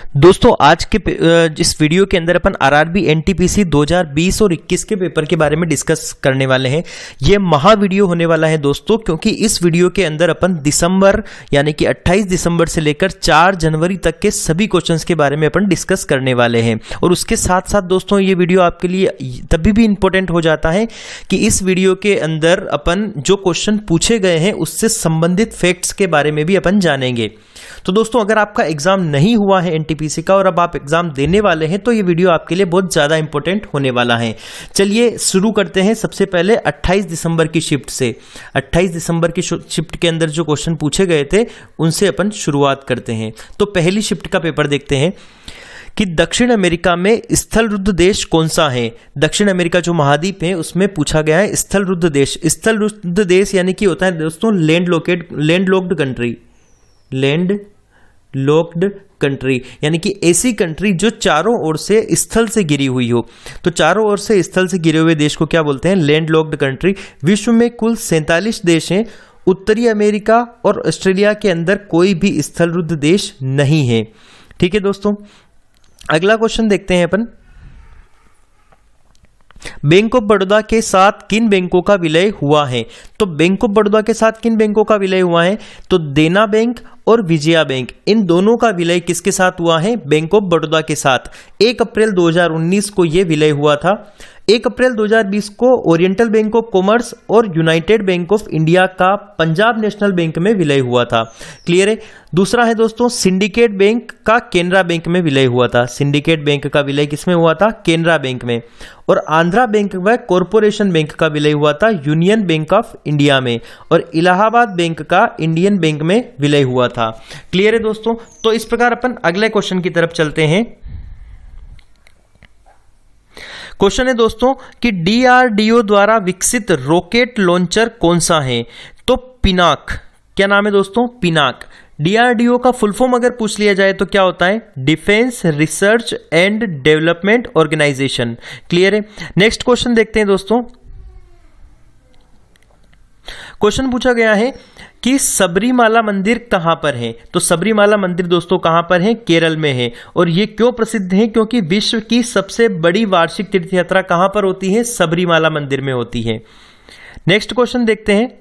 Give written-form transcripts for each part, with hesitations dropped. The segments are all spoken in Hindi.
दोस्तों आज के इस वीडियो के अंदर अपन आरआरबी एनटीपीसी 2020 और 21 के पेपर के बारे में डिस्कस करने वाले हैं। ये महा वीडियो होने वाला है दोस्तों, क्योंकि इस वीडियो के अंदर अपन दिसंबर यानी कि 28 दिसंबर से लेकर 4 जनवरी तक के सभी क्वेश्चंस के बारे में अपन डिस्कस करने वाले हैं। और उसके साथ साथ दोस्तों ये वीडियो आपके लिए तभी भी इंपॉर्टेंट हो जाता है कि इस वीडियो के अंदर अपन जो क्वेश्चन पूछे गए हैं उससे संबंधित फैक्ट्स के बारे में भी अपन जानेंगे। तो दोस्तों अगर आपका एग्जाम नहीं हुआ है एनटीपीसी का और अब आप एग्जाम देने वाले हैं तो ये वीडियो आपके लिए बहुत ज्यादा इंपॉर्टेंट होने वाला है। चलिए शुरू करते हैं सबसे पहले 28 दिसंबर की शिफ्ट से। 28 दिसंबर की शिफ्ट के अंदर जो क्वेश्चन पूछे गए थे उनसे अपन शुरुआत करते हैं। तो पहली शिफ्ट का पेपर देखते हैं कि दक्षिण अमेरिका में स्थलरुद्ध देश कौन सा है। दक्षिण अमेरिका जो महाद्वीप है उसमें पूछा गया है स्थलरुद्ध देश। स्थलरुद्ध देश यानी कि होता है दोस्तों landlocked country. Land locked country यानी कि ऐसी कंट्री जो चारों ओर से स्थल से घिरी हुई हो। तो चारों ओर से स्थल से घिरे हुए देश को क्या बोलते हैं? Land locked country. विश्व में कुल 47 देश हैं। उत्तरी अमेरिका और ऑस्ट्रेलिया के अंदर कोई भी स्थलरुद्ध देश नहीं है। ठीक है दोस्तों, अगला क्वेश्चन देखते हैं अपन। बैंक ऑफ बड़ौदा के साथ किन बैंकों का विलय हुआ है? तो बैंक ऑफ बड़ौदा के साथ किन बैंकों का विलय हुआ है? तो देना बैंक और विजया बैंक, इन दोनों का विलय किसके साथ हुआ है? बैंक ऑफ बड़ौदा के साथ। 1 अप्रैल 2019 को यह विलय हुआ था। 1 अप्रैल 2020 को ओरिएंटल बैंक ऑफ कॉमर्स और यूनाइटेड बैंक ऑफ इंडिया का पंजाब नेशनल बैंक में विलय हुआ था। क्लियर है। दूसरा है दोस्तों सिंडिकेट बैंक का केनरा बैंक में विलय हुआ था। सिंडिकेट बैंक का विलय किसमें हुआ था? केनरा बैंक में। और आंध्रा बैंक व कॉरपोरेशन बैंक का विलय हुआ था यूनियन बैंक ऑफ इंडिया में। और इलाहाबाद बैंक का इंडियन बैंक में विलय हुआ था। क्लियर है दोस्तों। तो इस प्रकार अपन अगले क्वेश्चन की तरफ चलते हैं। क्वेश्चन है दोस्तों कि डीआरडीओ द्वारा विकसित रॉकेट लॉन्चर कौन सा है? तो पिनाक। क्या नाम है दोस्तों? पिनाक। डीआरडीओ का फुल फॉर्म अगर पूछ लिया जाए तो क्या होता है? Defence Research and Development Organisation. Clear है। नेक्स्ट क्वेश्चन देखते हैं दोस्तों। क्वेश्चन पूछा गया है कि सबरीमाला मंदिर कहां पर है? तो सबरीमाला मंदिर दोस्तों कहां पर है? केरल में है। और ये क्यों प्रसिद्ध है? क्योंकि विश्व की सबसे बड़ी वार्षिक तीर्थ यात्रा कहां पर होती है? सबरीमाला मंदिर में होती है। नेक्स्ट क्वेश्चन देखते हैं।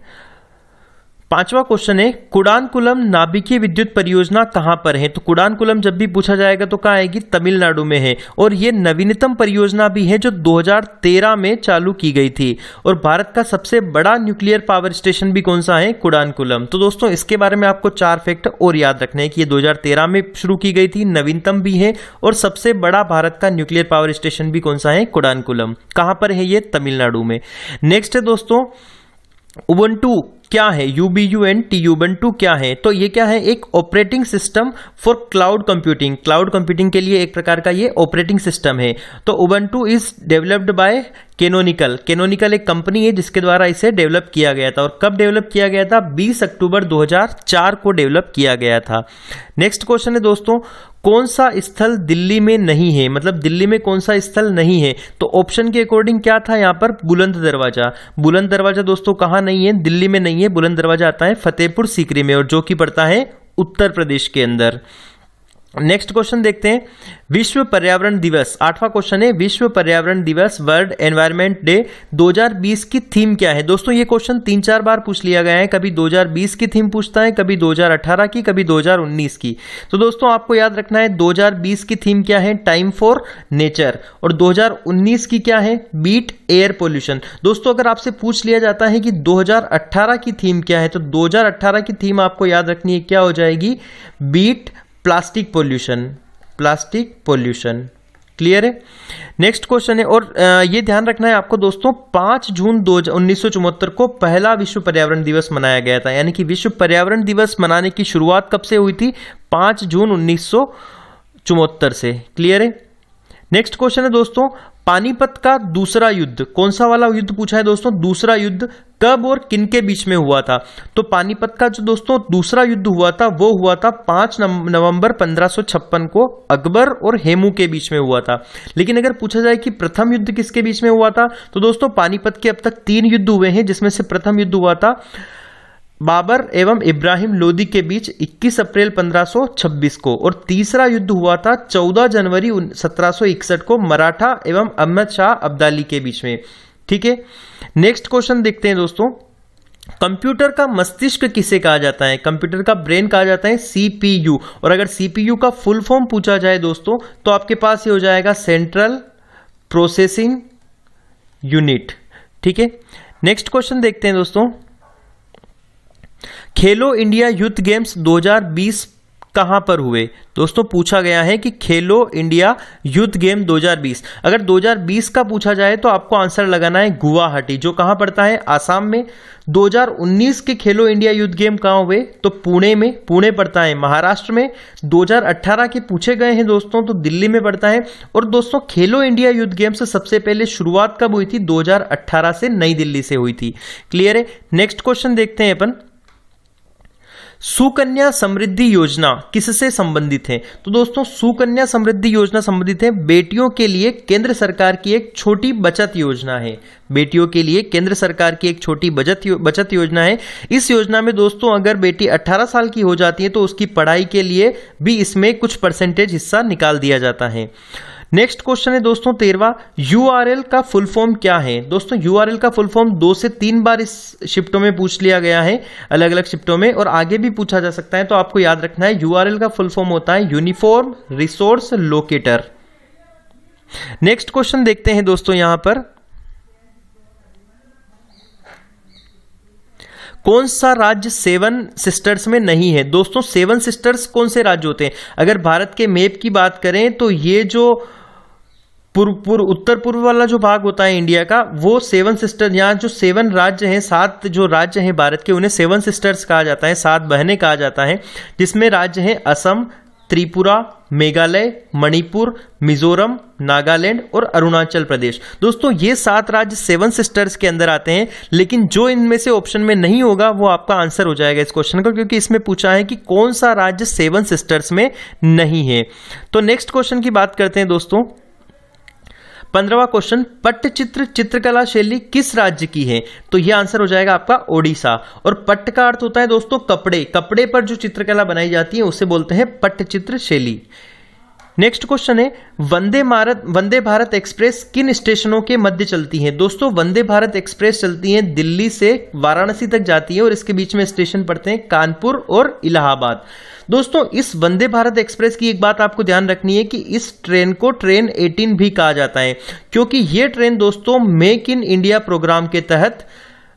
5वां क्वेश्चन है कुडानकुलम नाभिकीय विद्युत परियोजना कहां पर है? तो कुडानकुलम जब भी पूछा जाएगा तो कहां आएगी? तमिलनाडु में है। और यह नवीनतम परियोजना भी है जो 2013 में चालू की गई थी। और भारत का सबसे बड़ा न्यूक्लियर पावर स्टेशन भी कौन सा है? कुडानकुलम। तो दोस्तों इसके बारे में आपको 4 फैक्ट और याद रखने हैं कि ये 2013 में शुरू की गई थी, नवीनतम भी है और सबसे बड़ा भारत का न्यूक्लियर पावर स्टेशन भी कौन सा है? कुडानकुलम। कहां पर है ये? तमिलनाडु में। नेक्स्ट है दोस्तों उबुंटू क्या है? UBUNTU उबुंटू क्या है? तो ये क्या है? एक operating system for cloud computing. Cloud computing के लिए एक प्रकार का ये ऑपरेटिंग सिस्टम है। तो Ubuntu is developed by canonical. Canonical एक कंपनी है जिसके द्वारा इसे डेवलप किया गया था। और कब डेवलप किया गया था? 20 अक्टूबर 2004 को डेवलप किया गया था। नेक्स्ट क्वेश्चन है दोस्तों कौन सा स्थल दिल्ली में नहीं है? मतलब दिल्ली में कौन सा स्थल नहीं है? तो ऑप्शन के अकॉर्डिंग क्या था यहाँ पर? बुलंद दरवाजा। बुलंद दरवाजा दोस्तों कहाँ नहीं है? दिल्ली में नहीं है। बुलंद दरवाजा आता है फतेहपुर सीकरी में और जो कि पड़ता है उत्तर प्रदेश के अंदर। नेक्स्ट क्वेश्चन देखते हैं। विश्व पर्यावरण दिवस 8वां क्वेश्चन है विश्व पर्यावरण दिवस वर्ल्ड एनवायरनमेंट डे 2020 की थीम क्या है? दोस्तों ये क्वेश्चन 3-4 बार पूछ लिया गया है। कभी 2020 की थीम पूछता है, कभी 2018 की, कभी 2019 की। तो दोस्तों आपको याद रखना है 2020 की थीम क्या है? Time for nature. और 2019 की क्या है? Beat air pollution. दोस्तों अगर आपसे पूछ लिया जाता है कि 2018 की थीम क्या है तो 2018 की थीम आपको याद रखनी है, क्या हो जाएगी? Beat plastic pollution. Plastic pollution. Clear है। नेक्स्ट क्वेश्चन है और ये ध्यान रखना है आपको दोस्तों 5 जून 1974 को पहला विश्व पर्यावरण दिवस मनाया गया था। यानी कि विश्व पर्यावरण दिवस मनाने की शुरुआत कब से हुई थी? 5 जून 1974 से। क्लियर है। नेक्स्ट क्वेश्चन है दोस्तों पानीपत का दूसरा युद्ध कौन सा वाला युद्ध पूछा है दोस्तों? दूसरा युद्ध कब और किन के बीच में हुआ था? तो पानीपत का जो दोस्तों दूसरा युद्ध हुआ था वो हुआ था 5 नवंबर 1556 को अकबर और हेमू के बीच में हुआ था। लेकिन अगर पूछा जाए कि प्रथम युद्ध किसके बीच में हुआ था तो दोस्तों पानीपत के अब तक 3 युद्ध हुए हैं, जिसमें से प्रथम युद्ध हुआ था बाबर एवं इब्राहिम लोदी के बीच 21 अप्रैल 1526 को, और तीसरा युद्ध हुआ था 14 जनवरी 1761 को मराठा एवं अहमद शाह अब्दाली के बीच में। ठीक है, नेक्स्ट क्वेश्चन देखते हैं दोस्तों। कंप्यूटर का मस्तिष्क किसे कहा जाता है? कंप्यूटर का ब्रेन कहा जाता है सीपीयू, और अगर सीपीयू का फुल फॉर्म पूछा जाए दोस्तों तो आपके पास ये हो जाएगा सेंट्रल प्रोसेसिंग यूनिट। ठीक है, नेक्स्ट क्वेश्चन देखते हैं दोस्तों। खेलो इंडिया यूथ गेम्स 2020 कहां पर हुए? दोस्तों पूछा गया है कि खेलो इंडिया यूथ गेम 2020, अगर 2020 का पूछा जाए तो आपको आंसर लगाना है गुवाहाटी, जो कहां पड़ता है? आसाम में। 2019 के खेलो इंडिया यूथ गेम कहां हुए? तो पुणे में, पुणे पड़ता है महाराष्ट्र में। 2018 के पूछे गए हैं दोस्तों तो दिल्ली में पड़ता है। और दोस्तों खेलो इंडिया यूथ गेम से सबसे पहले शुरुआत कब हुई थी? 2018 से नई दिल्ली से हुई थी। क्लियर है, नेक्स्ट क्वेश्चन देखते हैं अपन। सुकन्या समृद्धि योजना किससे संबंधित है? तो दोस्तों सुकन्या समृद्धि योजना संबंधित है बेटियों के लिए केंद्र सरकार की एक छोटी बचत योजना है। बेटियों के लिए केंद्र सरकार की एक छोटी बचत योजना है। इस योजना में दोस्तों अगर बेटी 18 साल की हो जाती है तो उसकी पढ़ाई के लिए भी इसमें कुछ परसेंटेज हिस्सा निकाल दिया जाता है। नेक्स्ट क्वेश्चन है दोस्तों 13वां, यूआरएल का फुल फॉर्म क्या है? दोस्तों यूआरएल का फुल फॉर्म 2 से 3 बार इस शिफ्टों में पूछ लिया गया है, अलग अलग शिफ्टों में, और आगे भी पूछा जा सकता है, तो आपको याद रखना है यूआरएल का फुल फॉर्म होता है uniform resource locator. Next question देखते हैं दोस्तों यहां पर, कौन सा राज्य 7 सिस्टर्स में नहीं है? दोस्तों 7 सिस्टर्स कौन से राज्य होते हैं? अगर भारत के मैप की बात करें तो ये जो उत्तर पूर्व वाला जो भाग होता है इंडिया का, वो 7 सिस्टर, यहाँ जो 7 राज्य हैं, 7 जो राज्य हैं भारत के, उन्हें 7 सिस्टर्स कहा जाता है, 7 बहनें कहा जाता है, जिसमें राज्य हैं असम, त्रिपुरा, मेघालय, मणिपुर, मिजोरम, नागालैंड और अरुणाचल प्रदेश। दोस्तों ये 7 राज्य 7 सिस्टर्स के अंदर आते हैं, लेकिन जो इनमें से ऑप्शन में नहीं होगा वो आपका आंसर हो जाएगा इस क्वेश्चन का, क्योंकि इसमें पूछा है कि कौन सा राज्य 7 सिस्टर्स में नहीं है। तो नेक्स्ट क्वेश्चन की बात करते हैं दोस्तों। 15वां क्वेश्चन, पट्टचित्र चित्रकला शैली किस राज्य की है? तो यह आंसर हो जाएगा आपका ओडिशा। और पट्ट का अर्थ होता है दोस्तों कपड़े, कपड़े पर जो चित्रकला बनाई जाती है उसे बोलते हैं पट्टचित्र शैली। नेक्स्ट क्वेश्चन है, वंदे भारत एक्सप्रेस किन स्टेशनों के मध्य चलती है? दोस्तों वंदे भारत एक्सप्रेस चलती है दिल्ली से वाराणसी तक जाती है, और इसके बीच में स्टेशन पड़ते हैं कानपुर और इलाहाबाद। दोस्तों इस वंदे भारत एक्सप्रेस की एक बात आपको ध्यान रखनी है कि इस ट्रेन को ट्रेन 18 भी कहा जाता है, क्योंकि ये ट्रेन दोस्तों मेक इन इंडिया प्रोग्राम के तहत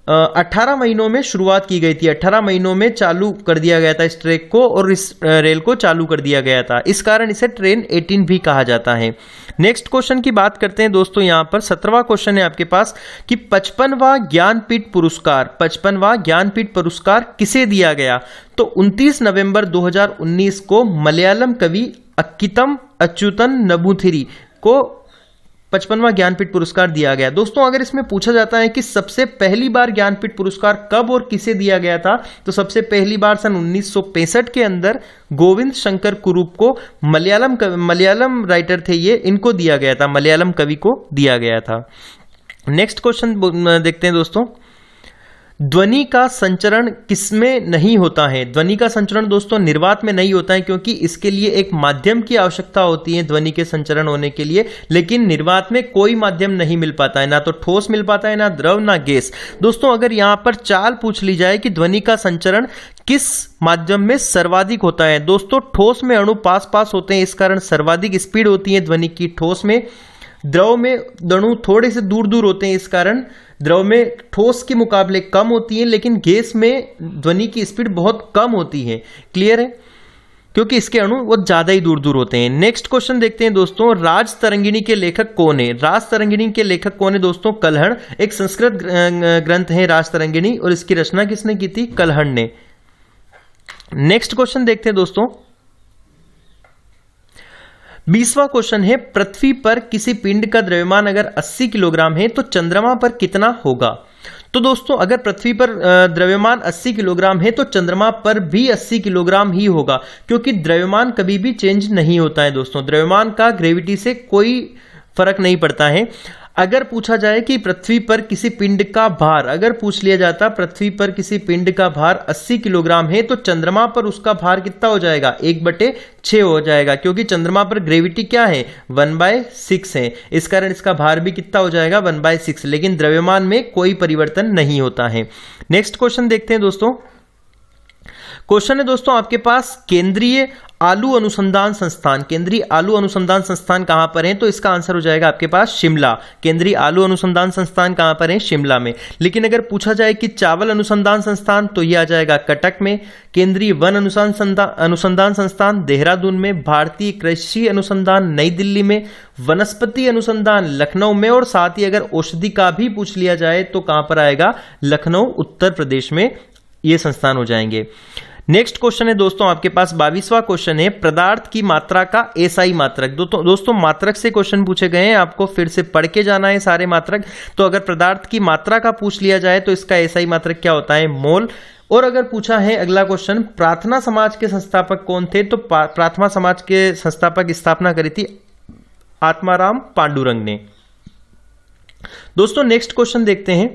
18 महीनों में शुरुआत की गई थी। 18 महीनों में चालू कर दिया गया था इस ट्रैक को, और इस रेल को चालू कर दिया गया था, इस कारण इसे ट्रेन 18 भी कहा जाता है। नेक्स्ट क्वेश्चन की बात करते हैं दोस्तों यहां पर 17वां क्वेश्चन है आपके पास कि 55वां ज्ञानपीठ पुरस्कार, 55वां ज्ञानपीठ पुरस्कार किसे दिया गया? तो 29 नवंबर 2019 को मलयालम कवि अक्कितम अच्युतन नबूथिरी को 55वां ज्ञानपीठ पुरस्कार दिया गया। दोस्तों अगर इसमें पूछा जाता है कि सबसे पहली बार ज्ञानपीठ पुरस्कार कब और किसे दिया गया था, तो सबसे पहली बार सन 1965 के अंदर गोविंद शंकर कुरूप को, मलयालम राइटर थे ये, इनको दिया गया था, मलयालम कवि को दिया गया था। नेक्स्ट क्वेश्चन देखते हैं दोस्तों, ध्वनि का संचरण किसमें नहीं होता है? ध्वनि का संचरण दोस्तों निर्वात में नहीं होता है, क्योंकि इसके लिए एक माध्यम की आवश्यकता होती है ध्वनि के संचरण होने के लिए, लेकिन निर्वात में कोई माध्यम नहीं मिल पाता है, ना तो ठोस मिल पाता है, ना द्रव, ना गैस। दोस्तों अगर यहां पर चाल पूछ ली जाए कि ध्वनि का संचरण किस माध्यम में सर्वाधिक होता है, दोस्तों ठोस में अणु पास पास होते हैं, इस कारण सर्वाधिक स्पीड होती है ध्वनि की ठोस में। द्रव में अणु थोड़े से दूर दूर होते हैं, इस कारण द्रव में ठोस के मुकाबले कम होती है, लेकिन गैस में ध्वनि की स्पीड बहुत कम होती है। क्लियर है, क्योंकि इसके अणु वो ज्यादा ही दूर दूर होते हैं। नेक्स्ट क्वेश्चन देखते हैं दोस्तों, राज तरंगिणी के लेखक कौन है? राज तरंगिणी के लेखक कौन है दोस्तों? कल्हण। एक संस्कृत ग्रंथ है राज तरंगिणी, और इसकी रचना किसने की थी? कल्हण ने। नेक्स्ट क्वेश्चन देखते हैं दोस्तों, 20वां क्वेश्चन है, पृथ्वी पर किसी पिंड का द्रव्यमान अगर 80 किलोग्राम है तो चंद्रमा पर कितना होगा? तो दोस्तों अगर पृथ्वी पर द्रव्यमान 80 किलोग्राम है तो चंद्रमा पर भी 80 किलोग्राम ही होगा, क्योंकि द्रव्यमान कभी भी चेंज नहीं होता है दोस्तों, द्रव्यमान का ग्रेविटी से कोई फर्क नहीं पड़ता है। अगर पूछा जाए कि पृथ्वी पर किसी पिंड का भार, अगर पूछ लिया जाता पृथ्वी पर किसी पिंड का भार 80 किलोग्राम है तो चंद्रमा पर उसका भार कितना हो जाएगा, 1/6 हो जाएगा, क्योंकि चंद्रमा पर ग्रेविटी क्या है, 1/6 है, इस कारण इसका भार भी कितना हो जाएगा, 1/6। लेकिन द्रव्यमान में कोई परिवर्तन नहीं होता है। नेक्स्ट क्वेश्चन देखते हैं दोस्तों। क्वेश्चन है दोस्तों आपके पास, केंद्रीय आलू अनुसंधान संस्थान, केंद्रीय आलू अनुसंधान संस्थान कहां पर है, तो इसका आंसर हो जाएगा आपके पास शिमला। केंद्रीय आलू अनुसंधान संस्थान कहां पर है, शिमला में। लेकिन अगर पूछा जाए कि चावल अनुसंधान संस्थान, तो यह आ जाएगा कटक में। केंद्रीय वन अनुसंधान संस्थान देहरादून में। भारतीय कृषि अनुसंधान नई दिल्ली में। वनस्पति अनुसंधान लखनऊ में। और साथ ही अगर औषधि का भी पूछ लिया जाए तो कहां पर आएगा, लखनऊ उत्तर प्रदेश में ये संस्थान हो जाएंगे। नेक्स्ट क्वेश्चन है दोस्तों आपके पास 22वां क्वेश्चन है, पदार्थ की मात्रा का एसआई मात्रक। दोस्तों मात्रक से क्वेश्चन पूछे गए हैं, आपको फिर से पढ़ के जाना है सारे मात्रक। तो अगर पदार्थ की मात्रा का पूछ लिया जाए तो इसका एसआई मात्रक क्या होता है, मोल। और अगर पूछा है अगला क्वेश्चन, प्रार्थना समाज के संस्थापक कौन थे, तो प्रार्थना समाज के संस्थापक स्थापना करी थी आत्माराम पांडुरंग ने। दोस्तों नेक्स्ट क्वेश्चन देखते हैं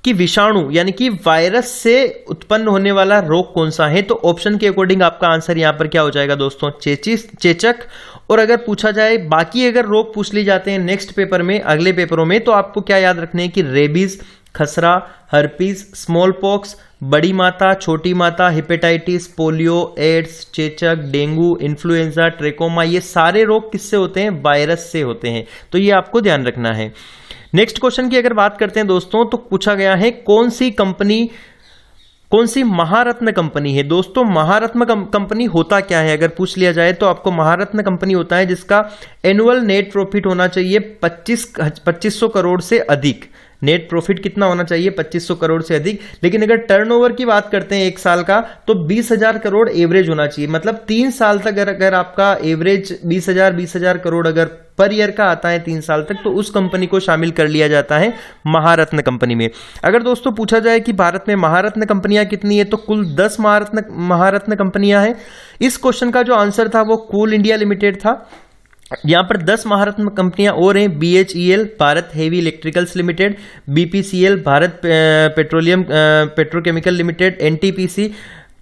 कि विषाणु यानी कि वायरस से उत्पन्न होने वाला रोग कौन सा है, तो ऑप्शन के अकॉर्डिंग आपका आंसर यहां पर क्या हो जाएगा दोस्तों, चेचक। और अगर पूछा जाए बाकी अगर रोग पूछ लिए जाते हैं नेक्स्ट पेपर में, अगले पेपरों में, तो आपको क्या याद रखने हैं कि रेबीज, खसरा, हर्पीज, स्मॉल पॉक्स, बड़ी माता, छोटी माता, हेपेटाइटिस, पोलियो, एड्स, चेचक, डेंगू, इन्फ्लुएंजा, ट्रेकोमा, ये सारे रोग किससे होते हैं, वायरस से होते हैं। तो ये आपको ध्यान रखना है। नेक्स्ट क्वेश्चन की अगर बात करते हैं दोस्तों, तो पूछा गया है कौन सी महारत्न कंपनी है। दोस्तों महारत्न कंपनी होता क्या है, अगर पूछ लिया जाए तो आपको महारत्न कंपनी होता है जिसका एनुअल नेट प्रॉफिट होना चाहिए 2500 करोड़ से अधिक। नेट प्रॉफिट कितना होना चाहिए, 2500 करोड़ से अधिक। लेकिन अगर टर्नओवर की बात करते हैं एक साल का, तो 20,000 करोड़ एवरेज होना चाहिए। मतलब 3 साल तक अगर आपका एवरेज 20,000 करोड़ अगर पर ईयर का आता है 3 साल तक, तो उस कंपनी को शामिल कर लिया जाता है महारत्न कंपनी में। अगर दोस्तों पूछा जाए कि भारत में महारत्न कंपनियां कितनी है, तो कुल 10 महारत्न कंपनियां हैं। इस क्वेश्चन का जो आंसर था वो कोल इंडिया लिमिटेड था। यहां पर 10 महारत्न कंपनियां और हैं, BHEL Bharat Heavy Electricals Limited, BPCL Bharat Petrochemical Limited, NTPC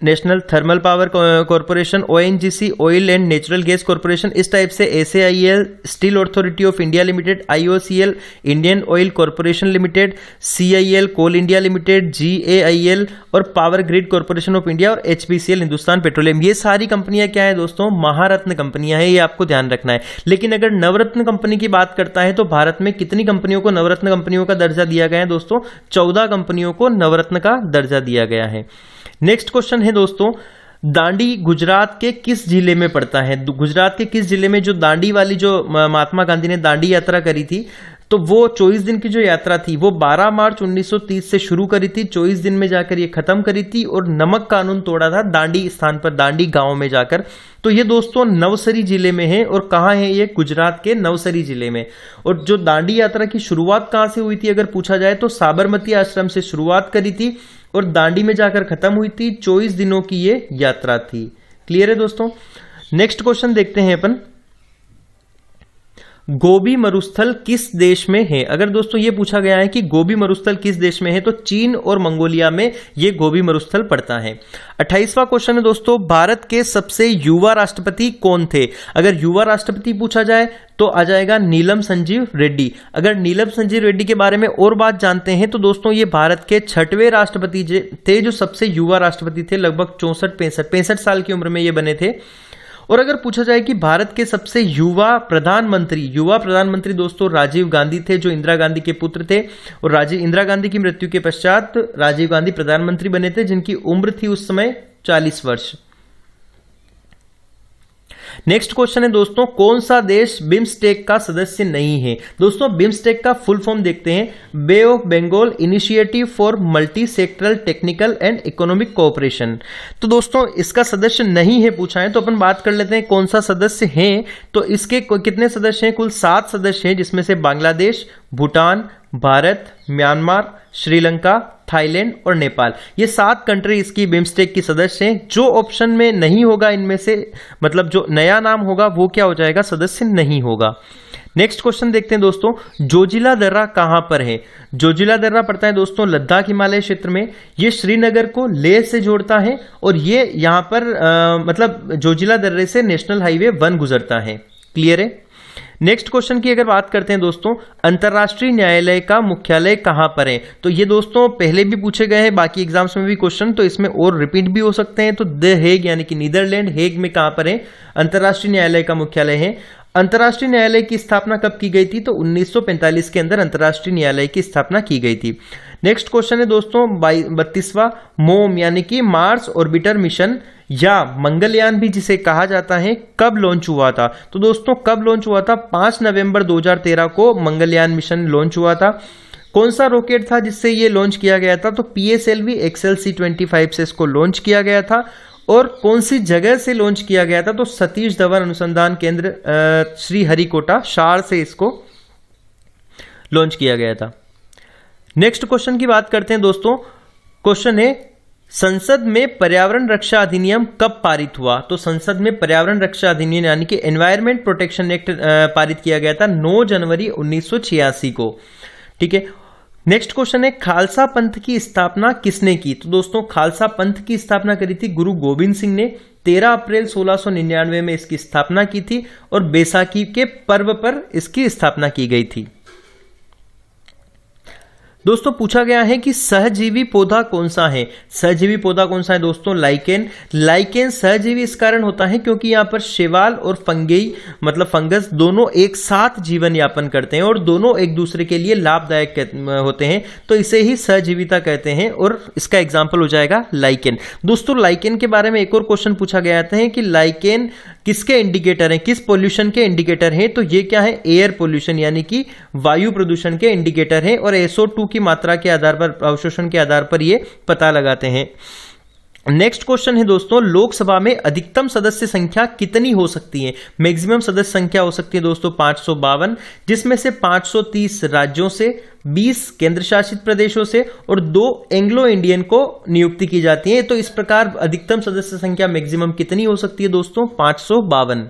National Thermal Power Corporation, ONGC Oil and Natural Gas Corporation, इस टाइप से SAIL Steel Authority of India Limited, IOCL Indian Oil Corporation Limited, CIL Coal India Limited, GAIL और Power Grid Corporation of India और HPCL हिंदुस्तान पेट्रोलियम, ये सारी कंपनियां क्या है दोस्तों, महारत्न कंपनियां हैं। ये आपको ध्यान रखना है। लेकिन अगर नवरत्न कंपनी की बात करता है तो भारत में कितनी कंपनियों को नवरत्न कंपनियों का दर्जा दिया गया है दोस्तों, 14 कंपनियों को नवरत्न का दर्जा दिया गया है। नेक्स्ट क्वेश्चन है दोस्तों, दांडी गुजरात के किस जिले में पड़ता है। गुजरात के किस जिले में जो दांडी वाली जो महात्मा गांधी ने दांडी यात्रा करी थी, तो वो 24 दिन की जो यात्रा थी वो 12 मार्च 1930 से शुरू करी थी, 24 दिन में जाकर ये खत्म करी थी और नमक कानून तोड़ा था दांडी स्थान पर, दांडी गांव में जाकर। तो ये दोस्तों नवसरी जिले में है। और कहाँ है ये, गुजरात के नवसरी जिले में। और जो दांडी यात्रा की शुरुआत कहाँ से हुई थी अगर पूछा जाए तो साबरमती आश्रम से शुरुआत करी थी और दांडी में जाकर खत्म हुई थी। 24 दिनों की ये यात्रा थी। क्लियर है दोस्तों। नेक्स्ट क्वेश्चन देखते हैं अपन, गोबी मरुस्थल किस देश में है। अगर दोस्तों ये पूछा गया है कि गोबी मरुस्थल किस देश में है, तो चीन और मंगोलिया में ये गोबी मरुस्थल पड़ता है। 28वां क्वेश्चन है दोस्तों, भारत के सबसे युवा राष्ट्रपति कौन थे। अगर युवा राष्ट्रपति पूछा जाए तो आ जाएगा नीलम संजीव रेड्डी। अगर नीलम संजीव रेड्डी के बारे में और बात जानते हैं तो दोस्तों ये भारत के 6वें राष्ट्रपति थे जो सबसे युवा राष्ट्रपति थे। लगभग 65 साल की उम्र में ये बने थे। और अगर पूछा जाए कि भारत के सबसे युवा प्रधानमंत्री दोस्तों राजीव गांधी थे, जो इंदिरा गांधी के पुत्र थे। और इंदिरा गांधी की मृत्यु के पश्चात राजीव गांधी प्रधानमंत्री बने थे, जिनकी उम्र थी उस समय 40 वर्ष। नेक्स्ट क्वेश्चन है दोस्तों, कौन सा देश बिम्स्टेक का सदस्य नहीं है। दोस्तों बिम्स्टेक का फुल फॉर्म देखते हैं, bay of Bengal initiative for multi sectoral technical and economic cooperation. तो दोस्तों इसका सदस्य नहीं है पूछा है, तो अपन बात कर लेते हैं कौन सा सदस्य है। तो इसके कितने सदस्य हैं, कुल 7 सदस्य हैं, जिसमें से बांग्लादेश, भूटान, भारत, म्यांमार, श्रीलंका, थाईलैंड और नेपाल, ये 7 कंट्री इसकी बिम्स्टेक की सदस्य हैं। जो ऑप्शन में नहीं होगा इनमें से, मतलब जो नया नाम होगा वो क्या हो जाएगा, सदस्य नहीं होगा। नेक्स्ट क्वेश्चन देखते हैं दोस्तों, जोजिला दर्रा कहां पर है? जोजिला दर्रा पड़ता है दोस्तों लद्दाख हिमालय क्षेत्र में। ये श्रीनगर को लेह से जोड़ता है और ये यहां पर मतलब जोजिला दर्रे से नेशनल हाईवे 1 गुजरता है। क्लियर है? नेक्स्ट क्वेश्चन की अगर बात करते हैं दोस्तों, अंतर्राष्ट्रीय न्यायालय का मुख्यालय कहां पर है? तो ये दोस्तों पहले भी पूछे गए हैं बाकी एग्जाम्स में भी क्वेश्चन, तो इसमें और रिपीट भी हो सकते हैं। तो द हेग यानी कि नीदरलैंड हेग में कहां पर है अंतर्राष्ट्रीय न्यायालय का मुख्यालय है? अंतर्राष्ट्रीय न्यायालय की स्थापना कब की गई थी? तो 1945 के अंदर अंतर्राष्ट्रीय न्यायालय की स्थापना की गई थी। नेक्स्ट क्वेश्चन है दोस्तों 32वां, मोम यानी कि मार्स ऑर्बिटर मिशन या मंगलयान भी जिसे कहा जाता है, कब लॉन्च हुआ था? तो दोस्तों कब लॉन्च हुआ था? 5 नवंबर 2013 को मंगलयान मिशन लॉन्च हुआ था। कौन सा रॉकेट था जिससे ये लॉन्च किया गया था? तो PSLV XLC-25 से इसको लॉन्च किया गया था। और कौन सी जगह से लॉन्च किया गया था? तो सतीश धवन अनुसंधान केंद्र श्रीहरिकोटा शार से इसको लॉन्च किया गया था। नेक्स्ट क्वेश्चन की बात करते हैं दोस्तों। क्वेश्चन है संसद में पर्यावरण रक्षा अधिनियम कब पारित हुआ? तो संसद में पर्यावरण रक्षा अधिनियम यानी कि एनवायरमेंट प्रोटेक्शन एक्ट पारित किया गया था 9 जनवरी 1986 को। ठीक है। नेक्स्ट क्वेश्चन है खालसा पंथ की स्थापना किसने की? तो दोस्तों खालसा पंथ की स्थापना करी थी गुरु गोविंद सिंह ने। 13 अप्रैल 1699 में इसकी स्थापना की थी और बैसाखी के पर्व पर इसकी स्थापना की गई थी। दोस्तों पूछा गया है कि सहजीवी पौधा कौन सा है? सहजीवी पौधा कौन सा है दोस्तों? लाइकेन। लाइकेन सहजीवी इस कारण होता है क्योंकि यहां पर शैवाल और फंगई मतलब फंगस दोनों एक साथ जीवन यापन करते हैं और दोनों एक दूसरे के लिए लाभदायक होते हैं, तो इसे ही सहजीविता कहते हैं और इसका एग्जाम्पल हो जाएगा लाइकेन। दोस्तों लाइकेन के बारे में एक और क्वेश्चन पूछा गया है कि लाइकेन किसके इंडिकेटर हैं, किस पोल्यूशन के इंडिकेटर हैं? तो ये क्या है? एयर पोल्यूशन यानी कि वायु प्रदूषण के इंडिकेटर हैं और SO2 की मात्रा के आधार पर अवशोषण के आधार पर ये पता लगाते हैं। नेक्स्ट क्वेश्चन है दोस्तों लोकसभा में अधिकतम सदस्य संख्या कितनी हो सकती है? मैक्सिमम सदस्य संख्या हो सकती है दोस्तों 552, जिसमें से 530 राज्यों से, 20 केंद्र शासित प्रदेशों से और 2 एंग्लो इंडियन को नियुक्ति की जाती है। तो इस प्रकार अधिकतम सदस्य संख्या मैक्सिमम कितनी हो सकती है दोस्तों? 552।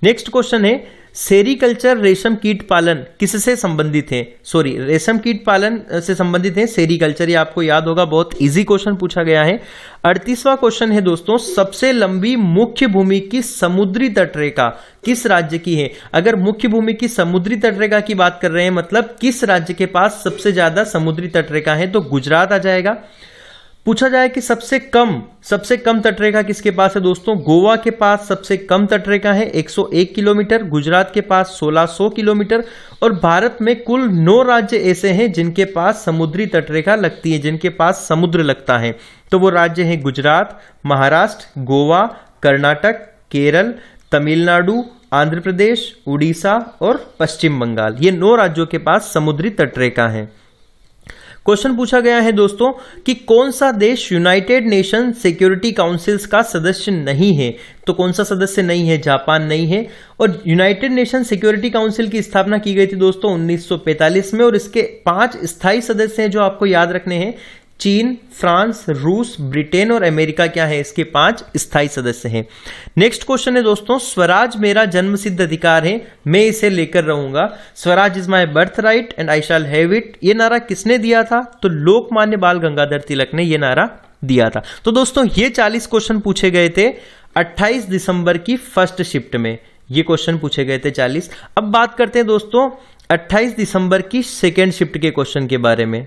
नेक्स्ट क्वेश्चन है सेरीकल्चर रेशम कीट पालन किससे संबंधित है? सॉरी रेशम कीट पालन से संबंधित है सेरीकल्चर, ये आपको याद होगा, बहुत इजी क्वेश्चन पूछा गया है। 38वां क्वेश्चन है दोस्तों सबसे लंबी मुख्य भूमि की समुद्री तटरेखा किस राज्य की है? अगर मुख्य भूमि की समुद्री तटरेखा की बात कर रहे हैं मतलब किस राज्य के पास सबसे ज्यादा समुद्री तटरेखा है, तो गुजरात आ जाएगा। पूछा जाए कि सबसे कम तटरेखा किसके पास है दोस्तों? गोवा के पास सबसे कम तटरेखा है 101 किलोमीटर, गुजरात के पास 1600 किलोमीटर और भारत में कुल 9 राज्य ऐसे हैं जिनके पास समुद्री तटरेखा लगती है, जिनके पास समुद्र लगता है। तो वो राज्य हैं गुजरात, महाराष्ट्र, गोवा, कर्नाटक, केरल, तमिलनाडु, आंध्र प्रदेश, उड़ीसा और पश्चिम बंगाल। ये 9 राज्यों के पास समुद्री तटरेखा है। क्वेश्चन पूछा गया है दोस्तों कि कौन सा देश यूनाइटेड नेशन सिक्योरिटी काउंसिल्स का सदस्य नहीं है? तो कौन सा सदस्य नहीं है? जापान नहीं है। और यूनाइटेड नेशन सिक्योरिटी काउंसिल की स्थापना की गई थी दोस्तों 1945 में और इसके 5 स्थायी सदस्य हैं जो आपको याद रखने हैं। चीन, फ्रांस, रूस, ब्रिटेन और अमेरिका क्या है? इसके 5 स्थायी सदस्य हैं। नेक्स्ट क्वेश्चन है दोस्तों स्वराज मेरा जन्मसिद्ध अधिकार है, मैं इसे लेकर रहूंगा। Swaraj is my birth right and I shall have it, ये नारा किसने दिया था? तो लोकमान्य बाल गंगाधर तिलक ने ये नारा दिया था। तो दोस्तों ये 40 क्वेश्चन पूछे गए थे 28 दिसंबर की फर्स्ट शिफ्ट में, ये क्वेश्चन पूछे गए थे 40। अब बात करते हैं दोस्तों 28 दिसंबर की सेकेंड शिफ्ट के क्वेश्चन के बारे में।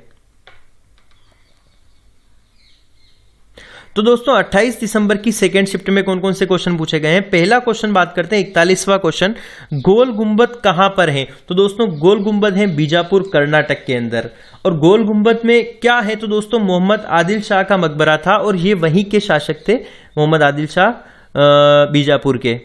तो दोस्तों 28 दिसंबर की सेकेंड शिफ्ट में कौन कौन से क्वेश्चन पूछे गए हैं? पहला क्वेश्चन बात करते हैं 41वां क्वेश्चन, गोल गुंबद कहां पर है? तो दोस्तों गोल गुंबद है बीजापुर कर्नाटक के अंदर। और गोल गुंबद में क्या है? तो दोस्तों मोहम्मद आदिल शाह का मकबरा था और ये वहीं के शासक थे, मोहम्मद आदिल शाह बीजापुर के।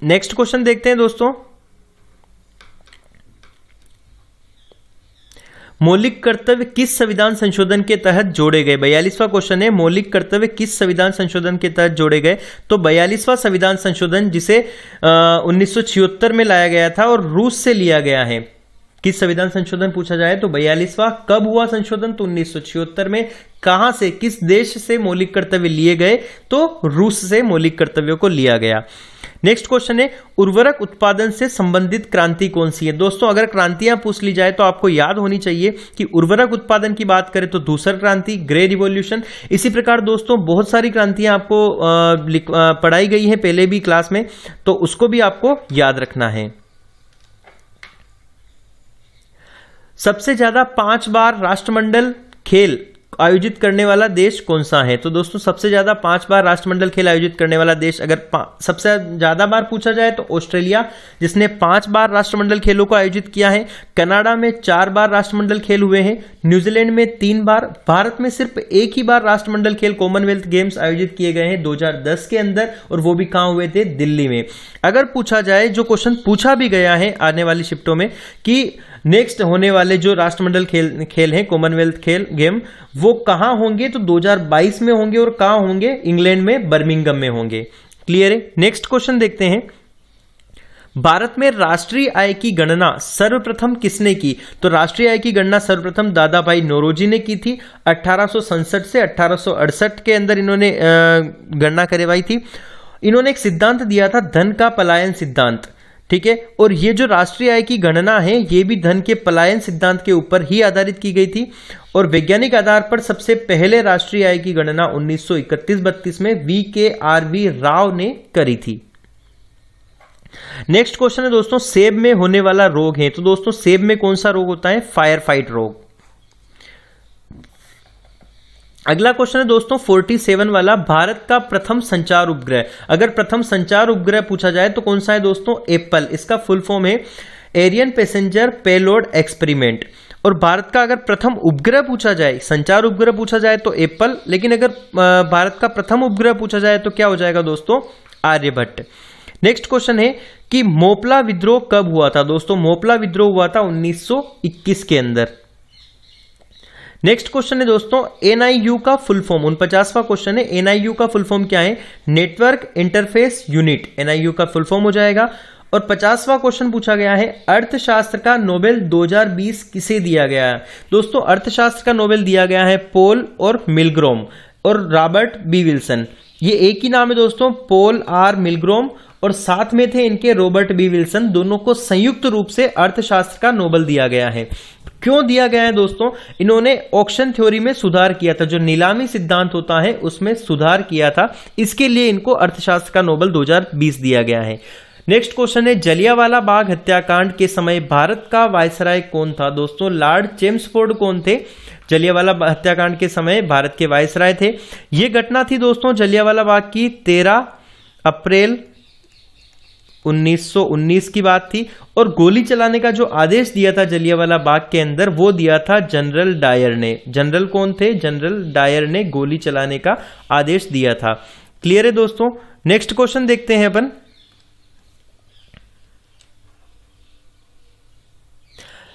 नेक्स्ट क्वेश्चन देखते हैं दोस्तों, मौलिक कर्तव्य किस संविधान संशोधन के तहत जोड़े गए? 42वां क्वेश्चन है मौलिक कर्तव्य किस संविधान संशोधन के तहत जोड़े गए? तो 42वां संविधान संशोधन जिसे 1976 में लाया गया था और रूस से लिया गया है। किस संविधान संशोधन पूछा जाए तो 42वां। कब हुआ संशोधन तो 1976 में। कहां से, किस देश से मौलिक कर्तव्य लिए गए तो रूस से मौलिक कर्तव्यों को लिया गया। नेक्स्ट क्वेश्चन है उर्वरक उत्पादन से संबंधित क्रांति कौन सी है। दोस्तों अगर क्रांतियां पूछ ली जाए तो आपको याद होनी चाहिए कि उर्वरक उत्पादन की बात करें तो धूसर क्रांति, ग्रे रिवॉल्यूशन। इसी प्रकार दोस्तों बहुत सारी क्रांतियां आपको पढ़ाई गई हैं पहले भी क्लास में, तो उसको भी आपको याद रखना है। सबसे ज्यादा 5 बार राष्ट्रमंडल खेल आयोजित करने वाला देश कौन सा है। तो दोस्तों सबसे ज्यादा 5 बार राष्ट्रमंडल खेल आयोजित करने वाला देश अगर सबसे ज्यादा बार पूछा जाए तो ऑस्ट्रेलिया, जिसने 5 बार राष्ट्रमंडल खेलों को आयोजित किया है। कनाडा में 4 बार राष्ट्रमंडल खेल हुए हैं। न्यूजीलैंड में 3 बार। भारत में सिर्फ एक ही बार राष्ट्रमंडल खेल कॉमनवेल्थ गेम्स आयोजित किए गए हैं 2010 के अंदर, और वो भी कहां हुए थे, दिल्ली में। अगर पूछा जाए, जो क्वेश्चन पूछा भी गया है आने वाली शिफ्टों में, कि नेक्स्ट होने वाले जो राष्ट्रमंडल खेल हैं कॉमनवेल्थ खेल गेम, वो कहां होंगे तो 2022 में होंगे, और कहां होंगे, इंग्लैंड में बर्मिंघम में होंगे। क्लियर है। नेक्स्ट क्वेश्चन देखते हैं, भारत में राष्ट्रीय आय की गणना सर्वप्रथम किसने की। तो राष्ट्रीय आय की गणना सर्वप्रथम दादा भाई नौरोजी ने की थी 1867 से 1868 के अंदर इन्होंने गणना करवाई थी। इन्होंने एक सिद्धांत दिया था, धन का पलायन सिद्धांत। ठीक है, और ये जो राष्ट्रीय आय की गणना है ये भी धन के पलायन सिद्धांत के ऊपर ही आधारित की गई थी, और वैज्ञानिक आधार पर सबसे पहले राष्ट्रीय आय की गणना 1931-32 में VKRV राव ने करी थी। नेक्स्ट क्वेश्चन है दोस्तों, सेब में होने वाला रोग है। तो दोस्तों सेब में कौन सा रोग होता है, फायर फाइट रोग। अगला क्वेश्चन है दोस्तों 47 वाला, भारत का प्रथम संचार उपग्रह। अगर प्रथम संचार उपग्रह पूछा जाए तो कौन सा है दोस्तों, एप्पल। इसका फुल फॉर्म है एरियन पैसेंजर पेलोड एक्सपेरिमेंट। और भारत का अगर प्रथम उपग्रह पूछा जाए, संचार उपग्रह पूछा जाए तो एप्पल, लेकिन अगर भारत का प्रथम उपग्रह पूछा जाए तो क्या हो जाएगा दोस्तों, आर्यभट्ट। नेक्स्ट क्वेश्चन है कि मोपला विद्रोह कब हुआ था। दोस्तों मोपला विद्रोह हुआ था 1921 के अंदर। नेक्स्ट क्वेश्चन है दोस्तों NIU का फुल फॉर्म। 49वां क्वेश्चन है, NIU का फुल फॉर्म क्या है, नेटवर्क इंटरफेस यूनिट, NIU का फुल फॉर्म हो जाएगा। और 50वां क्वेश्चन पूछा गया है, अर्थशास्त्र का नोबेल 2020 किसे दिया गया है। दोस्तों अर्थशास्त्र का नोबेल दिया गया है पॉल और मिलग्रोम और रॉबर्ट बी विल्सन। ये एक ही नाम है दोस्तों, पॉल आर मिलग्रोम, और साथ में थे इनके रॉबर्ट बी विल्सन। दोनों को संयुक्त रूप से अर्थशास्त्र का नोबेल दिया गया है। क्यों दिया गया है दोस्तों, इन्होंने ऑक्शन थ्योरी में सुधार किया था, जो नीलामी सिद्धांत होता है उसमें सुधार किया था, इसके लिए इनको अर्थशास्त्र का नोबेल 2020 दिया गया है। नेक्स्ट क्वेश्चन है, जलियांवाला बाग हत्याकांड के समय भारत का वायसराय कौन था। दोस्तों लॉर्ड चेम्सफोर्ड कौन थे, जलियांवाला हत्याकांड के समय भारत के वायसराय थे। यह घटना थी दोस्तों जलियांवाला बाग की 13 अप्रैल 1919 की बात थी, और गोली चलाने का जो आदेश दिया था जलियांवाला बाग के अंदर वो दिया था जनरल डायर ने। जनरल कौन थे, जनरल डायर ने गोली चलाने का आदेश दिया था। क्लियर है दोस्तों। नेक्स्ट क्वेश्चन देखते हैं अपन,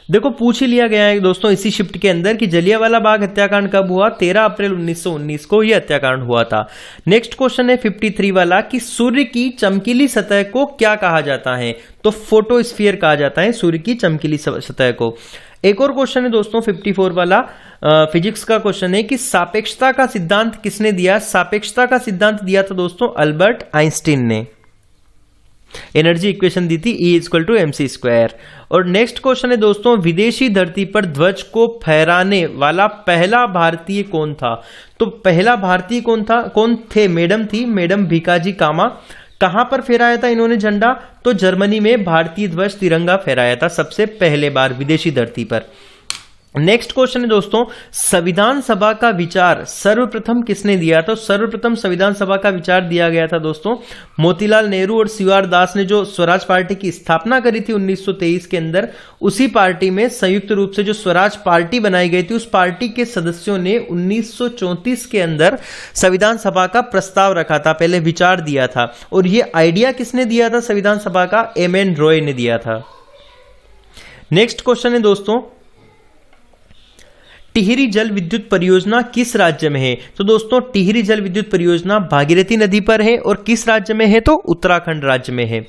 देखो पूछ ही लिया गया है दोस्तों इसी शिफ्ट के अंदर कि जलियांवाला बाग हत्याकांड कब हुआ, 13 अप्रैल 1919 को यह हत्याकांड हुआ था। नेक्स्ट क्वेश्चन है 53 वाला कि सूर्य की चमकीली सतह को क्या कहा जाता है। तो फोटोस्फीयर कहा जाता है सूर्य की चमकीली सतह को। एक और क्वेश्चन है दोस्तों 54 वाला, फिजिक्स का क्वेश्चन है कि सापेक्षता का सिद्धांत किसने दिया। सापेक्षता का सिद्धांत दिया था दोस्तों अल्बर्ट आइंस्टीन ने। एनर्जी इक्वेशन दी थी E=mc²। और नेक्स्ट क्वेश्चन है दोस्तों, विदेशी धरती पर ध्वज को फहराने वाला पहला भारतीय कौन था। तो पहला भारतीय कौन थे, मैडम थी, मैडम भीकाजी कामा। कहां पर फहराया था इन्होंने झंडा, तो जर्मनी में भारतीय ध्वज तिरंगा फहराया था सबसे पहले बार विदेशी धरती पर। नेक्स्ट क्वेश्चन है दोस्तों, संविधान सभा का विचार सर्वप्रथम किसने दिया। तो सर्वप्रथम संविधान सभा का विचार दिया गया था दोस्तों मोतीलाल नेहरू और CR दास ने, जो स्वराज पार्टी की स्थापना करी थी 1923 के अंदर। उसी पार्टी में संयुक्त रूप से जो स्वराज पार्टी बनाई गई थी, उस पार्टी के सदस्यों ने 1934 के अंदर संविधान सभा का प्रस्ताव रखा था, पहले विचार दिया था। और ये आइडिया किसने दिया था संविधान सभा का, M.N. रॉय ने दिया था। नेक्स्ट क्वेश्चन है दोस्तों, टिहरी जल विद्युत परियोजना किस राज्य में है। तो दोस्तों टिहरी जल विद्युत परियोजना भागीरथी नदी पर है, और किस राज्य में है, तो उत्तराखंड राज्य में है।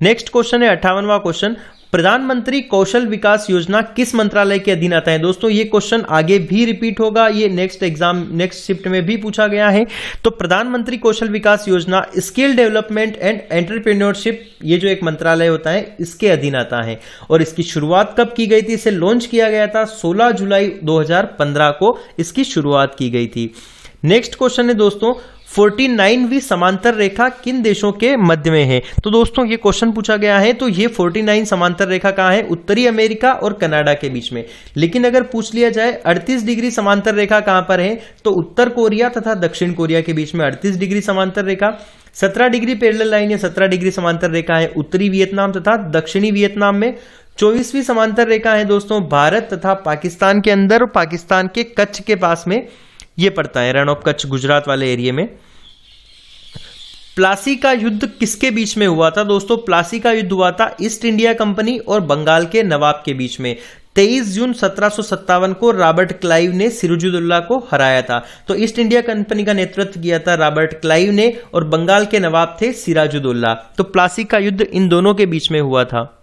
नेक्स्ट क्वेश्चन है 58वां क्वेश्चन, प्रधानमंत्री कौशल विकास योजना किस मंत्रालय के अधीन आता है? दोस्तों ये क्वेश्चन आगे भी रिपीट होगा, ये नेक्स्ट शिफ्ट में भी पूछा गया है। तो प्रधानमंत्री कौशल विकास योजना स्किल डेवलपमेंट एंड एंटरप्रेन्योरशिप, ये जो एक मंत्रालय होता है इसके अधीन आता है। और इसकी शुरुआत कब की गई थी? इसे लॉन्च किया गया था 16 जुलाई 2015 को इसकी शुरुआत की गई थी। नेक्स्ट क्वेश्चन है दोस्तों, 49वीं समांतर रेखा किन देशों के मध्य में है? तो दोस्तों ये क्वेश्चन पूछा गया है। तो ये 49 समांतर रेखा कहाँ है? उत्तरी अमेरिका और कनाडा के बीच में। लेकिन अगर पूछ लिया जाए 38 डिग्री समांतर रेखा कहाँ पर है, तो उत्तर कोरिया तथा दक्षिण कोरिया के बीच में 38 डिग्री समांतर रेखा। 17 डिग्री पैरेलल लाइन या 17 डिग्री समांतर रेखा है उत्तरी वियतनाम तथा दक्षिणी वियतनाम में। 24वीं समांतर रेखा है दोस्तों भारत तथा पाकिस्तान के अंदर और पाकिस्तान के कच्छ के पास में ये पड़ता है, रण ऑफ कच्छ गुजरात वाले एरिया में। प्लासी का युद्ध किसके बीच में हुआ था? दोस्तों प्लासी का युद्ध हुआ था ईस्ट इंडिया कंपनी और बंगाल के नवाब के बीच में। 23 जून 1757 को रॉबर्ट क्लाइव ने सिराजुद्दौला को हराया था। तो ईस्ट इंडिया कंपनी का नेतृत्व किया था रॉबर्ट क्लाइव ने और बंगाल के नवाब थे सिराजुद्दौला। तो प्लासी का युद्ध इन दोनों के बीच में हुआ था।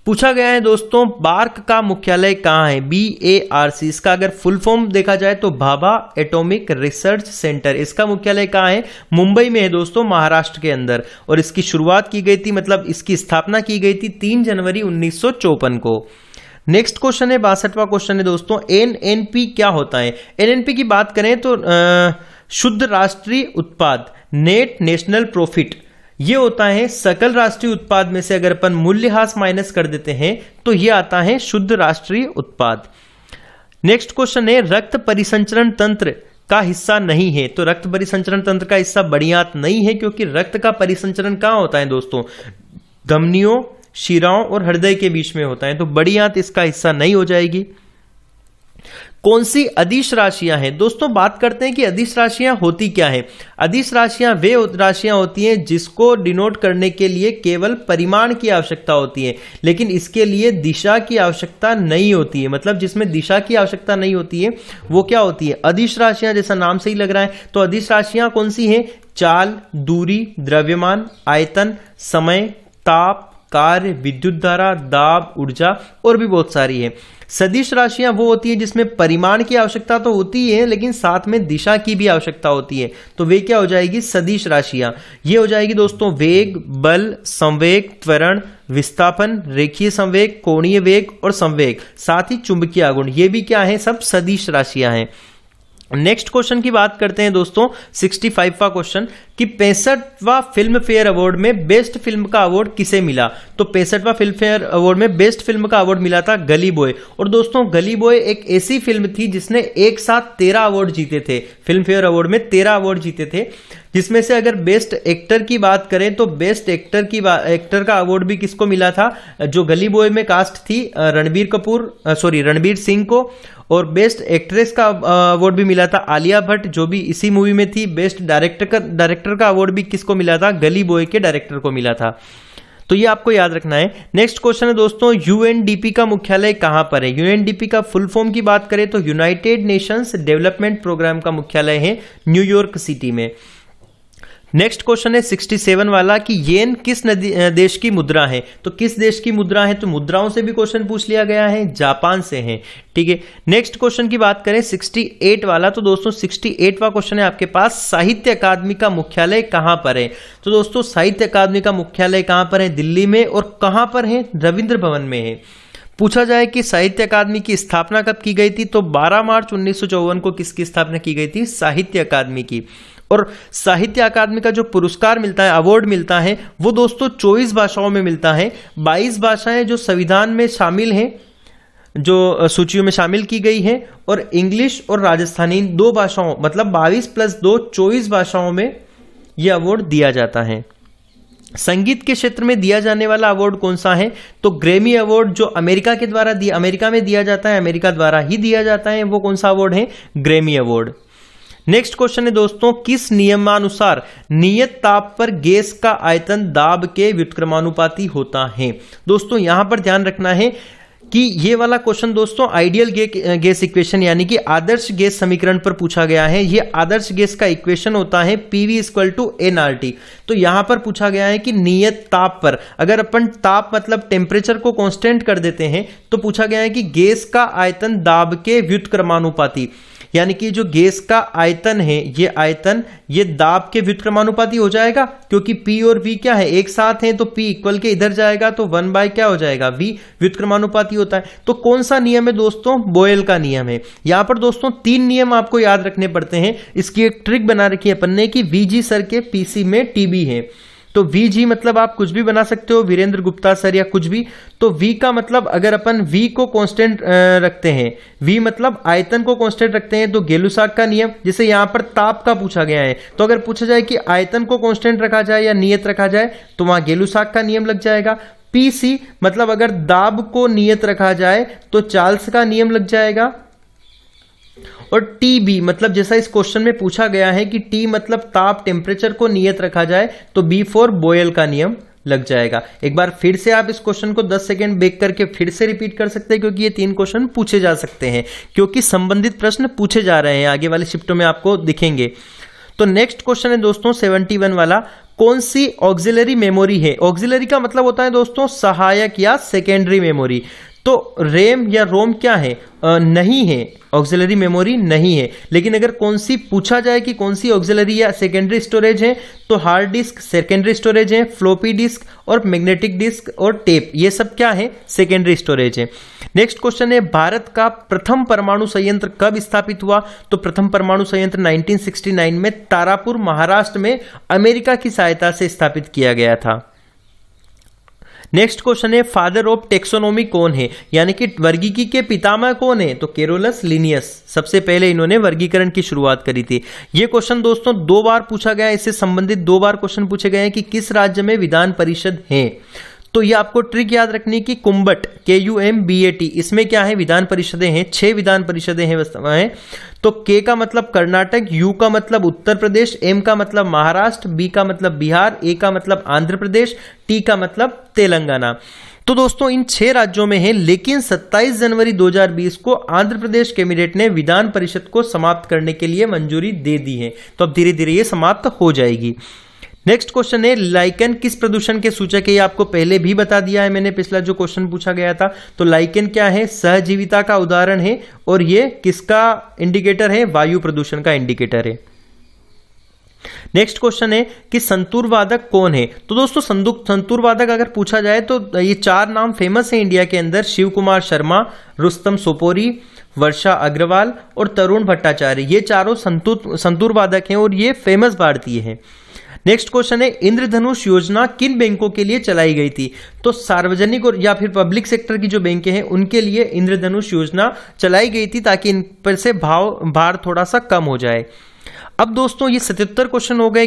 पूछा गया है दोस्तों बार्क का मुख्यालय कहाँ है? BARC, इसका अगर फुल फॉर्म देखा जाए तो भाभा एटॉमिक रिसर्च सेंटर। इसका मुख्यालय कहाँ है? मुंबई में है दोस्तों, महाराष्ट्र के अंदर। और इसकी शुरुआत की गई थी, मतलब इसकी स्थापना की गई थी 3 जनवरी 1954 को। नेक्स्ट क्वेश्चन है 62वां क्वेश्चन है दोस्तों, NNP क्या होता है? NNP की बात करें तो शुद्ध राष्ट्रीय उत्पाद, नेट नेशनल प्रॉफिट, ये होता है सकल राष्ट्रीय उत्पाद में से अगर अपन मूल्यह्रास माइनस कर देते हैं तो ये आता है शुद्ध राष्ट्रीय उत्पाद। नेक्स्ट क्वेश्चन है रक्त परिसंचरण तंत्र का हिस्सा नहीं है। तो रक्त परिसंचरण तंत्र का हिस्सा बड़ियात नहीं है, क्योंकि रक्त का परिसंचरण कहां होता है दोस्तों? धमनियों, शिराओं और हृदय के बीच में होता है। तो बड़ियात इसका हिस्सा नहीं हो जाएगी। कौन सी अदिश राशियां हैं? दोस्तों बात करते हैं कि अदिश राशियां होती क्या है। अदिश राशियां वे राशियां होती हैं जिसको डिनोट करने के लिए केवल परिमाण की आवश्यकता होती है, लेकिन इसके लिए दिशा की आवश्यकता नहीं होती है। मतलब जिसमें दिशा की आवश्यकता नहीं होती है वो क्या होती है? अदिश राशियां, जैसा नाम से ही लग रहा है। तो अदिश राशियां कौन सी हैं? चाल, दूरी, द्रव्यमान, आयतन, समय, ताप, कार्य, विद्युत धारा, दाब, ऊर्जा और भी बहुत सारी है। सदिश राशियां वो होती है जिसमें परिमाण की आवश्यकता तो होती है लेकिन साथ में दिशा की भी आवश्यकता होती है। तो वे क्या हो जाएगी? सदिश राशियां। ये हो जाएगी दोस्तों वेग, बल, संवेग, त्वरण, विस्थापन, रेखीय संवेग, कोणीय वेग और संवेग, साथ ही चुंबकीय आघूर्ण, ये भी क्या है? सब सदिश राशियां हैं। नेक्स्ट क्वेश्चन की बात करते हैं दोस्तों, 65वां क्वेश्चन कि 65वां फिल्म फेयर अवार्ड में बेस्ट फिल्म का अवार्ड किसे मिला? तो 65वां फिल्म फेयर अवार्ड में बेस्ट फिल्म का अवार्ड मिला था गली बॉय। और दोस्तों गली बॉय एक ऐसी फिल्म थी जिसने एक साथ 13 अवार्ड जीते थे। फिल्म फेयर अवार्ड में 13 अवार्ड जीते थे, जिसमें से अगर बेस्ट एक्टर की बात करें तो बेस्ट एक्टर का अवार्ड भी किसको मिला था? जो गली बॉय में कास्ट थी रणबीर सिंह को। और बेस्ट एक्ट्रेस का अवार्ड भी मिला था आलिया भट्ट, जो भी इसी मूवी में थी। बेस्ट डायरेक्टर का अवार्ड भी किसको मिला था? गली बॉय के डायरेक्टर को मिला था। तो ये आपको याद रखना है। नेक्स्ट क्वेश्चन है दोस्तों UNDP का मुख्यालय कहां पर है? UNDP का फुल फॉर्म की बात करें तो यूनाइटेड नेशंस डेवलपमेंट प्रोग्राम का मुख्यालय है न्यूयॉर्क सिटी में। नेक्स्ट क्वेश्चन है 67 वाला कि येन किस देश की मुद्रा है? तो किस देश की मुद्रा है? तो मुद्राओं से भी क्वेश्चन पूछ लिया गया है, जापान से है। ठीक है। नेक्स्ट क्वेश्चन की बात करें 68 वाला, तो दोस्तों 68वां क्वेश्चन है आपके पास, साहित्य अकादमी का मुख्यालय कहां पर है? तो दोस्तों साहित्य अकादमी का मुख्यालय कहां पर है? दिल्ली में। और कहां पर है? रविंद्र भवन में है। पूछा जाए कि साहित्य अकादमी की स्थापना कब की गई थी? तो 12 मार्च 1954 को किसकी स्थापना की गई थी? साहित्य अकादमी की। और साहित्य अकादमी का जो पुरस्कार मिलता है, अवार्ड मिलता है, वो दोस्तों 24 भाषाओं में मिलता है। 22 भाषाएं जो संविधान में शामिल हैं, जो सूचियों में शामिल की गई है, और इंग्लिश और राजस्थानी 2 भाषाओं, मतलब 22 + 2 24 भाषाओं में यह अवार्ड दिया जाता है। संगीत के क्षेत्र में दिया जाने वाला अवार्ड कौन सा है? तो ग्रैमी अवार्ड, जो अमेरिका में दिया जाता है, अमेरिका द्वारा ही दिया जाता है, वो कौन सा अवार्ड है? Grammy award. नेक्स्ट क्वेश्चन है दोस्तों, किस नियमानुसार नियत ताप पर गैस का आयतन दाब के व्युत्क्रमानुपाती होता है? दोस्तों यहां पर ध्यान रखना है कि ये वाला क्वेश्चन दोस्तों आइडियल गैस इक्वेशन यानी कि आदर्श गैस समीकरण पर पूछा गया है। ये आदर्श गैस का इक्वेशन होता है PV = nRT। तो यहां पर पूछा गया है कि नियत ताप पर अगर अपन ताप मतलब टेम्परेचर को कांस्टेंट कर देते हैं तो पूछा गया है कि गैस का आयतन दाब के व्युत्क्रमानुपाती, यानी कि जो गैस का आयतन है ये आयतन ये दाब के व्युत्क्रमानुपाती हो जाएगा, क्योंकि P और V क्या है एक साथ हैं, तो P इक्वल के इधर जाएगा तो 1 क्या हो जाएगा V व्युत्क्रमानुपाती होता है। तो कौन सा नियम है दोस्तों? बोयल का नियम है। यहां पर दोस्तों 3 नियम आपको याद रखने पड़ते हैं। इसकी एक ट्रिक बना रखी है अपन ने कि VG सर के PC में TB है, तो VG मतलब आप कुछ भी बना सकते हो, वीरेंद्र गुप्ता सर या कुछ भी। तो V का मतलब अगर अपन V को कांस्टेंट रखते हैं, V मतलब आयतन को कांस्टेंट रखते हैं, तो गेलुसाक का नियम। जैसे यहां पर ताप का पूछा गया है, तो अगर पूछा जाए कि आयतन को कांस्टेंट रखा जाए या नियत रखा जाए तो वहां गेलुसाक का नियम लग जाएगा। PC मतलब अगर दाब को नियत रखा जाए तो चार्ल्स का नियम लग जाएगा। और TB मतलब जैसा इस क्वेश्चन में पूछा गया है कि T मतलब ताप टेम्परेचर को नियत रखा जाए तो B फॉर बोयल का नियम लग जाएगा। एक बार फिर से आप इस क्वेश्चन को 10 सेकंड बैक करके फिर से रिपीट कर सकते हैं, क्योंकि ये 3 क्वेश्चन पूछे जा सकते हैं, क्योंकि संबंधित प्रश्न पूछे जा रहे हैं, आगे वाले शिफ्टों में आपको दिखेंगे। तो नेक्स्ट क्वेश्चन है दोस्तों 71 वाला, कौन सी ऑक्सिलरी मेमोरी है? ऑक्सिलरी का मतलब होता है दोस्तों सहायक या सेकेंडरी मेमोरी। तो रैम या रोम क्या है? नहीं है, ऑक्सिलरी मेमोरी नहीं है। लेकिन अगर कौन सी पूछा जाए कि कौन सी ऑक्सिलरी या सेकेंडरी स्टोरेज है, तो हार्ड डिस्क सेकेंडरी स्टोरेज है, फ्लॉपी डिस्क और मैग्नेटिक डिस्क और टेप ये सब क्या है? सेकेंडरी स्टोरेज है। नेक्स्ट क्वेश्चन है, भारत का प्रथम परमाणु संयंत्र कब स्थापित हुआ? तो प्रथम परमाणु संयंत्र 1969 में तारापुर महाराष्ट्र में अमेरिका की सहायता से स्थापित किया गया था। नेक्स्ट क्वेश्चन है, फादर ऑफ टेक्सोनोमी कौन है? यानी कि वर्गीकी के पितामह कौन है? तो कैरोलस लिनियस, सबसे पहले इन्होंने वर्गीकरण की शुरुआत करी थी। यह क्वेश्चन दोस्तों 2 बार पूछा गया है, इससे संबंधित 2 बार क्वेश्चन पूछे गए हैं कि किस राज्य में विधान परिषद है। तो ये आपको ट्रिक याद रखनी की कुंभट KUMBAT, इसमें क्या है? विधान परिषदें हैं, 6 विधान परिषदें हैं। तो K का मतलब कर्नाटक, U का मतलब उत्तर प्रदेश, M का मतलब महाराष्ट्र, B का मतलब बिहार, A का मतलब आंध्र प्रदेश, T का मतलब तेलंगाना। तो दोस्तों इन 6 राज्यों में है, लेकिन 27 जनवरी 2020 को आंध्र प्रदेश कैबिनेट ने विधान परिषद को समाप्त करने के लिए मंजूरी दे दी है। तो अब धीरे धीरे ये समाप्त हो जाएगी। नेक्स्ट क्वेश्चन है, लाइकेन किस प्रदूषण के सूचक है? ये आपको पहले भी बता दिया है मैंने, पिछला जो क्वेश्चन पूछा गया था। तो लाइकेन क्या है? सहजीविता का उदाहरण है, और ये किसका इंडिकेटर है? वायु प्रदूषण का इंडिकेटर है। नेक्स्ट क्वेश्चन है कि संतूर वादक कौन है? तो दोस्तों संतूर वादक अगर पूछा जाए तो ये 4 नाम फेमस है इंडिया के अंदर, शिव कुमार शर्मा, रुस्तम सोपोरी, वर्षा अग्रवाल और तरुण भट्टाचार्य। ये चारों संतूर वादक हैं और ये फेमस भारतीय हैं। नेक्स्ट क्वेश्चन है, इंद्रधनुष योजना किन बैंकों के लिए चलाई गई थी? तो सार्वजनिक और या फिर पब्लिक सेक्टर की जो बैंकें हैं उनके लिए इंद्रधनुष योजना चलाई गई थी, ताकि इन पर से भार थोड़ा सा कम हो जाए। अब दोस्तों ये 77 क्वेश्चन हो गए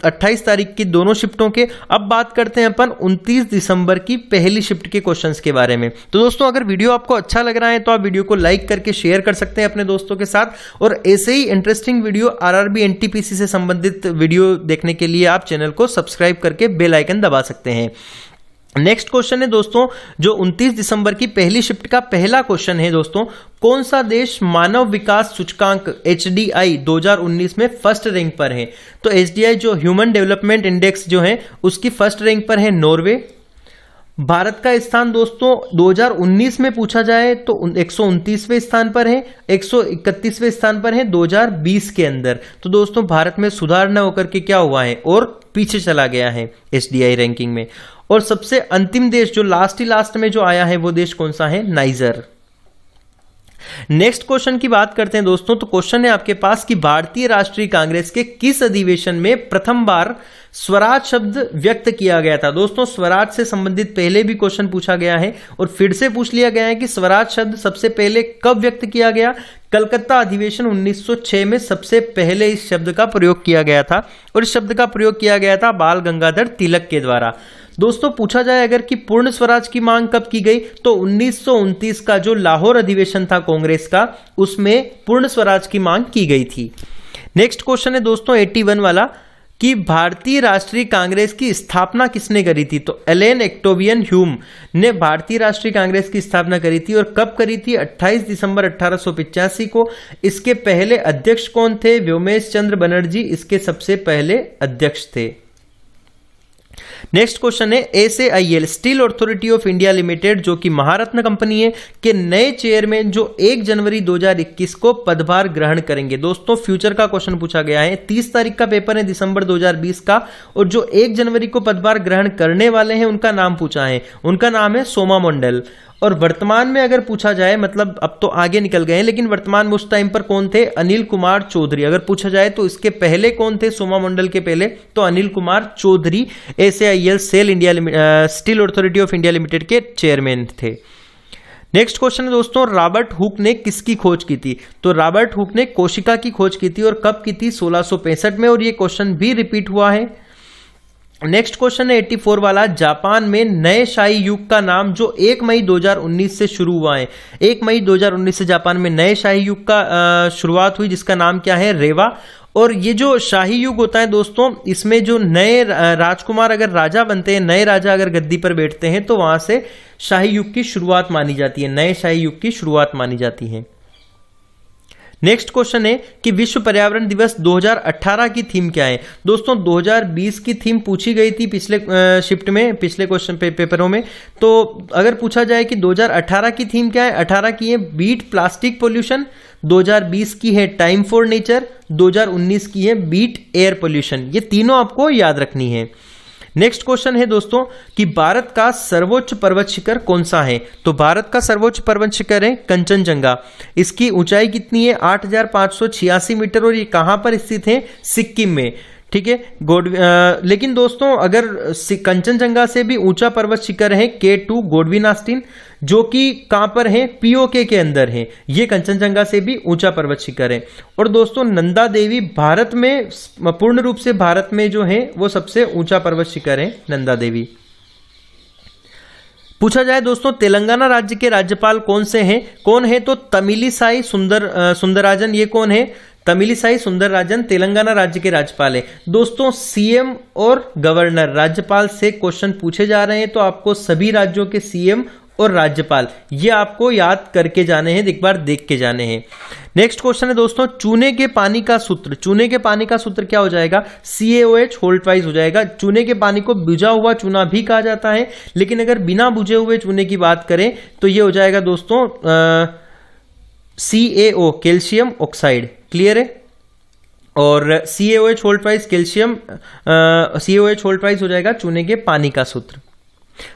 28 तारीख की दोनों शिफ्टों के। अब बात करते हैं अपन 29 दिसंबर की पहली शिफ्ट के क्वेश्चंस के बारे में। तो दोस्तों अगर वीडियो आपको अच्छा लग रहा है तो आप वीडियो को लाइक करके शेयर कर सकते हैं अपने दोस्तों के साथ, और ऐसे ही इंटरेस्टिंग वीडियो RRB NTPC से संबंधित वीडियो देखने के लिए आप चैनल को सब्सक्राइब करके बेल आइकन दबा सकते हैं। नेक्स्ट क्वेश्चन है दोस्तों, जो 29 दिसंबर की पहली शिफ्ट का पहला क्वेश्चन है दोस्तों, कौन सा देश मानव विकास सूचकांक HDI 2019 में फर्स्ट रैंक पर है? तो HDI जो ह्यूमन डेवलपमेंट इंडेक्स जो है उसकी फर्स्ट रैंक पर है नॉर्वे। भारत का स्थान दोस्तों 2019 में पूछा जाए तो 129वें स्थान पर है, 131वें स्थान पर है 2020 के अंदर। तो दोस्तों भारत में सुधार न होकर के क्या हुआ है और पीछे चला गया है HDI रैंकिंग में। और सबसे अंतिम देश जो लास्ट में जो आया है वो देश कौन सा है? नाइजर। नेक्स्ट क्वेश्चन की बात करते हैं दोस्तों। तो क्वेश्चन है आपके पास कि भारतीय राष्ट्रीय कांग्रेस के किस अधिवेशन में प्रथम बार स्वराज शब्द व्यक्त किया गया था? दोस्तों स्वराज से संबंधित पहले भी क्वेश्चन पूछा गया है और फिर से पूछ लिया गया है कि स्वराज शब्द सबसे पहले कब व्यक्त किया गया? कलकत्ता अधिवेशन 1906 में सबसे पहले इस शब्द का प्रयोग किया गया था, और इस शब्द का प्रयोग किया गया था बाल गंगाधर तिलक के द्वारा। दोस्तों पूछा जाए अगर कि पूर्ण स्वराज की मांग कब की गई, तो 1929 का जो लाहौर अधिवेशन था कांग्रेस का, उसमें पूर्ण स्वराज की मांग की गई थी। नेक्स्ट क्वेश्चन है दोस्तों 81 वाला, कि भारतीय राष्ट्रीय कांग्रेस की स्थापना किसने करी थी? तो एलेन एक्टोवियन ह्यूम ने भारतीय राष्ट्रीय कांग्रेस की स्थापना करी थी। और कब करी थी? 28 दिसंबर 1885 को। इसके पहले अध्यक्ष कौन थे? व्योमेश चंद्र बनर्जी इसके सबसे पहले अध्यक्ष थे। नेक्स्ट क्वेश्चन है SAIL Steel Authority of India limited जो कि महारत्न कंपनी है के नए चेयरमैन जो 1 जनवरी 2021 को पदभार ग्रहण करेंगे। दोस्तों फ्यूचर का क्वेश्चन पूछा गया है, 30 तारीख का पेपर है दिसंबर 2020 का, और जो 1 जनवरी को पदभार ग्रहण करने वाले हैं उनका नाम पूछा है, उनका नाम है सोमा मंडल। और वर्तमान में अगर पूछा जाए, मतलब अब तो आगे निकल गए हैं, लेकिन वर्तमान में उस टाइम पर कौन थे? अनिल कुमार चौधरी। अगर पूछा जाए तो इसके पहले कौन थे सोमा मंडल के पहले? तो Anil Kumar Chaudhary SAIL Steel Authority of India Limited के चेयरमैन थे। नेक्स्ट क्वेश्चन है दोस्तों, रॉबर्ट हुक ने किसकी खोज की थी? तो रॉबर्ट हुक ने कोशिका की खोज की थी। और कब की थी? 1665 में। और ये क्वेश्चन भी रिपीट हुआ है। नेक्स्ट क्वेश्चन है 84 वाला, जापान में नए शाही युग का नाम जो 1 मई 2019 से शुरू हुआ है। 1 मई 2019 से जापान में नए शाही युग का शुरुआत हुई, जिसका नाम क्या है? रेवा। और ये जो शाही युग होता है दोस्तों, इसमें जो नए राजकुमार अगर राजा बनते हैं, नए राजा अगर गद्दी पर बैठते हैं, तो वहां से शाही युग की शुरुआत मानी जाती है, नए शाही युग की शुरुआत मानी जाती है। नेक्स्ट क्वेश्चन है कि विश्व पर्यावरण दिवस 2018 की थीम क्या है? दोस्तों 2020 की थीम पूछी गई थी पिछले शिफ्ट में, पिछले क्वेश्चन पेपरों में। तो अगर पूछा जाए कि 2018 की थीम क्या है? 18 की है बीट प्लास्टिक पोल्यूशन, 2020 की है टाइम फॉर नेचर, 2019 की है बीट एयर पोल्यूशन। ये तीनों आपको याद रखनी है। नेक्स्ट क्वेश्चन है दोस्तों कि भारत का सर्वोच्च पर्वत शिखर कौन सा है? तो भारत का सर्वोच्च पर्वत शिखर है कंचनजंगा। इसकी ऊंचाई कितनी है? 8586 मीटर। और ये कहां पर स्थित है? सिक्किम में। ठीक है। लेकिन दोस्तों अगर कंचनजंगा से भी ऊंचा पर्वत शिखर है K2 गोडविन आस्टीन, जो कि कहां पर है? POK के अंदर है। ये कंचनजंगा से भी ऊंचा पर्वत शिखर है। और दोस्तों नंदा देवी भारत में, पूर्ण रूप से भारत में जो है वो सबसे ऊंचा पर्वत शिखर है नंदा देवी। पूछा जाए दोस्तों तेलंगाना राज्य के राज्यपाल कौन से हैं? कौन है? तो तमिलिसाई सुंदरराजन। ये कौन है? तमिलिसाई सुंदरराजन तेलंगाना राज्य के राज्यपाल है। दोस्तों CM और गवर्नर, राज्यपाल से क्वेश्चन पूछे जा रहे हैं, तो आपको सभी राज्यों के CM और राज्यपाल ये आपको याद करके जाने हैं, एक बार देख के जाने हैं। नेक्स्ट क्वेश्चन है दोस्तों चूने के पानी का सूत्र। चूने के पानी का सूत्र क्या हो जाएगा? CaOH होल ट्वाइस हो जाएगा। चूने के पानी को बुझा हुआ चूना भी कहा जाता है, लेकिन अगर बिना बुझे हुए चूने की बात करें तो ये हो जाएगा दोस्तों CaO कैल्शियम ऑक्साइड। क्लियर है? और CaOH whole twice calcium, CaOH whole twice हो जाएगा चूने के पानी का सूत्र।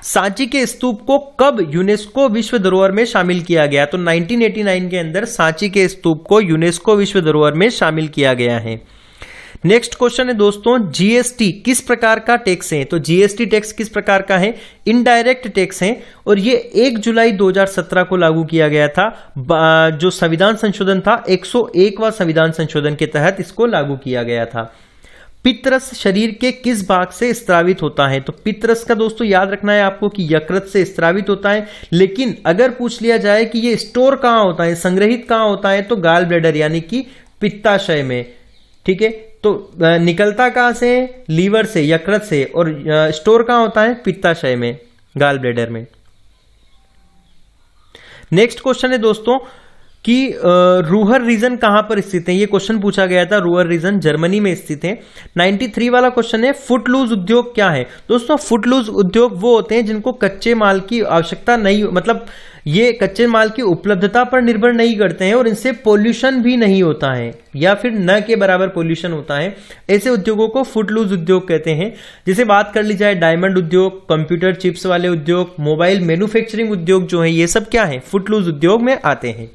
सांची के स्तूप को कब यूनेस्को विश्व धरोहर में शामिल किया गया? तो 1989 के अंदर सांची के स्तूप को यूनेस्को विश्व धरोहर में शामिल किया गया है। नेक्स्ट क्वेश्चन है दोस्तों GST किस प्रकार का टैक्स है? तो GST टैक्स किस प्रकार का है? इनडायरेक्ट टैक्स है। और ये 1 जुलाई 2017 को लागू किया गया था। जो संविधान संशोधन था 101वां संविधान संशोधन के तहत इसको लागू किया गया था। पितरस शरीर के किस भाग से स्त्रावित होता है? तो पितरस का दोस्तों याद रखना है आपको कि यकृत से स्त्रावित होता है। लेकिन अगर पूछ लिया जाए कि ये स्टोर कहां होता है, संग्रहित कहां होता है, तो गाल ब्लैडर यानी कि पित्ताशय में। ठीक है। तो निकलता कहां से? लीवर से, यकृत से। और स्टोर कहां होता है? पित्ताशय में, गाल ब्लैडर में। नेक्स्ट क्वेश्चन है दोस्तों कि रूहर रीजन कहां पर स्थित है? ये क्वेश्चन पूछा गया था। रूहर रीजन जर्मनी में स्थित है। 93 वाला क्वेश्चन है फुटलूज उद्योग क्या है? दोस्तों फुटलूज उद्योग वो होते हैं जिनको कच्चे माल की आवश्यकता नहीं, मतलब ये कच्चे माल की उपलब्धता पर निर्भर नहीं करते हैं और इनसे पोल्यूशन भी नहीं होता है या फिर न के बराबर पोल्यूशन होता है। ऐसे उद्योगों को फुटलूज उद्योग कहते हैं। जैसे बात कर ली जाए डायमंड उद्योग, कंप्यूटर चिप्स वाले उद्योग, मोबाइल मैन्युफैक्चरिंग उद्योग जो है, ये सब क्या है? फुटलूज उद्योग में आते हैं।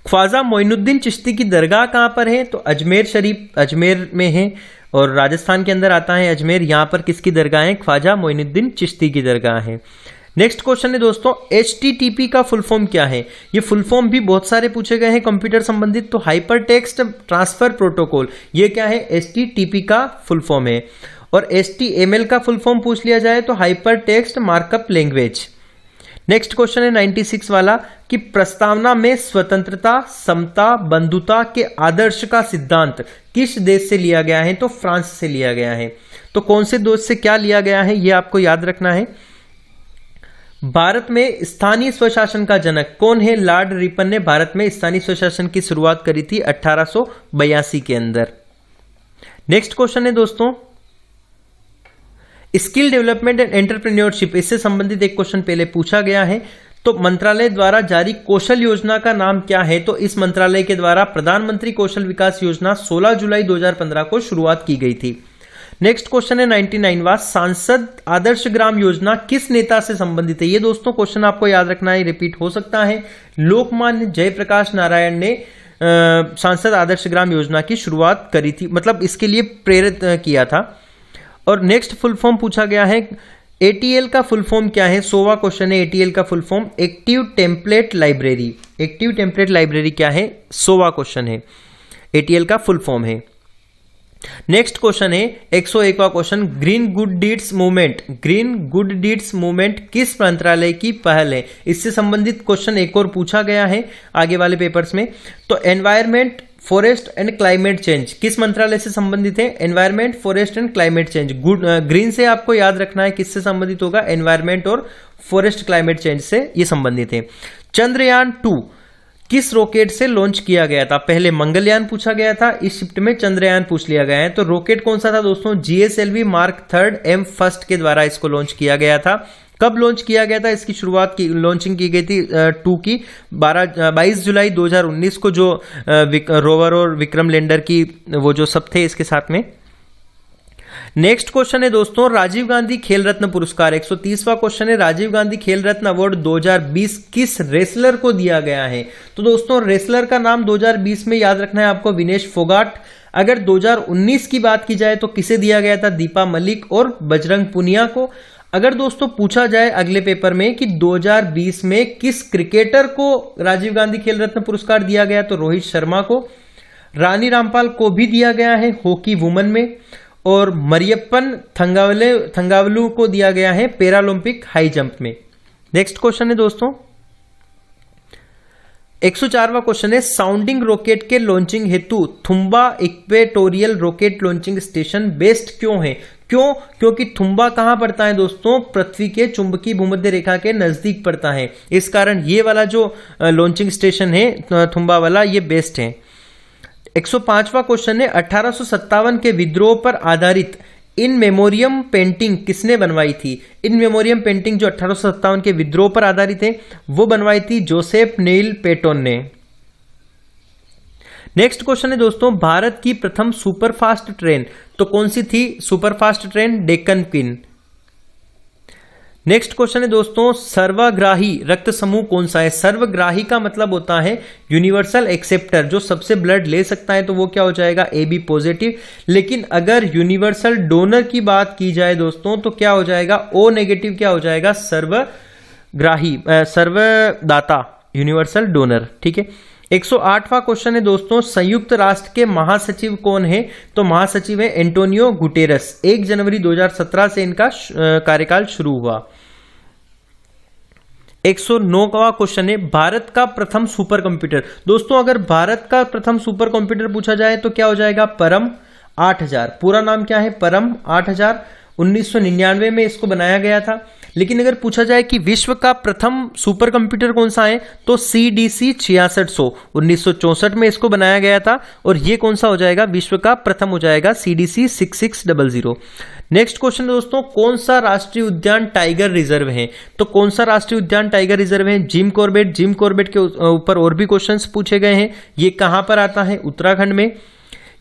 ख्वाजा मोइनुद्दीन चिश्ती की दरगाह कहां पर है? तो अजमेर शरीफ, अजमेर में है और राजस्थान के अंदर आता है अजमेर। यहां पर किसकी दरगाह है? ख्वाजा मोइनुद्दीन चिश्ती की दरगाह है। नेक्स्ट क्वेश्चन है दोस्तों HTTP का फुल फॉर्म क्या है? ये फुल फॉर्म भी बहुत सारे पूछे गए हैं कंप्यूटर संबंधित। तो हाइपर टेक्स्ट ट्रांसफर प्रोटोकॉल, ये क्या है? HTTP का फुल फॉर्म है। और HTML का फुल फॉर्म पूछ लिया जाए तो hyper text markup language. Next question है 96 वाला कि प्रस्तावना में स्वतंत्रता, समता, बंधुता के आदर्श का सिद्धांत किस देश से लिया गया है? तो फ्रांस से लिया गया है। तो कौन से देश से क्या लिया गया है यह आपको याद रखना है। भारत में स्थानीय स्वशासन का जनक कौन है? लॉर्ड रिपन ने भारत में स्थानीय स्वशासन की शुरुआत करी थी 1882 के अंदर। नेक्स्ट क्वेश्चन है दोस्तों स्किल डेवलपमेंट एंड एंटरप्रेन्योरशिप, इससे संबंधित एक क्वेश्चन पहले पूछा गया है। तो मंत्रालय द्वारा जारी कौशल योजना का नाम क्या है? तो इस मंत्रालय के द्वारा प्रधानमंत्री कौशल विकास योजना 16 जुलाई 2015 को शुरुआत की गई थी। नेक्स्ट क्वेश्चन है 99वां, सांसद आदर्श ग्राम योजना किस नेता से संबंधित है? ये दोस्तों क्वेश्चन आपको याद रखना है, रिपीट हो सकता है। लोकमान्य जयप्रकाश नारायण ने सांसद आदर्श ग्राम योजना की शुरुआत करी थी, मतलब इसके लिए प्रेरित किया था। और नेक्स्ट फुल फॉर्म पूछा गया है एटीएल का फुल फॉर्म क्या है? 100वां क्वेश्चन है एटीएल का full form active template library. Active template library क्या है? 100वां क्वेश्चन है, एटीएल का फुल फॉर्म है। नेक्स्ट क्वेश्चन है 101वां question, green good deeds movement. Green good deeds movement किस मंत्रालय की पहल है? इससे संबंधित क्वेश्चन एक और पूछा गया है आगे वाले पेपर्स में। तो environment, forest and climate change किस मंत्रालय से संबंधित है? Environment, forest and climate change. Good green से आपको याद रखना है किससे संबंधित होगा? एनवायरमेंट और फॉरेस्ट क्लाइमेट चेंज से ये संबंधित है। चंद्रयान 2 किस रॉकेट से लॉन्च किया गया था? पहले मंगलयान पूछा गया था, इस शिफ्ट में चंद्रयान पूछ लिया गया है। तो रॉकेट कौन सा था दोस्तों? GSLV Mark 3 M फर्स्ट के द्वारा इसको लॉन्च किया गया था। कब लॉन्च किया गया था? इसकी शुरुआत की लॉन्चिंग की गई थी 2 की 22 जुलाई 2019 को, जो रोवर और विक्रम लैंडर की वो जो सब थे इसके साथ में। नेक्स्ट क्वेश्चन है दोस्तों राजीव गांधी खेल रत्न पुरस्कार। 130वां क्वेश्चन है राजीव गांधी खेल रत्न अवार्ड 2020 किस रेसलर को दिया गया है? तो दोस्तों रेसलर का नाम 2020 में याद रखना है आपको, विनेश फोगाट। अगर 2019 की बात की जाए तो किसे दिया गया था? दीपा मलिक और बजरंग पुनिया को। अगर दोस्तों पूछा जाए अगले पेपर में कि 2020 में किस क्रिकेटर को राजीव गांधी खेल रत्न पुरस्कार दिया गया, तो रोहित शर्मा को। रानी रामपाल को भी दिया गया है हॉकी वुमन में, और मरियप्पन थंगावलू को दिया गया है पैरालंपिक हाई जंप में। नेक्स्ट क्वेश्चन है दोस्तों 104वां क्वेश्चन है साउंडिंग रॉकेट के लॉन्चिंग हेतु Thumba equatorial rocket launching station best क्यों है? क्यों? क्योंकि थुम्बा कहां पड़ता है दोस्तों? पृथ्वी के चुंबकीय भूमध्य रेखा के नजदीक पड़ता है, इस कारण ये वाला जो लॉन्चिंग स्टेशन है थुम्बा वाला ये बेस्ट है। 105वां क्वेश्चन है 1857 के विद्रोह पर आधारित इन मेमोरियम पेंटिंग किसने बनवाई थी? इन मेमोरियम पेंटिंग जो 1857 के विद्रोह पर आधारित है वो बनवाई थी जोसेफ नेल पेटोन ने। नेक्स्ट क्वेश्चन है दोस्तों भारत की प्रथम सुपरफास्ट ट्रेन तो कौन सी थी? Superfast train Deccan queen. Next question है दोस्तों सर्वग्राही रक्त समूह कौन सा है? सर्वग्राही का मतलब होता है यूनिवर्सल एक्सेप्टर, जो सबसे ब्लड ले सकता है तो वो क्या हो जाएगा? AB positive. लेकिन अगर यूनिवर्सल डोनर की बात की जाए दोस्तों तो क्या हो जाएगा? O नेगेटिव क्या हो जाएगा? सर्वग्राही सर्वदाता यूनिवर्सल डोनर। ठीक है। 108वां क्वेश्चन है दोस्तों संयुक्त राष्ट्र के महासचिव कौन है? तो महासचिव है एंटोनियो गुटेरस। 1 जनवरी 2017 से इनका कार्यकाल शुरू हुआ। 109वां क्वेश्चन है भारत का प्रथम सुपर कंप्यूटर। दोस्तों अगर भारत का प्रथम सुपर कंप्यूटर पूछा जाए तो क्या हो जाएगा? परम 8000। पूरा नाम क्या है? परम 8000। 1999 में इसको बनाया गया था। लेकिन अगर पूछा जाए कि विश्व का प्रथम सुपर कंप्यूटर कौन सा है तो CDC 6600 1964 में इसको बनाया गया था, और ये कौन सा हो जाएगा? विश्व का प्रथम हो जाएगा CDC 6600। नेक्स्ट क्वेश्चन दोस्तों कौन सा राष्ट्रीय उद्यान टाइगर रिजर्व है? तो कौन सा राष्ट्रीय उद्यान टाइगर रिजर्व है? Jim Corbett. जिम कॉर्बेट के ऊपर और भी क्वेश्चंस पूछे गए हैं। ये कहां पर आता है? उत्तराखंड में।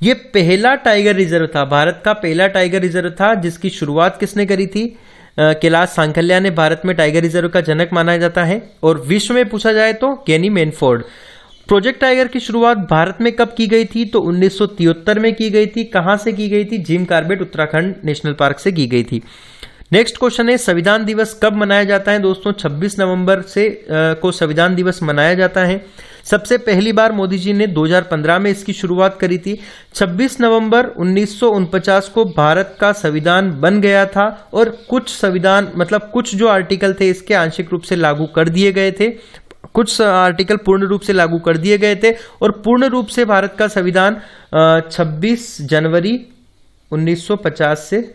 ये पहला टाइगर रिजर्व था, भारत का पहला टाइगर रिजर्व था, जिसकी शुरुआत किसने करी थी? कैलाश सांकल्या ने भारत में टाइगर रिजर्व का जनक माना जाता है। और विश्व में पूछा जाए तो केनी मैनफोर्ड। प्रोजेक्ट टाइगर की शुरुआत भारत में कब की गई थी? तो 1973 में की गई थी। कहां से की गई थी? Jim Corbett Uttarakhand national park से की गई थी। नेक्स्ट क्वेश्चन है संविधान दिवस कब मनाया जाता है? दोस्तों 26 नवंबर से को संविधान दिवस मनाया जाता है। सबसे पहली बार मोदी जी ने 2015 में इसकी शुरुआत करी थी। 26 नवंबर 1949 को भारत का संविधान बन गया था और कुछ संविधान मतलब कुछ जो आर्टिकल थे इसके आंशिक रूप से लागू कर दिए गए थे, कुछ आर्टिकल पूर्ण रूप से लागू कर दिए गए थे और पूर्ण रूप से भारत का संविधान 26 जनवरी 1950 से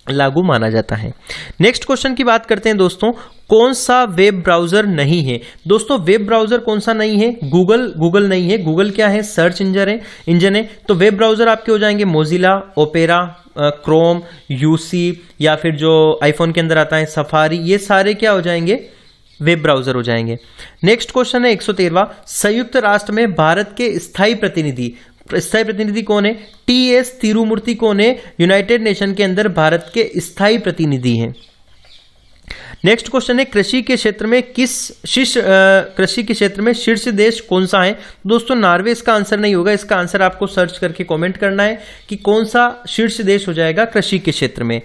लागू माना जाता है। नेक्स्ट क्वेश्चन की बात करते हैं दोस्तों, कौन सा वेब ब्राउजर नहीं है? दोस्तों वेब ब्राउजर कौन सा नहीं है? गूगल नहीं है। गूगल क्या है? सर्च इंजन है। तो वेब ब्राउजर आपके हो जाएंगे मोजिला, ओपेरा, क्रोम, यूसी या फिर जो आईफोन के अंदर आता है सफारी, ये सारे क्या हो जाएंगे? वेब ब्राउजर हो जाएंगे। नेक्स्ट क्वेश्चन है 113वां, संयुक्त राष्ट्र में भारत के स्थायी प्रतिनिधि कौन है? टी.एस. तिरुमूर्ति कौन है? यूनाइटेड नेशन के अंदर भारत के स्थायी प्रतिनिधि हैं। नेक्स्ट क्वेश्चन है कृषि के क्षेत्र में शीर्ष देश कौन सा है? दोस्तों नॉर्वे इसका आंसर नहीं होगा, इसका आंसर आपको सर्च करके कमेंट करना है कि कौन सा शीर्ष देश हो जाएगा कृषि के क्षेत्र में।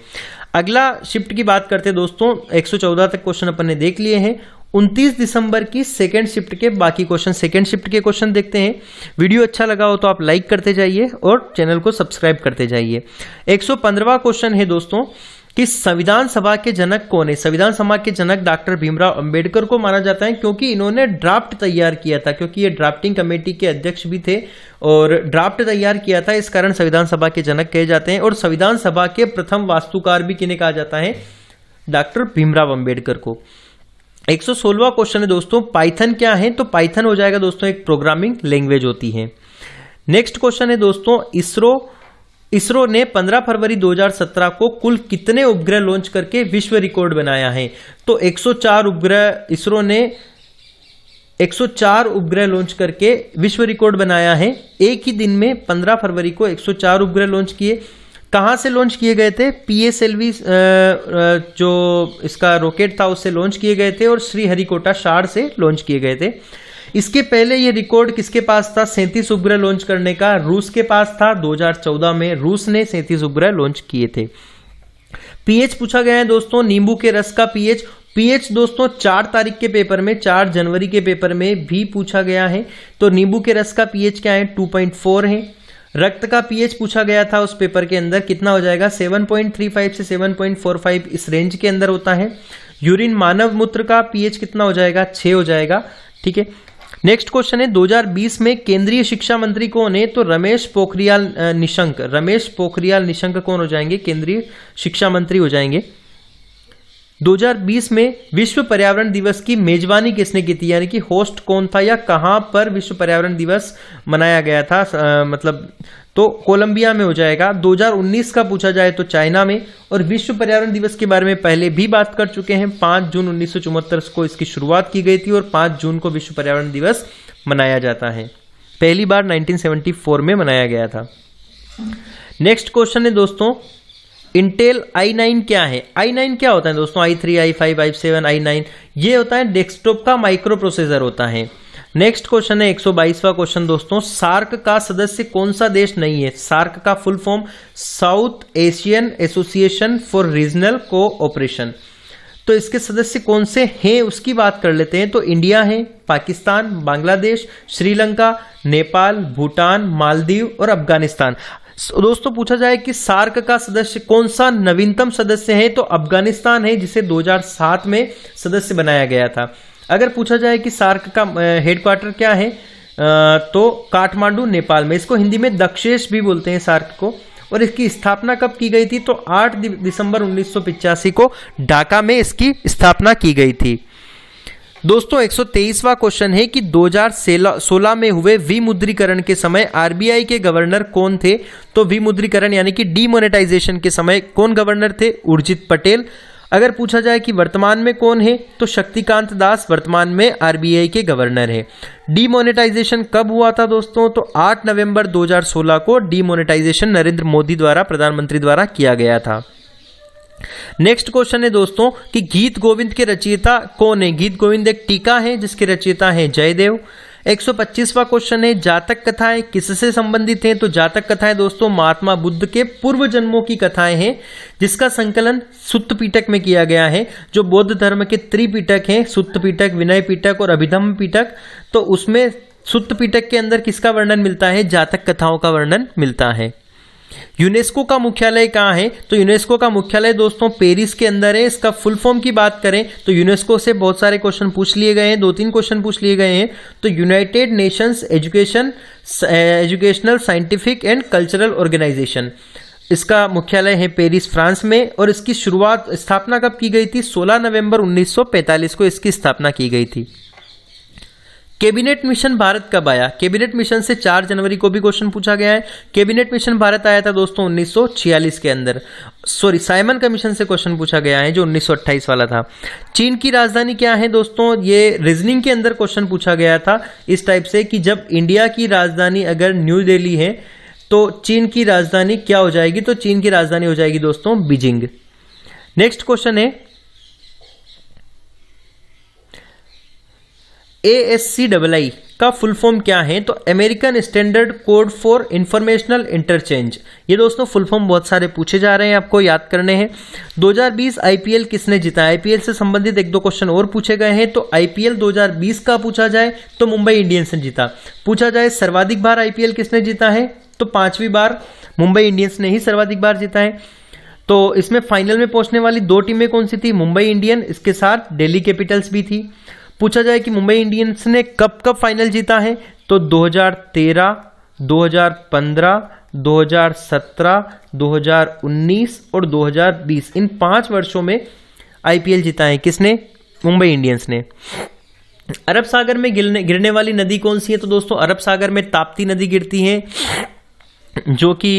अगला शिफ्ट की बात करते हैं दोस्तों, 114 तक क्वेश्चन अपन ने देख लिए हैं। 29 दिसंबर की सेकंड शिफ्ट के बाकी क्वेश्चन, सेकंड शिफ्ट के क्वेश्चन देखते हैं। वीडियो अच्छा लगा हो तो आप लाइक करते जाइए और चैनल को सब्सक्राइब करते जाइए। 115वां क्वेश्चन है दोस्तों कि संविधान सभा के जनक कौन है? संविधान सभा के जनक डॉक्टर भीमराव अंबेडकर को माना जाता है क्योंकि इन्होंने ड्राफ्ट तैयार किया था, क्योंकि ये ड्राफ्टिंग कमेटी के अध्यक्ष भी थे और ड्राफ्ट तैयार किया था, इस कारण संविधान सभा के जनक कहे जाते हैं। और संविधान सभा के प्रथम वास्तुकार भी किन्हें कहा जाता है? डॉक्टर भीमराव अंबेडकर को। 116वां क्वेश्चन है दोस्तों, पाइथन क्या है? तो पाइथन हो जाएगा दोस्तों एक प्रोग्रामिंग लैंग्वेज होती है। नेक्स्ट क्वेश्चन है दोस्तों, इसरो ने 15 फरवरी 2017 को कुल कितने उपग्रह लॉन्च करके विश्व रिकॉर्ड बनाया है? तो 104 उपग्रह, इसरो ने 104 उपग्रह लॉन्च करके विश्व रिकॉर्ड बनाया है। एक ही दिन में 15 फरवरी को 104 उपग्रह लॉन्च किए। कहां से लॉन्च किए गए थे? PSLV जो इसका रॉकेट था उससे लॉन्च किए गए थे और श्रीहरिकोटा शार से लॉन्च किए गए थे। इसके पहले ये रिकॉर्ड किसके पास था? 37 उपग्रह लॉन्च करने का रूस के पास था। 2014 में रूस ने 37 उपग्रह लॉन्च किए थे। पीएच पूछा गया है दोस्तों, नींबू के रस का पीएच दोस्तों 4 तारीख के पेपर में, 4 जनवरी के पेपर में भी पूछा गया है। तो नींबू के रस का पीएच क्या है? 2.4 है। रक्त का पीएच पूछा गया था उस पेपर के अंदर, कितना हो जाएगा? 7.35 से 7.45 इस रेंज के अंदर होता है। यूरिन मानव मूत्र का पीएच कितना हो जाएगा? 6 हो जाएगा। ठीक है। नेक्स्ट क्वेश्चन है 2020 में केंद्रीय शिक्षा मंत्री कौन है? तो रमेश पोखरियाल निशंक कौन हो जाएंगे? केंद्रीय शिक्षा मंत्री हो जाएंगे। 2020 में विश्व पर्यावरण दिवस की मेजबानी किसने की थी? यानी कि होस्ट कौन था या कहां पर विश्व पर्यावरण दिवस मनाया गया था? तो कोलंबिया में हो जाएगा। 2019 का पूछा जाए तो चाइना में। और विश्व पर्यावरण दिवस के बारे में पहले भी बात कर चुके हैं। 5 जून 1974 को इसकी शुरुआत की गई थी और 5 जून को विश्व पर्यावरण दिवस मनाया जाता है। पहली बार 1974 में मनाया गया था। नेक्स्ट क्वेश्चन है दोस्तों, इंटेल i9 क्या है? i9 क्या होता है दोस्तों? i3, i5, i7, i9 ये होता है डेस्कटॉप का माइक्रो प्रोसेसर होता है। नेक्स्ट क्वेश्चन है 122वां क्वेश्चन दोस्तों, सार्क का सदस्य कौन सा देश नहीं है? सार्क का full form south Asian association for regional cooperation. तो इसके सदस्य कौन से हैं उसकी बात कर लेते हैं। तो इंडिया है, पाकिस्तान, बांग्लादेश, श्रीलंका, नेपाल, भूटान, मालदीव और अफगानिस्तान। दोस्तों पूछा जाए कि सार्क का सदस्य कौन सा नवीनतम सदस्य है? तो अफगानिस्तान है, जिसे 2007 में सदस्य बनाया गया था। अगर पूछा जाए कि सार्क का हेडक्वार्टर क्या है, तो काठमांडू नेपाल में। इसको हिंदी में दक्षेश भी बोलते हैं सार्क को। और इसकी स्थापना कब की गई थी? तो 8 दिसंबर 1985 को ढाका में इसकी स्थापना की गई थी। दोस्तों 123वां क्वेश्चन है कि 2016 में हुए विमुद्रीकरण के समय आरबीआई के गवर्नर कौन थे? तो विमुद्रीकरण यानी कि डीमोनेटाइजेशन के समय कौन गवर्नर थे? उर्जित पटेल। अगर पूछा जाए कि वर्तमान में कौन है, तो शक्तिकांत दास वर्तमान में आरबीआई के गवर्नर है। डीमोनेटाइजेशन कब हुआ था दोस्तों? तो 8 नवंबर 2016 को डीमोनेटाइजेशन नरेंद्र मोदी द्वारा, प्रधानमंत्री द्वारा किया गया था। नेक्स्ट क्वेश्चन है दोस्तों कि गीत गोविंद के रचयिता कौन है? गीत गोविंद एक टीका है जिसके रचयिता है जयदेव। 125वां क्वेश्चन है जातक कथाएं किससे संबंधित हैं? तो जातक कथाएं दोस्तों महात्मा बुद्ध के पूर्व जन्मों की कथाएं हैं, जिसका संकलन सुत्त पिटक में किया गया है, जो बौद्ध धर्म के त्रिपिटक हैं, सुत्त पिटक, विनय पिटक और अभिधम्म पिटक। तो उसमें सुत्त पिटक के अंदर किसका वर्णन मिलता है? जातक कथाओं का वर्णन मिलता है। यूनेस्को का मुख्यालय कहाँ है? तो यूनेस्को का मुख्यालय दोस्तों पेरिस के अंदर है। इसका फुल फॉर्म की बात करें तो यूनेस्को से बहुत सारे क्वेश्चन पूछ लिए गए हैं, 2-3 क्वेश्चन पूछ लिए गए हैं। तो United Nations Educational Scientific and Cultural Organisation, इसका मुख्यालय है पेरिस फ्रांस में। और इसकी स्थापना कब की गई थी? 16 नवंबर 1945 को इसकी स्थापना की गई थी। कैबिनेट मिशन भारत कब आया? कैबिनेट मिशन से 4 जनवरी को भी क्वेश्चन पूछा गया है। कैबिनेट मिशन भारत आया था दोस्तों 1946 के अंदर। साइमन कमीशन से क्वेश्चन पूछा गया है जो 1928 वाला था। चीन की राजधानी क्या है दोस्तों? ये रीजनिंग के अंदर क्वेश्चन पूछा गया था इस टाइप से कि जब इंडिया की राजधानी अगर न्यू दिल्ली है तो चीन की राजधानी क्या हो जाएगी? तो चीन की राजधानी हो जाएगी दोस्तों बीजिंग। नेक्स्ट क्वेश्चन है ASCII का फुल फॉर्म क्या है? तो American standard code for informational interchange. ये दोस्तों फुल फॉर्म बहुत सारे पूछे जा रहे हैं, आपको याद करने हैं। 2020 IPL किसने जीता? IPL से संबंधित 1-2 क्वेश्चन और पूछे गए हैं। तो IPL 2020 का पूछा जाए तो मुंबई इंडियंस ने जीता। पूछा जाए सर्वाधिक बार IPL किसने जीता है? तो 5वीं बार मुंबई इंडियंस ने ही सर्वाधिक बार जीता है। तो इसमें फाइनल में पहुंचने वाली 2 टीमें कौन सी थी? मुंबई इंडियन, इसके साथ दिल्ली कैपिटल्स भी थी। पूछा जाए कि मुंबई इंडियंस ने कब कब फाइनल जीता है? तो 2013, 2015, 2017, 2019 और 2020, इन 5 वर्षों में IPL जीता है किसने? मुंबई इंडियंस ने। अरब सागर में गिरने वाली नदी कौन सी है? तो दोस्तों अरब सागर में ताप्ती नदी गिरती है जो कि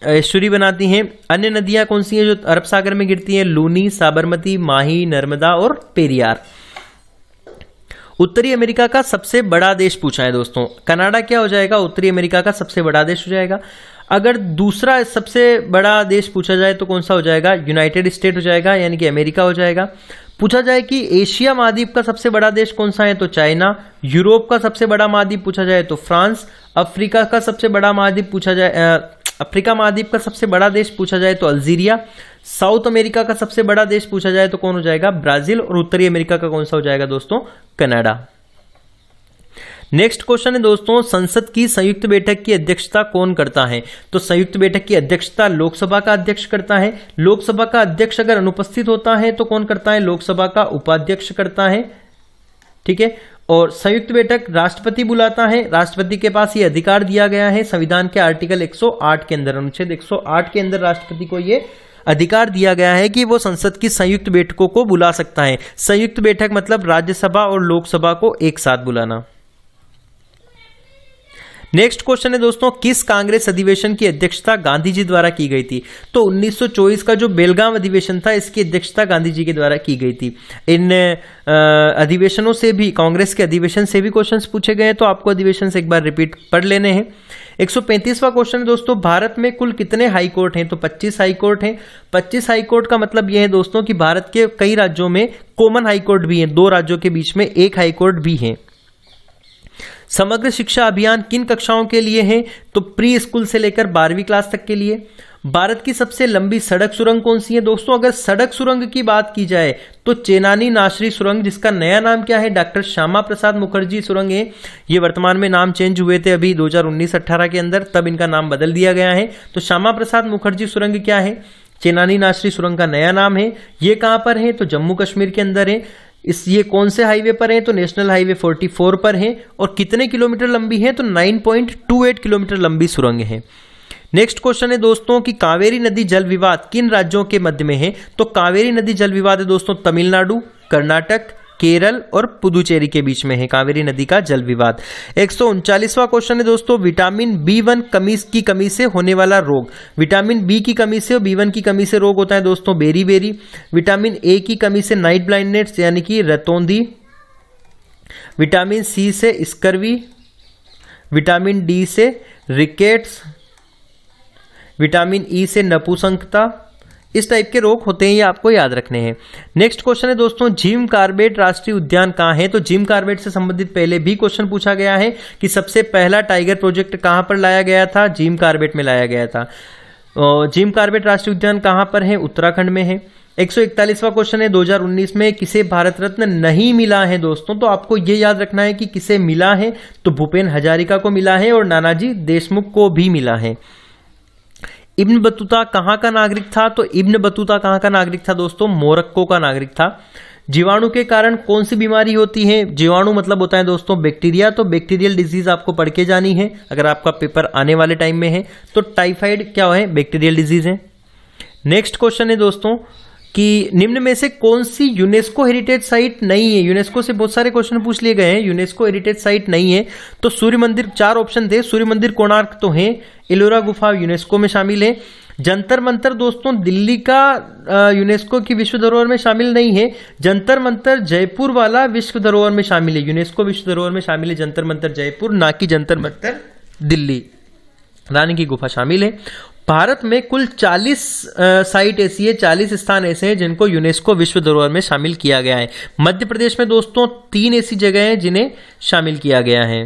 एस्चुरी बनाती हैं। अन्य नदियां कौन सी हैं जो अरब सागर में गिरती हैं? लूनी, साबरमती, माही, नर्मदा और पेरियार। उत्तरी अमेरिका का सबसे बड़ा देश पूछा है दोस्तों। कनाडा क्या हो जाएगा? उत्तरी अमेरिका का सबसे बड़ा देश हो जाएगा। अगर दूसरा सबसे बड़ा देश पूछा जाए तो कौन सा हो जाएगा? यूनाइटेड स्टेट हो जाएगा, यानी कि अमेरिका हो जाएगा। पूछा जाए कि एशिया महाद्वीप का सबसे बड़ा देश कौन सा है? तो चाइना। यूरोप का सबसे बड़ा महाद्वीप पूछा जाए तो फ्रांस। अफ्रीका का सबसे बड़ा महाद्वीप पूछा जाए अफ्रीका महाद्वीप का सबसे बड़ा देश पूछा जाए तो अल्जीरिया। साउथ अमेरिका का सबसे बड़ा देश पूछा जाए तो कौन हो जाएगा? ब्राजील। और उत्तरी अमेरिका का कौन सा हो जाएगा दोस्तों? कनाडा। नेक्स्ट क्वेश्चन है दोस्तों संसद की संयुक्त बैठक की अध्यक्षता कौन करता है? तो संयुक्त बैठक की अध्यक्षता लोकसभा का अध्यक्ष करता है। लोकसभा का अध्यक्ष अगर अनुपस्थित होता है तो कौन करता है? लोकसभा का उपाध्यक्ष करता है। ठीक है। और संयुक्त बैठक राष्ट्रपति बुलाता है। राष्ट्रपति के पास ये अधिकार दिया गया है संविधान के आर्टिकल 108 के अंदर, अनुच्छेद 108 के अंदर राष्ट्रपति को ये अधिकार दिया गया है कि वो संसद की संयुक्त बैठकों को बुला सकता है। संयुक्त बैठक मतलब राज्यसभा और लोकसभा को एक साथ बुलाना। नेक्स्ट क्वेश्चन है दोस्तों किस कांग्रेस अधिवेशन की अध्यक्षता गांधी जी द्वारा की गई थी? तो 1924 का जो बेलगाम अधिवेशन था इसकी अध्यक्षता गांधी जी के द्वारा की गई थी। इन अधिवेशनों से भी, कांग्रेस के अधिवेशन से भी क्वेश्चंस पूछे गए हैं, तो आपको अधिवेशन से एक बार रिपीट पढ़ लेने हैं। 135वां क्वेश्चन है दोस्तों भारत में कुल कितने हाई कोर्ट हैं? तो 25 हाई कोर्ट हैं। 25 हाई कोर्ट का मतलब यह है दोस्तों कि भारत के कई राज्यों में कॉमन हाई कोर्ट भी हैं, 2 राज्यों के बीच में एक हाई कोर्ट भी है। समग्र शिक्षा अभियान किन कक्षाओं के लिए है? तो प्री स्कूल से लेकर 12वीं क्लास तक के लिए। भारत की सबसे लंबी सड़क सुरंग कौन सी है? दोस्तों अगर सड़क सुरंग की बात की जाए तो चेनानी नासरी सुरंग, जिसका नया नाम क्या है? डॉक्टर श्यामा प्रसाद मुखर्जी सुरंग है। ये वर्तमान में नाम चेंज हुए थे अभी 2019-18 के अंदर, तब इनका नाम बदल दिया गया है। तो श्यामा प्रसाद मुखर्जी सुरंग क्या है? चेनानी नासरी सुरंग का नया नाम है। ये कहां पर है? तो जम्मू कश्मीर के अंदर है। ये कौन से हाईवे पर है? तो नेशनल हाईवे 44 पर है। और कितने किलोमीटर लंबी है? तो 9.28 किलोमीटर लंबी सुरंग है। नेक्स्ट क्वेश्चन है दोस्तों कि कावेरी नदी जल विवाद किन राज्यों के मध्य में है? तो कावेरी नदी जल विवाद है दोस्तों तमिलनाडु, कर्नाटक, केरल और पुदुचेरी के बीच में है कावेरी नदी का जल विवाद। 139वां क्वेश्चन है दोस्तों विटामिन B1 की कमी से होने वाला रोग। विटामिन बी की कमी से और B1 की कमी से रोग होता है दोस्तों बेरी। विटामिन ए की कमी से नाइट ब्लाइंडनेस यानी कि रतौंधी। विटामिन सी से स्कर्वी। विटामिन डी से रिकेट्स। विटामिन ई से नपुंसकता। इस टाइप के रोग होते हैं, ये आपको याद रखने हैं। नेक्स्ट क्वेश्चन है दोस्तों, जिम कॉर्बेट राष्ट्रीय उद्यान कहाँ है? तो जिम कॉर्बेट से संबंधित पहले भी क्वेश्चन पूछा गया है कि सबसे पहला टाइगर प्रोजेक्ट कहाँ पर लाया गया था? जिम कॉर्बेट में लाया गया था। जिम कॉर्बेट राष्ट्रीय उद्यान कहाँ पर है? उत्तराखंड में है। 141वां क्वेश्चन है, 2019 में किसे भारत रत्न नहीं मिला है दोस्तों? तो आपको ये याद रखना है कि किसे मिला है, तो भूपेन हजारिका को मिला है और नानाजी देशमुख को भी मिला है। इब्न बतूता कहाँ का नागरिक था? तो इब्न बतूता कहाँ का नागरिक था दोस्तों? मोरक्को का नागरिक था। जीवाणु के कारण कौन सी बीमारी होती है? जीवाणु मतलब होता है दोस्तों बैक्टीरिया, तो बैक्टीरियल डिजीज आपको पढ़ के जानी है अगर आपका पेपर आने वाले टाइम में है। तो टाइफाइड क्या है? बैक्टीरियल डिजीज है। नेक्स्ट क्वेश्चन है दोस्तों कि निम्न में से कौन सी यूनेस्को हेरिटेज साइट नहीं है? यूनेस्को से बहुत सारे क्वेश्चन पूछ लिए गए हैं, यूनेस्को हेरिटेज साइट नहीं है। तो सूर्य मंदिर, 4 ऑप्शन थे, सूर्य मंदिर कोणार्क तो है, एलोरा गुफा यूनेस्को में शामिल है। जंतर मंतर दोस्तों दिल्ली का यूनेस्को की विश्व धरोहर में शामिल नहीं है। जंतर मंतर जयपुर वाला विश्व धरोहर में शामिल है, यूनेस्को विश्व धरोहर में शामिल है जंतर मंतर जयपुर, ना कि जंतर मंतर दिल्ली। रानी की गुफा शामिल है। भारत में कुल 40 साइट ऐसी है, 40 स्थान ऐसे हैं जिनको यूनेस्को विश्व धरोहर में शामिल किया गया है। मध्य प्रदेश में दोस्तों 3 ऐसी जगह हैं जिन्हें शामिल किया गया है।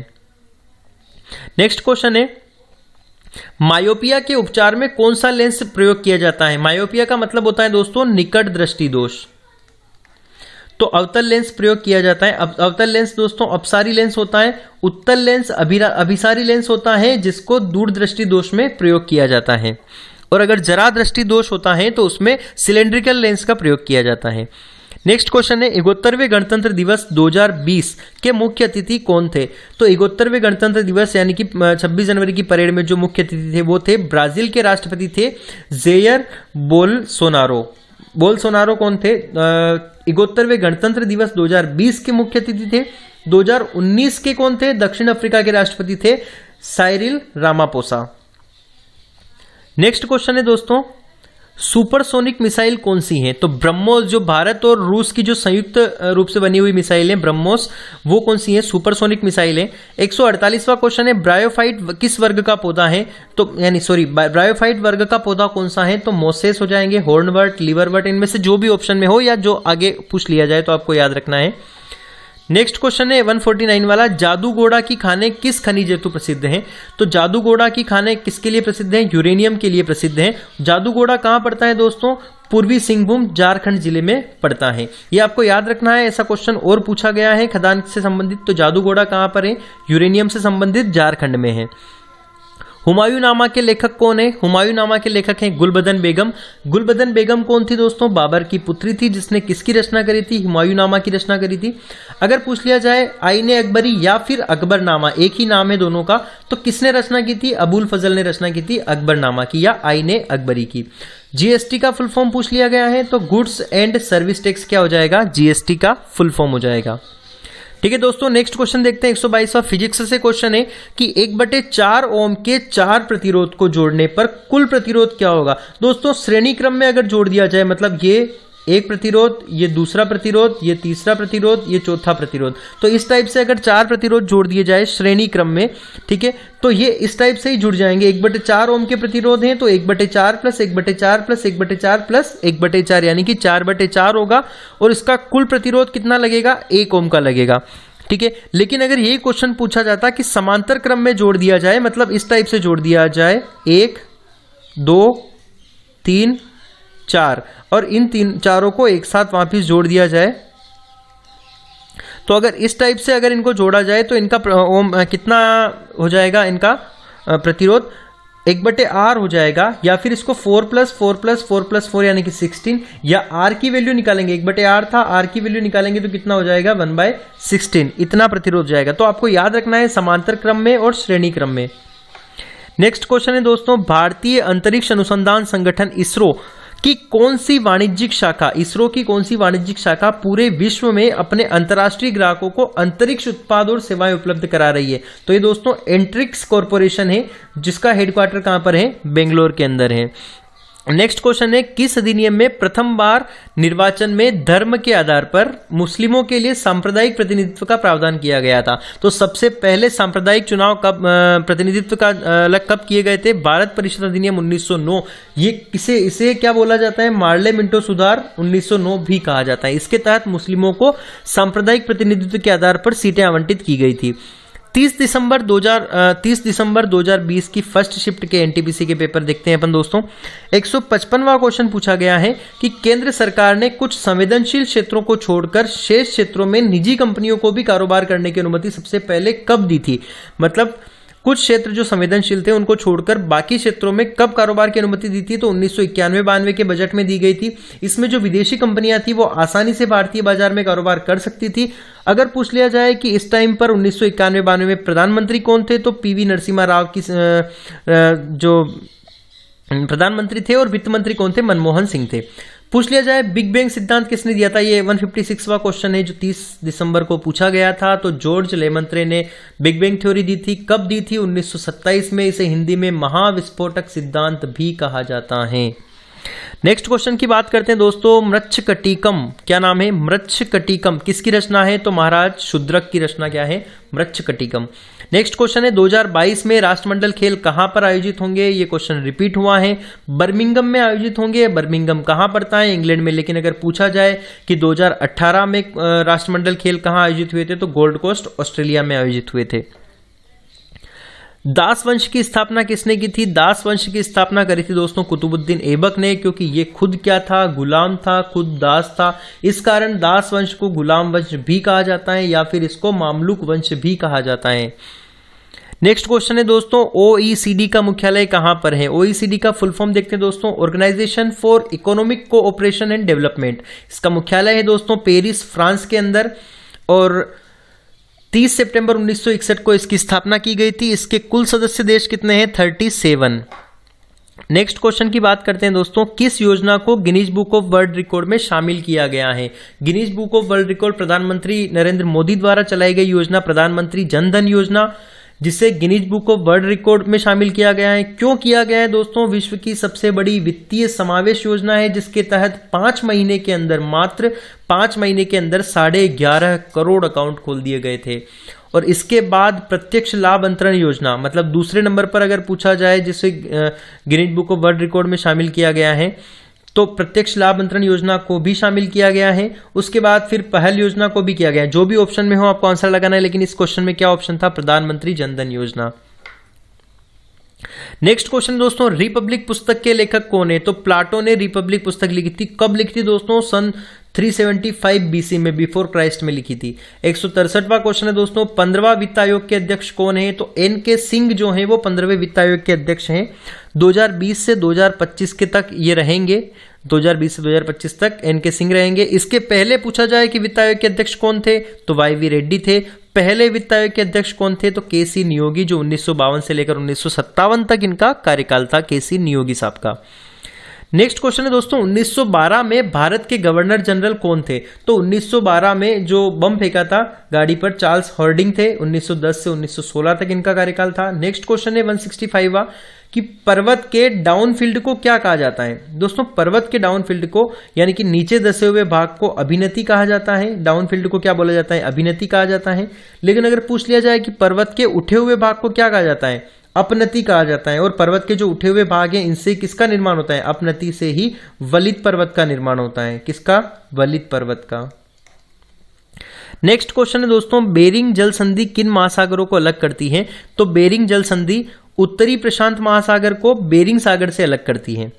नेक्स्ट क्वेश्चन है, मायोपिया के उपचार में कौन सा लेंस प्रयोग किया जाता है? मायोपिया का मतलब होता है दोस्तों निकट दृष्टि दोष, तो अवतल लेंस प्रयोग किया जाता है। अवतल लेंस दोस्तों अपसारी लेंस होता है, उत्तल लेंस अभिसारी लेंस होता है जिसको दूरदृष्टि दोष में प्रयोग किया जाता है, और अगर जरा दृष्टि दोष होता है तो उसमें सिलेंड्रिकल लेंस का प्रयोग किया जाता है। नेक्स्ट क्वेश्चन है, 71वें गणतंत्र दिवस 2020 के मुख्य अतिथि कौन थे? तो 71वें गणतंत्र दिवस यानी कि 26 जनवरी की परेड में जो मुख्य अतिथि थे वो थे ब्राजील के राष्ट्रपति थे जेयर बोल्सोनारो। बोल्सोनारो कौन थे? 71वें गणतंत्र दिवस 2020 के मुख्य अतिथि थे। 2019 के कौन थे? दक्षिण अफ्रीका के राष्ट्रपति थे साइरिल रामापोसा। नेक्स्ट क्वेश्चन है दोस्तों, सुपरसोनिक मिसाइल कौन सी है? तो ब्रह्मोस, जो भारत और रूस की जो संयुक्त रूप से बनी हुई मिसाइल है ब्रह्मोस, वो कौन सी है? सुपरसोनिक मिसाइल है। 148वां क्वेश्चन है, ब्रायोफाइट किस वर्ग का पौधा है? तो ब्रायोफाइट वर्ग का पौधा कौन सा है? तो मोसेस हो जाएंगे, हॉर्नवर्ट, लिवरवर्ट, इनमें से जो भी ऑप्शन में हो या जो आगे पूछ लिया जाए तो आपको याद रखना है। नेक्स्ट क्वेश्चन है 149 वाला, जादूगोड़ा की खाने किस खनिज हेतु प्रसिद्ध हैं? तो जादूगोड़ा की खाने किसके लिए प्रसिद्ध हैं? यूरेनियम के लिए प्रसिद्ध हैं। जादूगोड़ा कहां पड़ता है दोस्तों? पूर्वी सिंहभूम झारखंड जिले में पड़ता है। ये आपको याद रखना है, ऐसा क्वेश्चन और पूछा गया है खदान से संबंधित। तो जादूगोड़ा कहां पर है? यूरेनियम से संबंधित झारखंड में है। हुमायूंनामा के लेखक कौन है? हुमायूंनामा के लेखक हैं गुलबदन बेगम। गुलबदन बेगम कौन थी दोस्तों? बाबर की पुत्री थी जिसने किसकी रचना करी थी? हुमायूंनामा की रचना करी थी। अगर पूछ लिया जाए आईने अकबरी या फिर अकबरनामा, एक ही नाम है दोनों का, तो किसने रचना की थी? अबुल फजल ने रचना की थी अकबरनामा की या आईने अकबरी की। जीएसटी का फुल फॉर्म पूछ लिया गया है, तो गुड्स एंड सर्विस टैक्स क्या हो जाएगा? जीएसटी का फुल फॉर्म हो जाएगा। ठीक है दोस्तों, नेक्स्ट क्वेश्चन देखते हैं। 122वां फिजिक्स से क्वेश्चन है कि 1/4 ओम के 4 प्रतिरोध को जोड़ने पर कुल प्रतिरोध क्या होगा? दोस्तों श्रेणी क्रम में अगर जोड़ दिया जाए, मतलब ये एक प्रतिरोध, ये दूसरा प्रतिरोध, ये तीसरा प्रतिरोध, ये चौथा प्रतिरोध, तो इस टाइप से अगर 4 प्रतिरोध जोड़ दिए जाए श्रेणी क्रम में, ठीक है, तो ये इस टाइप से ही जुड़ जाएंगे। 1/4 ओम के प्रतिरोध हैं तो 1/4 प्लस 1/4 प्लस 1/4 प्लस 1/4 यानी कि 4/4 होगा, और इसका कुल प्रतिरोध कितना लगेगा? 1 ओम का लगेगा। ठीक है, लेकिन अगर ये क्वेश्चन पूछा जाता कि समांतर क्रम में जोड़ दिया जाए, मतलब इस टाइप से जोड़ दिया जाए 1 2 3 4 और इन चारों को एक साथ वापिस जोड़ दिया जाए, तो अगर इस टाइप से अगर इनको जोड़ा जाए तो इनका ओम कितना हो जाएगा? इनका प्रतिरोध 1/R हो जाएगा, या फिर इसको 4 + 4 + 4 + 4 यानी कि 16, या R की वैल्यू निकालेंगे। 1/R था, R की वैल्यू निकालेंगे तो कितना हो जाएगा? 1/16, इतना प्रतिरोध जाएगा। तो आपको याद रखना है समांतर क्रम में और श्रेणी क्रम में। नेक्स्ट क्वेश्चन है दोस्तों, भारतीय अंतरिक्ष अनुसंधान संगठन इसरो की कौन सी वाणिज्यिक शाखा, इसरो की कौन सी वाणिज्यिक शाखा पूरे विश्व में अपने अंतर्राष्ट्रीय ग्राहकों को अंतरिक्ष उत्पाद और सेवाएं उपलब्ध करा रही है? तो ये दोस्तों एंट्रिक्स कॉरपोरेशन है, जिसका हेडक्वार्टर कहां पर है? बेंगलोर के अंदर है। नेक्स्ट क्वेश्चन है, किस अधिनियम में प्रथम बार निर्वाचन में धर्म के आधार पर मुस्लिमों के लिए सांप्रदायिक प्रतिनिधित्व का प्रावधान किया गया था? तो सबसे पहले सांप्रदायिक चुनाव कब प्रतिनिधित्व का अलग कब किए गए थे? भारत परिषद अधिनियम 1909। ये इसे क्या बोला जाता है? मार्ले मिंटो सुधार 1909 भी कहा जाता है। इसके तहत मुस्लिमों को सांप्रदायिक प्रतिनिधित्व के आधार पर सीटें आवंटित की गई थी। 30 दिसंबर 2020 की फर्स्ट शिफ्ट के एनटीपीसी के पेपर देखते हैं अपन दोस्तों। 155वां क्वेश्चन पूछा गया है कि केंद्र सरकार ने कुछ संवेदनशील क्षेत्रों को छोड़कर शेष क्षेत्रों में निजी कंपनियों को भी कारोबार करने की अनुमति सबसे पहले कब दी थी? मतलब कुछ क्षेत्र जो संवेदनशील थे उनको छोड़कर बाकी क्षेत्रों में कब कारोबार की अनुमति दी थी? तो 1991-92 के बजट में दी गई थी। इसमें जो विदेशी कंपनियां थी वो आसानी से भारतीय बाजार में कारोबार कर सकती थी। अगर पूछ लिया जाए कि इस टाइम पर 1991-92 में प्रधानमंत्री कौन थे, तो पीवी नरसिम्हा राव की जो प्रधानमंत्री थे, और वित्त मंत्री कौन थे? मनमोहन सिंह थे। पूछ लिया जाए बिग बैंग सिद्धांत किसने दिया था? ये 156वां क्वेश्चन है जो 30 दिसंबर को पूछा गया था। तो जॉर्ज लेमंत्रे ने बिग बैंग थ्योरी दी थी। कब दी थी? 1927 में। इसे हिंदी में महाविस्फोटक सिद्धांत भी कहा जाता है। नेक्स्ट क्वेश्चन की बात करते हैं दोस्तों। मृच्छकटिकम क्या नाम है? मृच्छकटिकम किसकी रचना है? तो महाराज शूद्रक की रचना क्या है? मृच्छकटिकम। नेक्स्ट क्वेश्चन है 2022 में राष्ट्रमंडल खेल कहां पर आयोजित होंगे? ये क्वेश्चन रिपीट हुआ है। बर्मिंघम में आयोजित होंगे। बर्मिंघम कहां पड़ता है? इंग्लैंड में। लेकिन अगर पूछा जाए कि 2018 में राष्ट्रमंडल खेल कहां आयोजित हुए थे, तो गोल्ड कोस्ट ऑस्ट्रेलिया में आयोजित हुए थे। दास वंश की स्थापना किसने की थी? दास वंश की स्थापना करी थी दोस्तों कुतुबुद्दीन ऐबक ने, क्योंकि ये खुद क्या था? गुलाम था, खुद दास था। इस कारण दास वंश को गुलाम वंश भी कहा जाता है, या फिर इसको मामलुक वंश भी कहा जाता है। नेक्स्ट क्वेश्चन है दोस्तों, ओईसीडी का मुख्यालय कहां पर है? ओईसीडी का फुल फॉर्म देखते हैं दोस्तों, Organisation for Economic Cooperation and Development. इसका मुख्यालय है दोस्तों पेरिस, फ्रांस के अंदर, और 30 सितंबर 1961 को इसकी स्थापना की गई थी। इसके कुल सदस्य देश कितने हैं? 37। नेक्स्ट क्वेश्चन की बात करते हैं दोस्तों, किस योजना को Guinness book of world record में शामिल किया गया है? Guinness book of world record प्रधानमंत्री नरेंद्र मोदी द्वारा चलाई गई योजना प्रधानमंत्री जन धन योजना, जिसे Guinness book of world record में शामिल किया गया है। क्यों किया गया है दोस्तों? विश्व की सबसे बड़ी वित्तीय समावेश योजना है, जिसके तहत 5 महीने के अंदर, मात्र 5 महीने के अंदर 11.5 करोड़ अकाउंट खोल दिए गए थे। और इसके बाद प्रत्यक्ष लाभ अंतरण योजना, मतलब दूसरे नंबर पर अगर पूछा जाए जिसे Guinness book of world record में शामिल किया गया है, तो प्रत्यक्ष लाभ अंतरण योजना को भी शामिल किया गया है। उसके बाद फिर पहल योजना को भी किया गया है। जो भी ऑप्शन में हो आपको आंसर लगाना है, लेकिन इस क्वेश्चन में क्या ऑप्शन था? प्रधानमंत्री जन धन योजना। नेक्स्ट क्वेश्चन दोस्तों, रिपब्लिक पुस्तक के लेखक कौन है? तो प्लाटो ने रिपब्लिक पुस्तक लिखी थी। कब लिखी थी दोस्तों? सन 375 बीसी में, बिफोर क्राइस्ट में लिखी थी। 163वां क्वेश्चन है दोस्तों, 15वां वित्त आयोग के अध्यक्ष कौन है? तो एनके सिंह जो है वो 15वें वित्त आयोग के अध्यक्ष हैं। 2020 से 2025 के तक ये रहेंगे। 2020 से 2025 तक एनके सिंह रहेंगे। इसके पहले पूछा जाए कि वित्त आयोग के अध्यक्ष कौन थे, तो वाई.वी. रेड्डी थे। पहले वित्त आयोग के अध्यक्ष कौन थे? तो के.सी. नियोगी, जो 1952 से लेकर 1957 तक इनका कार्यकाल था, के.सी. नियोगी साहब का। नेक्स्ट क्वेश्चन है दोस्तों, 1912 में भारत के गवर्नर जनरल कौन थे? तो 1912 में जो बम फेंका था गाड़ी पर, चार्ल्स हॉर्डिंग थे। 1910 से 1916 तक इनका कार्यकाल था। नेक्स्ट क्वेश्चन है 165वां कि पर्वत के डाउनफील्ड को क्या कहा जाता है? दोस्तों पर्वत के डाउनफील्ड को, यानी कि नीचे धसे हुए भाग को अभिनति कहा जाता है। डाउनफील्ड को क्या बोला जाता है? अभिनति कहा जाता है। लेकिन अगर पूछ लिया जाए कि पर्वत के उठे हुए भाग को क्या कहा जाता है? अपनति कहा जाता है। और पर्वत के जो उठे हुए भाग हैं, इनसे किसका निर्माण होता है? अपनति से ही वलित पर्वत का निर्माण होता है। किसका? वलित पर्वत का। नेक्स्ट क्वेश्चन है दोस्तों, बेरिंग जल संधि किन महासागरों को अलग करती है? तो बेरिंग जल संधि उत्तरी प्रशांत महासागर को बेरिंग सागर से अलग करती है।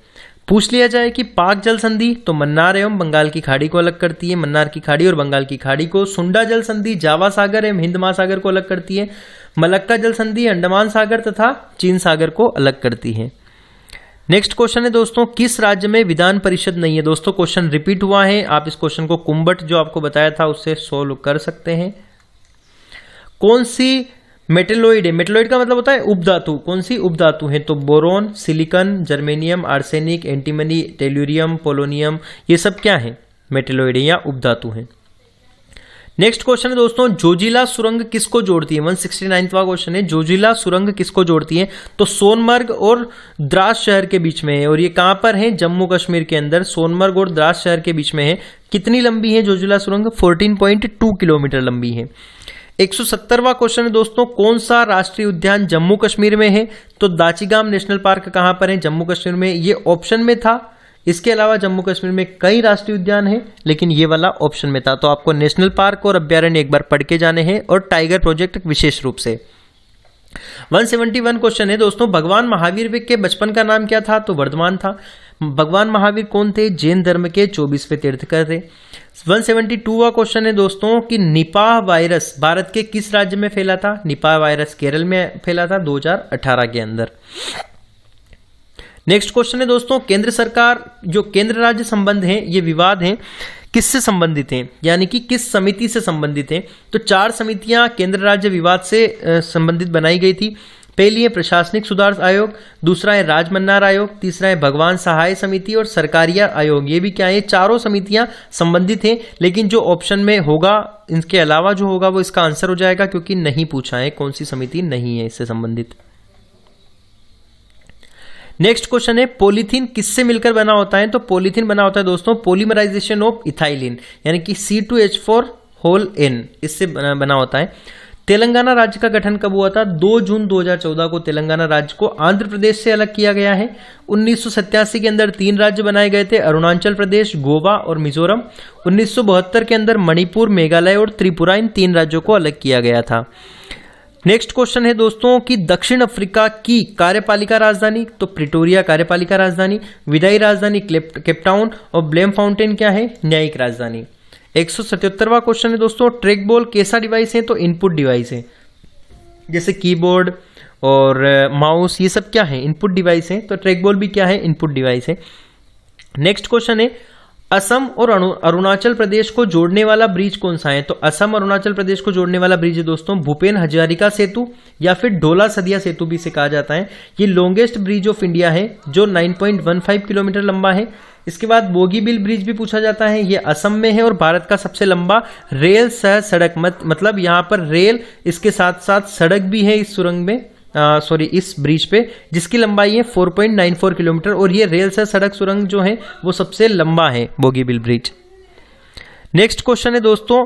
पूछ लिया जाए कि पाक जल संधि, तो मन्नार एवं बंगाल की खाड़ी को अलग करती है। मन्नार की खाड़ी और बंगाल की खाड़ी को। सुंडा जल संधि जावा सागर एवं हिंद महासागर को अलग करती है। मलक्का जल संधि अंडमान सागर तथा चीन सागर को अलग करती है। नेक्स्ट क्वेश्चन है दोस्तों, किस राज्य में विधान परिषद नहीं है? दोस्तों क्वेश्चन रिपीट हुआ है। आप इस क्वेश्चन को कुंभट जो आपको बताया था उससे सोल्व कर सकते हैं। कौन सी मेटेलोइड है? मेटेलोइड का मतलब होता है उपधातु। कौन सी उपधातु है? तो boron, silicon, germanium, arsenic, antimony, tellurium, polonium, ये सब क्या है? मेटेलोइड या उपधातु है। नेक्स्ट क्वेश्चन है दोस्तों, जोजिला सुरंग किसको जोड़ती है? 169वां क्वेश्चन है, जोजिला सुरंग किसको जोड़ती है? तो सोनमर्ग और द्रास शहर के बीच में है, और ये कहां पर है? जम्मू कश्मीर के अंदर सोनमर्ग और द्रास शहर के बीच में है। कितनी लंबी है जोजिला सुरंग? 14.2 किलोमीटर लंबी है। 170वां क्वेश्चन है दोस्तों, कौन सा राष्ट्रीय उद्यान जम्मू कश्मीर में है? तो दाचिगाम नेशनल पार्क कहां पर है? जम्मू कश्मीर में। ये ऑप्शन में था, इसके अलावा जम्मू कश्मीर में कई राष्ट्रीय उद्यान हैं, लेकिन ये वाला ऑप्शन में था। तो आपको नेशनल पार्क और अभ्यारण्य एक बार पढ़ के जाने हैं, और टाइगर प्रोजेक्ट विशेष रूप से। 171 क्वेश्चन है दोस्तों, भगवान महावीर के बचपन का नाम क्या था? तो वर्धमान था। भगवान महावीर कौन थे? जैन धर्म के 24वें तीर्थंकर थे। 172वां क्वेश्चन है दोस्तों कि निपाह वायरस भारत के किस राज्य में फैला था? निपाह वायरस केरल में फैला था 2018 के अंदर। नेक्स्ट क्वेश्चन है दोस्तों, केंद्र सरकार जो केंद्र राज्य संबंध हैं, ये विवाद हैं, किससे संबंधित हैं, यानी कि किस समिति से संबंधित हैं? तो 4 समितियां केंद्र राज्य विवाद से संबंधित बनाई गई थी। पहली है प्रशासनिक सुधार आयोग, दूसरा है राजमन्नार आयोग, तीसरा है भगवान सहाय समिति और सरकारिया आयोग। ये भी क्या है? 4 समितियां संबंधित हैं, लेकिन जो ऑप्शन में होगा इनके अलावा जो होगा वो इसका आंसर हो जाएगा, क्योंकि नहीं पूछा है कौन सी समिति नहीं है इससे संबंधित। नेक्स्ट क्वेश्चन है, पॉलीथीन किससे मिलकर बना होता है? तो पॉलीथीन बना होता है दोस्तों पॉलीमराइजेशन ऑफ इथाइलिन, यानी कि C2H4 इससे बना होता है। तेलंगाना राज्य का गठन कब हुआ था? 2 जून 2014 को तेलंगाना राज्य को आंध्र प्रदेश से अलग किया गया है। 1987 के अंदर 3 राज्य बनाए गए थे, अरुणाचल प्रदेश, गोवा और मिजोरम। 1972 के अंदर मणिपुर, मेघालय और त्रिपुरा, इन 3 राज्यों को अलग किया गया था। नेक्स्ट क्वेश्चन है दोस्तों कि दक्षिण अफ्रीका की कार्यपालिका राजधानी? तो प्रिटोरिया कार्यपालिका राजधानी, विदाई राजधानी केपटाउन और ब्लेम फाउंटेन क्या है? न्यायिक राजधानी। 177वां क्वेश्चन है दोस्तों, ट्रैक बॉल कैसा डिवाइस है? तो इनपुट डिवाइस है, जैसे कीबोर्ड और माउस ये सब क्या है? इनपुट डिवाइस है। तो ट्रैक बॉल भी क्या है? इनपुट डिवाइस है। नेक्स्ट क्वेश्चन है, असम और अरुणाचल प्रदेश को जोड़ने वाला ब्रिज कौन सा है? तो असम और अरुणाचल प्रदेश को जोड़ने वाला ब्रिज है दोस्तों भूपेन हजारिका सेतु, या फिर ढोला सदिया सेतु भी इसे कहा जाता है। ये लॉन्गेस्ट ब्रिज ऑफ इंडिया है, जो 9.15 किलोमीटर लंबा है। इसके बाद बोगीबिल ब्रिज भी पूछा जाता है, ये असम में है और भारत का सबसे लंबा रेल सह सड़क मतलब यहाँ पर रेल इसके साथ साथ सड़क भी है इस सुरंग में, इस ब्रिज पे, जिसकी लंबाई है 4.94 किलोमीटर, और ये रेल से सड़क सुरंग जो है वो सबसे लंबा है बोगीबिल ब्रिज। नेक्स्ट क्वेश्चन है दोस्तों,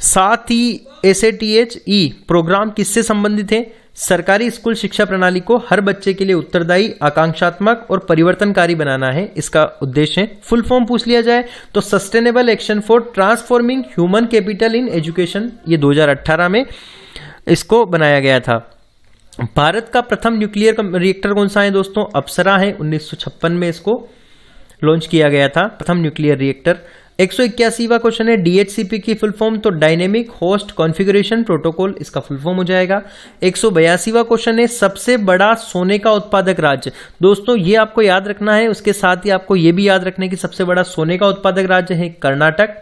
7E SATHE प्रोग्राम किससे संबंधित है? सरकारी स्कूल शिक्षा प्रणाली को हर बच्चे के लिए उत्तरदायी, आकांक्षात्मक और परिवर्तनकारी बनाना है, इसका उद्देश्य है। फुल फॉर्म पूछ लिया जाए तो sustainable action for transforming human capital in education, ये 2018 में इसको बनाया गया था। भारत का प्रथम न्यूक्लियर रिएक्टर कौन सा है दोस्तों? अप्सरा है, 1956 में इसको लॉन्च किया गया था प्रथम न्यूक्लियर रिएक्टर। 181वां क्वेश्चन है, DHCP की फुल फॉर्म? तो डायनेमिक होस्ट कॉन्फ़िगरेशन प्रोटोकॉल, इसका फुल फॉर्म हो जाएगा। 182वां क्वेश्चन है, सबसे बड़ा सोने का उत्पादक राज्य? दोस्तों ये आपको याद रखना है, उसके साथ ही आपको ये भी याद रखना है कि सबसे बड़ा सोने का उत्पादक राज्य है कर्नाटक।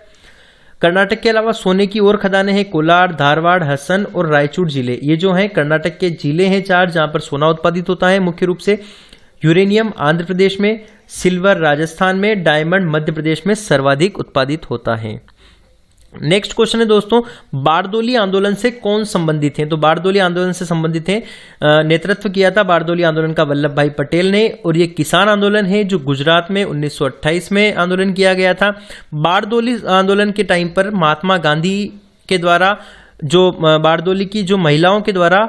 कर्नाटक के अलावा सोने की और खदानें हैं कोलार, धारवाड़, हसन और रायचूर जिले, ये जो हैं कर्नाटक के जिले हैं 4 जहां पर सोना उत्पादित होता है मुख्य रूप से। यूरेनियम आंध्र प्रदेश में, सिल्वर राजस्थान में, डायमंड मध्य प्रदेश में सर्वाधिक उत्पादित होता है। नेक्स्ट क्वेश्चन है दोस्तों, बारदोली आंदोलन से कौन संबंधित है? तो बारदोली आंदोलन से संबंधित है, नेतृत्व किया था बारदोली आंदोलन का वल्लभ भाई पटेल ने, और ये किसान आंदोलन है जो गुजरात में 1928 में आंदोलन किया गया था। बारदोली आंदोलन के टाइम पर महात्मा गांधी के द्वारा जो बारदोली की जो महिलाओं के द्वारा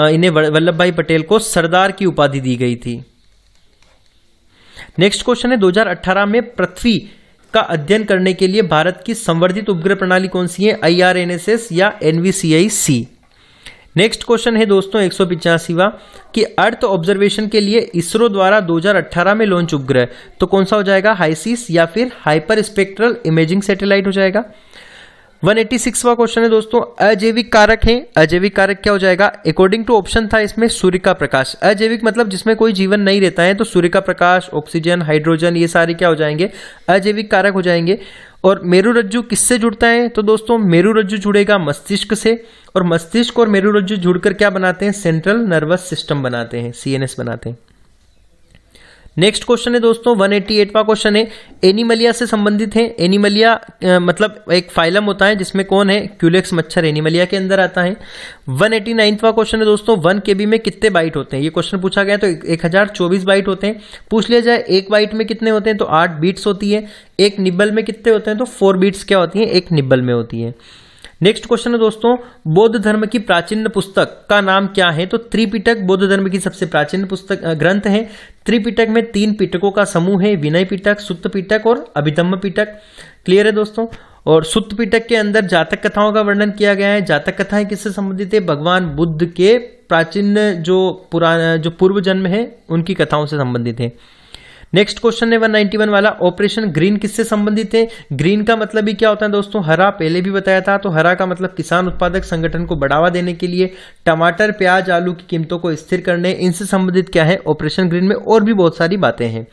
इन्हें वल्लभ भाई पटेल को सरदार की उपाधि दी गई थी। नेक्स्ट क्वेश्चन है, 2018 में पृथ्वी का अध्ययन करने के लिए भारत की संवर्धित उपग्रह प्रणाली कौन सी है? IRNSS या NVCI-C। नेक्स्ट क्वेश्चन है दोस्तों 185वां कि अर्थ ऑब्जर्वेशन के लिए इसरो द्वारा 2018 में लॉन्च उपग्रह तो कौन सा हो जाएगा? हाईसिस या फिर हाइपर स्पेक्ट्रल इमेजिंग सैटेलाइट हो जाएगा। 186वां क्वेश्चन है दोस्तों, अजैविक कारक है, अजैविक कारक क्या हो जाएगा? अकॉर्डिंग टू ऑप्शन था इसमें सूर्य का प्रकाश, अजैविक मतलब जिसमें कोई जीवन नहीं रहता है, तो सूर्य का प्रकाश, ऑक्सीजन, हाइड्रोजन ये सारे क्या हो जाएंगे? अजैविक कारक हो जाएंगे। और मेरुरज्जु किससे जुड़ता है? तो दोस्तों मेरुरज्जु जुड़ेगा मस्तिष्क से, और मस्तिष्क और मेरुरज्जु जुड़कर क्या बनाते हैं? सेंट्रल नर्वस सिस्टम बनाते हैं, CNS बनाते हैं। नेक्स्ट क्वेश्चन है दोस्तों 188वां क्वेश्चन है, एनिमलिया से संबंधित है। एनिमलिया मतलब एक फाइलम होता है जिसमें कौन है, क्यूलेक्स मच्छर एनिमलिया के अंदर आता है। 189वां क्वेश्चन है दोस्तों, 1 KB में कितने बाइट होते हैं। ये क्वेश्चन पूछा गया तो 1024 बाइट होते हैं। पूछ लिया जाए एक बाइट में कितने होते हैं तो 8 बीट्स होती है। एक निब्बल में कितने होते हैं तो 4 बीट्स क्या होती है, एक निब्बल में होती है। नेक्स्ट क्वेश्चन है दोस्तों, बौद्ध धर्म की प्राचीन पुस्तक का नाम क्या है। तो त्रिपिटक बौद्ध धर्म की सबसे प्राचीन पुस्तक ग्रंथ है। त्रिपिटक में 3 पिटकों का समूह है, विनय पिटक, सुत्त पिटक और अभिधम्म पिटक। क्लियर है दोस्तों। और सुत्त पिटक के अंदर जातक कथाओं का वर्णन किया गया है। जातक कथाएं किससे संबंधित है, भगवान बुद्ध के प्राचीन जो पूर्व जन्म है उनकी कथाओं से संबंधित है। नेक्स्ट क्वेश्चन है 191 वाला, ऑपरेशन ग्रीन किससे संबंधित है। ग्रीन का मतलब ही क्या होता है दोस्तों, हरा, पहले भी बताया था। तो हरा का मतलब किसान उत्पादक संगठन को बढ़ावा देने के लिए, टमाटर, प्याज, आलू की कीमतों को स्थिर करने, इनसे संबंधित क्या है ऑपरेशन ग्रीन में। और भी बहुत सारी बातें हैं।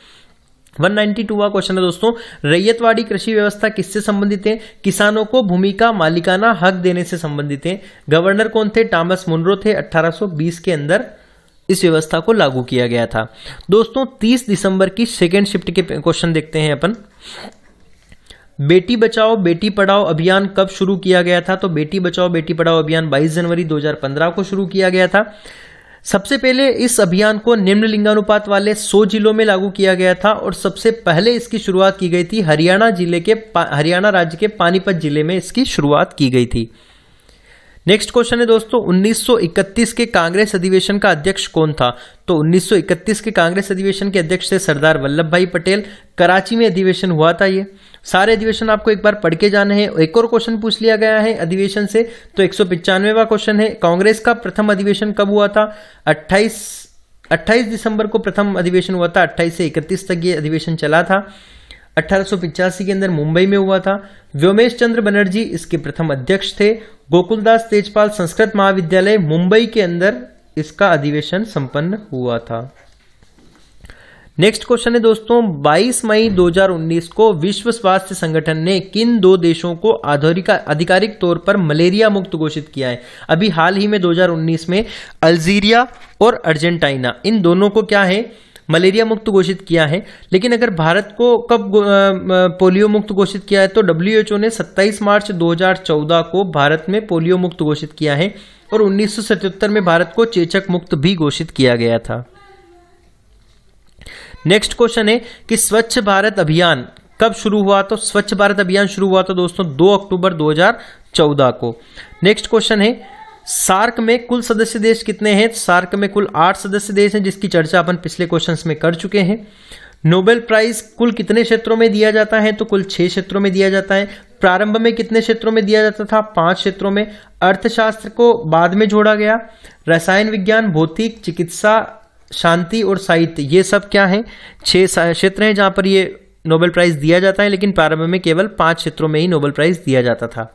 192वां क्वेश्चन है दोस्तों, रैयतवाड़ी कृषि व्यवस्था किससे संबंधित है। किसानों को भूमि का मालिकाना हक देने से संबंधित है। गवर्नर कौन थे, टॉमस मुनरो थे। 1820 के अंदर इस व्यवस्था को लागू किया गया था। दोस्तों 30 दिसंबर की सेकेंड शिफ्ट के क्वेश्चन देखते हैं अपन। बेटी बचाओ बेटी पढ़ाओ अभियान कब शुरू किया गया था। तो बेटी बचाओ बेटी पढ़ाओ अभियान 22 जनवरी 2015 को शुरू किया गया था। सबसे पहले इस अभियान को निम्न लिंगानुपात वाले 100 जिलों में लागू किया गया था और सबसे पहले इसकी शुरुआत की गई थी हरियाणा राज्य के पानीपत जिले में इसकी शुरुआत की गई थी। नेक्स्ट क्वेश्चन है दोस्तों, 1931 के कांग्रेस अधिवेशन का अध्यक्ष कौन था। तो 1931 के कांग्रेस अधिवेशन के अध्यक्ष थे सरदार वल्लभ भाई पटेल। कराची में अधिवेशन हुआ था। ये सारे अधिवेशन आपको एक बार पढ़ के जाने हैं। एक और क्वेश्चन पूछ लिया गया है अधिवेशन से, तो 195वां क्वेश्चन है, कांग्रेस का प्रथम अधिवेशन कब हुआ था। 28 दिसंबर को प्रथम अधिवेशन हुआ था। 28 से 31 तक ये अधिवेशन चला था। 1885 के अंदर मुंबई में हुआ था। व्योमेश चंद्र बनर्जी इसके प्रथम अध्यक्ष थे। गोकुलदास तेजपाल संस्कृत महाविद्यालय मुंबई के अंदर इसका अधिवेशन संपन्न हुआ था। नेक्स्ट क्वेश्चन है दोस्तों, 22 मई 2019 को विश्व स्वास्थ्य संगठन ने किन 2 देशों को आधिकारिक तौर पर मलेरिया मुक्त घोषित किया है। अभी हाल ही में 2019 में अल्जीरिया और अर्जेंटीना, इन दोनों को क्या है मलेरिया मुक्त घोषित किया है। लेकिन अगर भारत को कब पोलियो मुक्त घोषित किया है तो WHO ने 27 मार्च 2014 को भारत में पोलियो मुक्त घोषित किया है और 1977 में भारत को चेचक मुक्त भी घोषित किया गया था। नेक्स्ट क्वेश्चन है कि स्वच्छ भारत अभियान कब शुरू हुआ। तो स्वच्छ भारत अभियान शुरू हुआ था दोस्तों 2 अक्टूबर 2014 को। नेक्स्ट क्वेश्चन है, सार्क में कुल सदस्य देश कितने हैं। सार्क में कुल 8 सदस्य देश हैं जिसकी चर्चा अपन पिछले क्वेश्चंस में कर चुके हैं। नोबेल प्राइज कुल कितने क्षेत्रों में दिया जाता है। तो कुल 6 क्षेत्रों में दिया जाता है। प्रारंभ में कितने क्षेत्रों में दिया जाता था, 5 क्षेत्रों में। अर्थशास्त्र को बाद में जोड़ा गया। रसायन विज्ञान, भौतिक, चिकित्सा, शांति और साहित्य, ये सब क्या है 6 क्षेत्र हैं जहां पर ये नोबेल प्राइज दिया जाता है। लेकिन प्रारंभ में केवल 5 क्षेत्रों में ही नोबेल प्राइज दिया जाता था।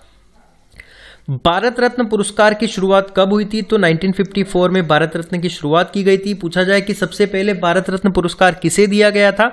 भारत रत्न पुरस्कार की शुरुआत कब हुई थी। तो 1954 में भारत रत्न की शुरुआत की गई थी। पूछा जाए कि सबसे पहले भारत रत्न पुरस्कार किसे दिया गया था।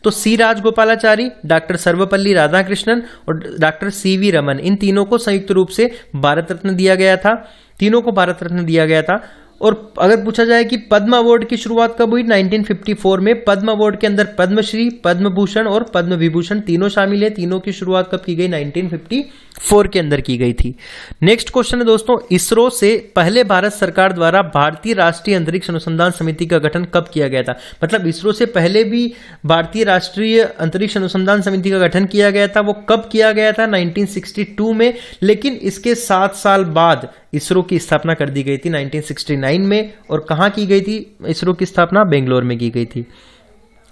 तो सी राजगोपालाचारी, डॉक्टर सर्वपल्ली राधाकृष्णन और डॉक्टर CV रमन, इन तीनों को संयुक्त रूप से भारत रत्न दिया गया था। तीनों को भारत रत्न दिया गया था। और अगर पूछा जाए कि पद्म अवार्ड की शुरुआत कब हुई, 1954 में। पद्म अवार्ड के अंदर पद्मश्री, पद्म भूषण और पद्म विभूषण तीनों शामिल है। तीनों की शुरुआत कब की गई, 1954 के अंदर की गई थी। नेक्स्ट क्वेश्चन है दोस्तों, इसरो से पहले भारत सरकार द्वारा भारतीय राष्ट्रीय अंतरिक्ष अनुसंधान समिति का गठन कब किया गया था। मतलब इसरो से पहले भी भारतीय राष्ट्रीय अंतरिक्ष अनुसंधान समिति का गठन किया गया था। वो कब किया गया था, 1962 में। लेकिन इसके 7 साल बाद इसरो की स्थापना कर दी गई थी 1969 में। और कहां की गई थी इसरो की स्थापना, बेंगलोर में की गई थी।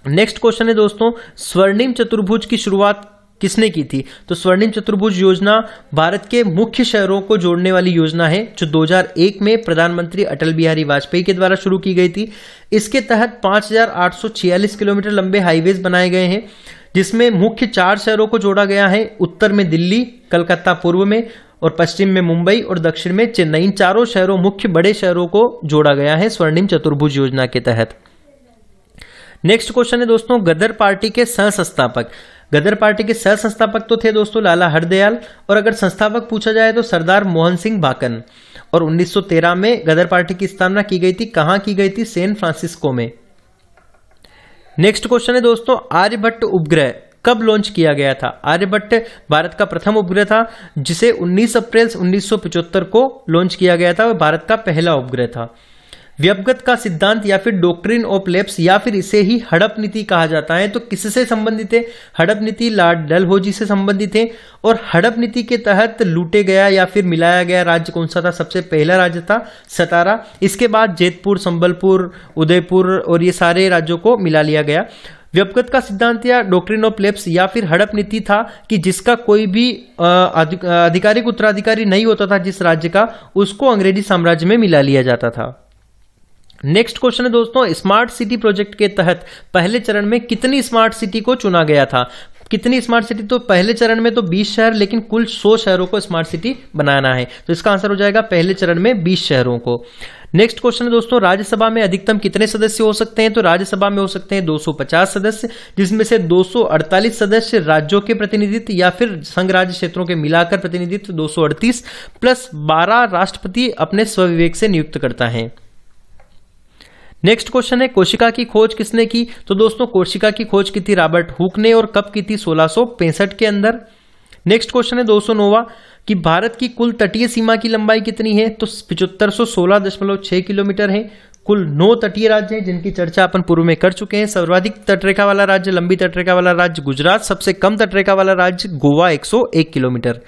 नेक्स्ट क्वेश्चन है दोस्तों, स्वर्णिम चतुर्भुज की शुरुआत किसने की थी। तो स्वर्णिम चतुर्भुज योजना भारत के मुख्य शहरों को जोड़ने वाली योजना है जो 2001 में प्रधानमंत्री अटल बिहारी वाजपेयी के द्वारा शुरू की गई थी। इसके तहत 5846 किलोमीटर लंबे हाईवेज बनाए गए हैं जिसमें मुख्य 4 शहरों को जोड़ा गया है। उत्तर में दिल्ली, कलकत्ता पूर्व में, और पश्चिम में मुंबई और दक्षिण में चेन्नई। इन चारों शहरों, मुख्य बड़े शहरों को जोड़ा गया है स्वर्णिम चतुर्भुज योजना के तहत। नेक्स्ट क्वेश्चन है दोस्तों, गदर पार्टी के सह संस्थापक। गदर पार्टी के सह संस्थापक तो थे दोस्तों लाला हरदयाल, और अगर संस्थापक पूछा जाए तो सरदार मोहन सिंह भाकन। और 1913 में गदर पार्टी की स्थापना की गई थी। कहां की गई थी, सैन फ्रांसिस्को में। नेक्स्ट क्वेश्चन है दोस्तों, आर्यभट्ट उपग्रह कब लॉन्च किया गया था? आर्यभट्ट भारत का प्रथम उपग्रह था जिसे 19 अप्रैल 1975 को लॉन्च किया गया था। वह भारत का पहला उपग्रह था। व्यवगत का सिद्धांत या फिर डॉक्ट्रिन ऑफ लैप्स या फिर इसे ही हड़प नीति कहा जाता है, तो किससे संबंधित है? हड़प नीति लॉर्ड डलहौजी से संबंधित है। और हड़प नीति के तहत लूटे गया या फिर मिलाया गया राज्य कौन सा था? सबसे पहला राज्य था सतारा। इसके बाद जैतपुर, संबलपुर, उदयपुर और ये सारे राज्यों को मिला लिया गया। व्यवगत का सिद्धांत या डॉक्ट्रिन ऑफ लैप्स या फिर हड़प नीति था कि जिसका कोई भी आधिकारिक उत्तराधिकारी नहीं होता था जिस राज्य का, उसको अंग्रेजी साम्राज्य में मिला लिया जाता था। नेक्स्ट क्वेश्चन है दोस्तों, स्मार्ट सिटी प्रोजेक्ट के तहत पहले चरण में कितनी स्मार्ट सिटी को चुना गया था? कितनी स्मार्ट सिटी? तो पहले चरण में तो 20 शहर, लेकिन कुल 100 शहरों को स्मार्ट सिटी बनाना है, तो इसका आंसर हो जाएगा पहले चरण में 20 शहरों को। नेक्स्ट क्वेश्चन है दोस्तों, राज्यसभा में अधिकतम कितने सदस्य हो सकते हैं? तो राज्यसभा में हो सकते हैं 250 सदस्य, जिसमें से 248 सदस्य राज्यों के प्रतिनिधित्व या फिर संघ राज्य क्षेत्रों के मिलाकर प्रतिनिधित्व 238 प्लस 12 राष्ट्रपति अपने स्वविवेक से नियुक्त करता है। नेक्स्ट क्वेश्चन है, कोशिका की खोज किसने की? तो दोस्तों कोशिका की खोज की थी रॉबर्ट हुक ने, और कब की थी? 1665 के अंदर। नेक्स्ट क्वेश्चन है 209वां कि भारत की कुल तटीय सीमा की लंबाई कितनी है? तो 7516.6 किलोमीटर है। कुल 9 तटीय राज्य हैं जिनकी चर्चा अपन पूर्व में कर चुके हैं। सर्वाधिक तटरेखा वाला राज्य, लंबी तटरेखा वाला राज्य गुजरात, सबसे कम तटरेखा वाला राज्य गोवा 101 किलोमीटर।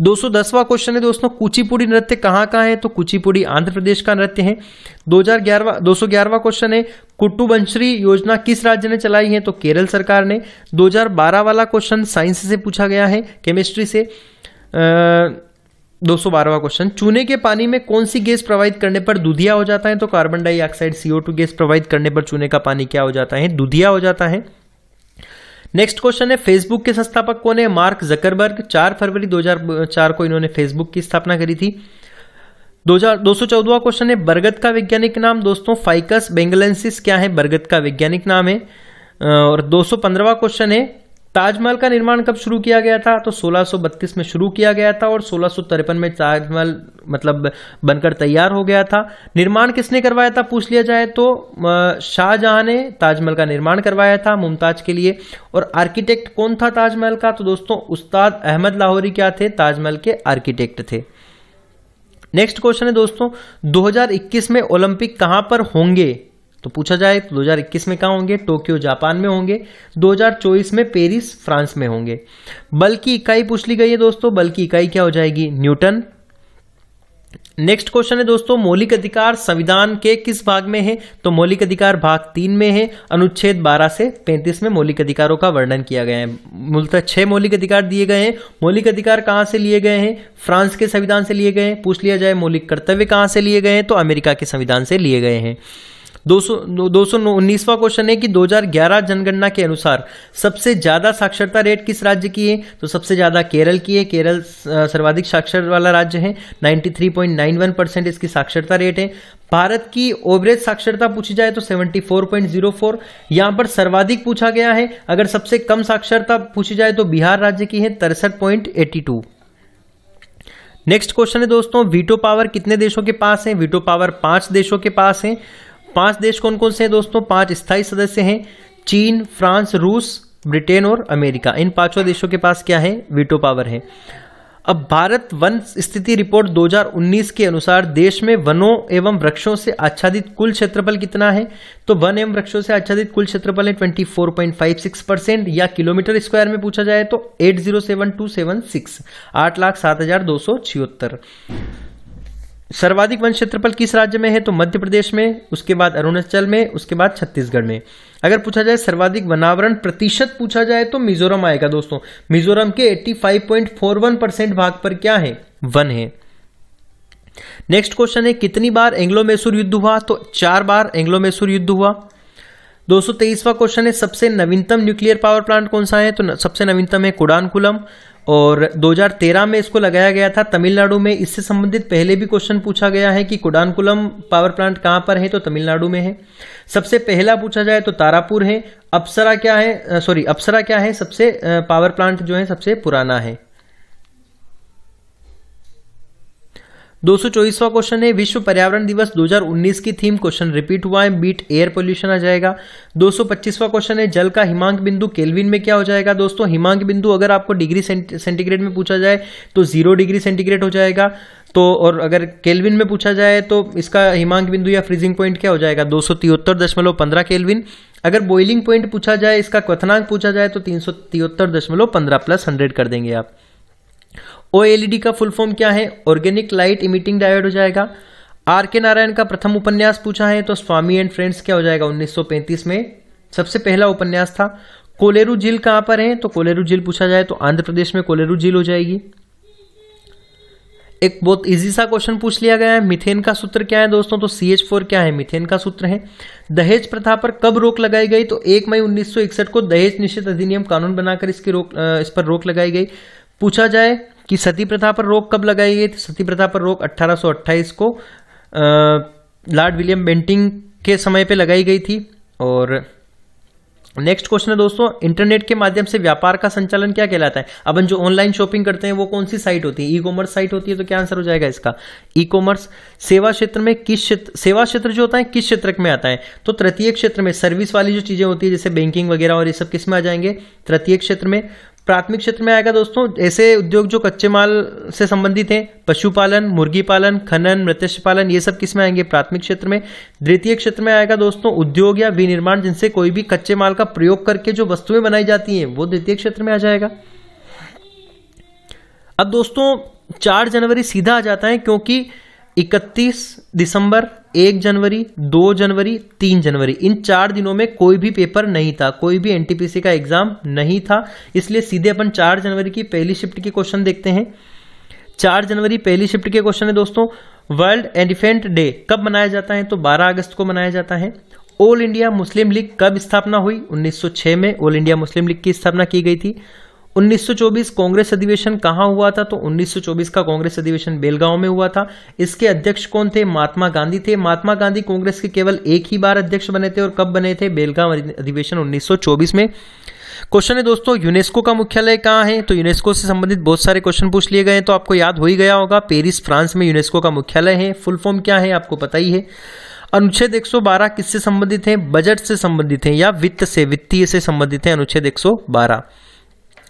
210वां क्वेश्चन है दोस्तों, कुचिपुड़ी नृत्य कहाँ का है? तो कुचिपुड़ी आंध्र प्रदेश का नृत्य है। 211वां क्वेश्चन है, कुट्टुबंश्री योजना किस राज्य ने चलाई है? तो केरल सरकार ने। 2012 वाला क्वेश्चन साइंस से पूछा गया है, केमिस्ट्री से। 212वां क्वेश्चन, चूने के पानी में कौन सी गैस प्रवाहित करने पर दूधिया हो जाता है? तो कार्बन डाइऑक्साइड CO2 गैस प्रवाहित करने पर चूने का पानी क्या हो जाता है? दूधिया हो जाता है। नेक्स्ट क्वेश्चन है, फेसबुक के संस्थापक कौन है? Mark Zuckerberg. 4 फरवरी 2004 को इन्होंने फेसबुक की स्थापना करी थी। 214वां क्वेश्चन है, बरगद का वैज्ञानिक नाम? दोस्तों फाइकस बेंगलेंसिस क्या है? बरगद का वैज्ञानिक नाम है। और 215वां क्वेश्चन है, ताजमहल का निर्माण कब शुरू किया गया था? तो 1632 में शुरू किया गया था और 1653 में ताजमहल मतलब बनकर तैयार हो गया था। निर्माण किसने करवाया था पूछ लिया जाए तो शाहजहां ने ताजमहल का निर्माण करवाया था मुमताज के लिए। और आर्किटेक्ट कौन था ताजमहल का? तो दोस्तों उस्ताद अहमद लाहौरी क्या थे? ताजमहल के आर्किटेक्ट थे। नेक्स्ट क्वेश्चन है दोस्तों, 2021 में ओलंपिक कहां पर होंगे? तो पूछा जाए तो 2021 में कहाँ होंगे? टोक्यो जापान में होंगे। 2024 में पेरिस फ्रांस में होंगे। बल की इकाई पूछ ली गई है दोस्तों, बल की इकाई क्या हो जाएगी? न्यूटन। नेक्स्ट क्वेश्चन है दोस्तों, मौलिक अधिकार संविधान के किस भाग में है? तो मौलिक अधिकार भाग 3 में है। अनुच्छेद 12 से 35 में मौलिक अधिकारों का वर्णन किया गया है। मूलतः 6 मौलिक अधिकार दिए गए हैं। मौलिक अधिकार कहां से लिए गए हैं? फ्रांस के संविधान से लिए गए हैं। पूछ लिया जाए मौलिक कर्तव्य कहां से लिए गए हैं? तो अमेरिका के संविधान से लिए गए हैं। 219वां क्वेश्चन है कि 2011 जनगणना के अनुसार सबसे ज्यादा साक्षरता रेट किस राज्य की है? तो सबसे ज्यादा केरल की है। केरल सर्वाधिक साक्षर वाला राज्य है। 93.91% इसकी साक्षरता रेट है। भारत की ओवरेज साक्षरता पूछी जाए तो 74.04। यहां पर सर्वाधिक पूछा गया है। अगर सबसे कम साक्षरता पूछी जाए तो बिहार राज्य की है 63.82। नेक्स्ट क्वेश्चन है दोस्तों, वीटो पावर कितने देशों के पास है? वीटो पावर 5 देशों के पास है। 5 देश कौन कौन से हैं दोस्तों? 5 स्थायी सदस्य हैं, चीन, फ्रांस, रूस, ब्रिटेन और अमेरिका। इन 5 देशों के पास क्या है? वीटो पावर है। अब भारत वन स्थिति रिपोर्ट 2019 के अनुसार देश में वनों एवं वृक्षों से आच्छादित कुल क्षेत्रफल कितना है? तो वन एवं वृक्षों से आच्छादित कुल क्षेत्रफल है 24.56%, या किलोमीटर स्क्वायर में पूछा जाए तो 807276, 8,07,276। सर्वाधिक वन क्षेत्रफल किस राज्य में है? तो मध्य प्रदेश में, उसके बाद अरुणाचल में, उसके बाद छत्तीसगढ़ में। अगर पूछा जाए सर्वाधिक वनावरण प्रतिशत पूछा जाए तो मिजोरम आएगा दोस्तों। मिजोरम के 85.41% भाग पर क्या है? वन है। नेक्स्ट क्वेश्चन है, कितनी बार एंग्लो मैसूर युद्ध हुआ? तो 4 बार एंग्लो मैसूर युद्ध हुआ। 223वां क्वेश्चन है, सबसे नवीनतम न्यूक्लियर पावर प्लांट कौन सा है? तो सबसे नवीनतम है कुडानकुलम, और 2013 में इसको लगाया गया था तमिलनाडु में। इससे संबंधित पहले भी क्वेश्चन पूछा गया है कि कुडानकुलम पावर प्लांट कहां पर है? तो तमिलनाडु में है। सबसे पहला पूछा जाए तो तारापुर है। अप्सरा क्या है? सबसे पावर प्लांट जो है सबसे पुराना है। 224वां क्वेश्चन है विश्व पर्यावरण दिवस 2019 की थीम, क्वेश्चन रिपीट हुआ है, बीट एयर पोल्यूशन आ जाएगा। 225वां क्वेश्चन है जल का हिमांक बिंदु केल्विन में क्या हो जाएगा दोस्तों? हिमांक बिंदु अगर आपको डिग्री सेंटीग्रेड में पूछा जाए तो 0 डिग्री सेंटीग्रेड हो जाएगा, तो और अगर केल्विन में पूछा जाए तो इसका हिमांक बिंदु या फ्रीजिंग पॉइंट क्या हो जाएगा? 273.15 केल्विन। अगर बॉइलिंग पॉइंट पूछा जाए, इसका क्वथनांक पूछा जाए तो 373.15 प्लस 100 कर देंगे आप। OLED का फुल फॉर्म क्या है? ऑर्गेनिक लाइट इमिटिंग डायोड हो जाएगा। RK नारायण का प्रथम उपन्यास पूछा है तो स्वामी एंड फ्रेंड्स क्या हो जाएगा? 1935 में सबसे पहला उपन्यास था। कोलेरू झील कहां पर है? तो कोलेरू झील पूछा जाए तो आंध्र प्रदेश में कोलेरू झील हो जाएगी। एक बहुत इजी सा क्वेश्चन पूछ लिया गया है, मीथेन का सूत्र क्या है दोस्तों? तो CH4 क्या है? मीथेन का सूत्र है। दहेज प्रथा पर कब रोक लगाई गई? तो 1 मई 1961 को दहेज निषेध अधिनियम कानून बनाकर इस पर रोक लगाई गई। पूछा जाए कि सती प्रथा पर रोक कब लगाई गई? तो सती प्रथा पर रोक 1828 को लॉर्ड विलियम बेंटिंग के समय पे लगाई गई थी। और नेक्स्ट क्वेश्चन है दोस्तों, इंटरनेट के माध्यम से व्यापार का संचालन क्या कहलाता है? अपन जो ऑनलाइन शॉपिंग करते हैं वो कौन सी साइट होती है? ई कॉमर्स साइट होती है। तो क्या आंसर हो जाएगा इसका? E commerce. सेवा क्षेत्र में किस क्षेत्र, सेवा क्षेत्र जो होता है किस क्षेत्र में आता है? तो तृतीय क्षेत्र में। सर्विस वाली जो चीजें होती है जैसे बैंकिंग वगैरह और ये सब किस में आ जाएंगे? तृतीय क्षेत्र में। प्राथमिक क्षेत्र में आएगा दोस्तों ऐसे उद्योग जो कच्चे माल से संबंधित हैं, पशुपालन, मुर्गी पालन, खनन, मत्स्य पालन, ये सब किस में आएंगे? प्राथमिक क्षेत्र में। द्वितीय क्षेत्र में आएगा दोस्तों उद्योग या विनिर्माण जिनसे कोई भी कच्चे माल का प्रयोग करके जो वस्तुएं बनाई जाती हैं वो द्वितीय क्षेत्र में आ जाएगा। अब दोस्तों 4 जनवरी सीधा आ जाता है क्योंकि 31 दिसंबर, 1 जनवरी, 2 जनवरी, 3 जनवरी इन 4 दिनों में कोई भी पेपर नहीं था, कोई भी NTPC का एग्जाम नहीं था, इसलिए सीधे अपन 4 जनवरी की पहली शिफ्ट के क्वेश्चन देखते हैं। 4 जनवरी पहली शिफ्ट के क्वेश्चन है दोस्तों, वर्ल्ड एलिफेंट डे कब मनाया जाता है? तो 12 अगस्त को मनाया जाता है। ऑल इंडिया मुस्लिम लीग कब स्थापना हुई? 1906 में ऑल इंडिया मुस्लिम लीग की स्थापना की गई थी। 1924 कांग्रेस अधिवेशन कहां हुआ था? तो 1924 का कांग्रेस अधिवेशन बेलगांव में हुआ था। इसके अध्यक्ष कौन थे? महात्मा गांधी थे। महात्मा गांधी कांग्रेस के केवल एक ही बार अध्यक्ष बने थे और कब बने थे? बेलगांव अधिवेशन 1924 में। क्वेश्चन है दोस्तों यूनेस्को का मुख्यालय कहां है? तो यूनेस्को से संबंधित बहुत सारे क्वेश्चन पूछ लिए गए हैं तो आपको याद हो ही गया होगा, पेरिस फ्रांस में यूनेस्को का मुख्यालय है। फुल फॉर्म क्या है आपको पता ही है। अनुच्छेद 112 किससे संबंधित है? बजट से संबंधित है या वित्त से, वित्तीय से संबंधित है अनुच्छेद 112।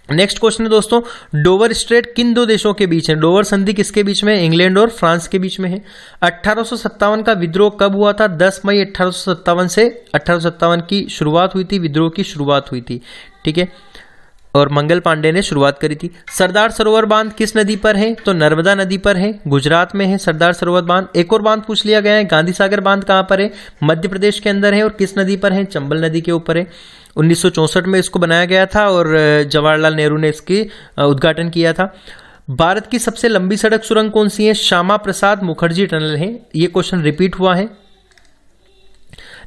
नेक्स्ट क्वेश्चन है दोस्तों, डोवर स्ट्रेट किन 2 देशों के बीच है? डोवर संधि किसके बीच में? इंग्लैंड और फ्रांस के बीच में है। 1857 का विद्रोह कब हुआ था? 10 मई 1857 से 1857 की शुरुआत हुई थी, विद्रोह की शुरुआत हुई थी, ठीक है, और मंगल पांडे ने शुरुआत करी थी। सरदार सरोवर बांध किस नदी पर है? तो नर्मदा नदी पर है, गुजरात में है सरदार सरोवर बांध। एक और बांध पूछ लिया गया है, गांधी सागर बांध कहां पर है? मध्य प्रदेश के अंदर है और किस नदी पर है? चंबल नदी के ऊपर है। 1964 में इसको बनाया गया था और जवाहरलाल नेहरू ने इसकी उद्घाटन किया था। भारत की सबसे लंबी सड़क सुरंग कौन सी है? श्यामा प्रसाद मुखर्जी टनल है। ये क्वेश्चन रिपीट हुआ है।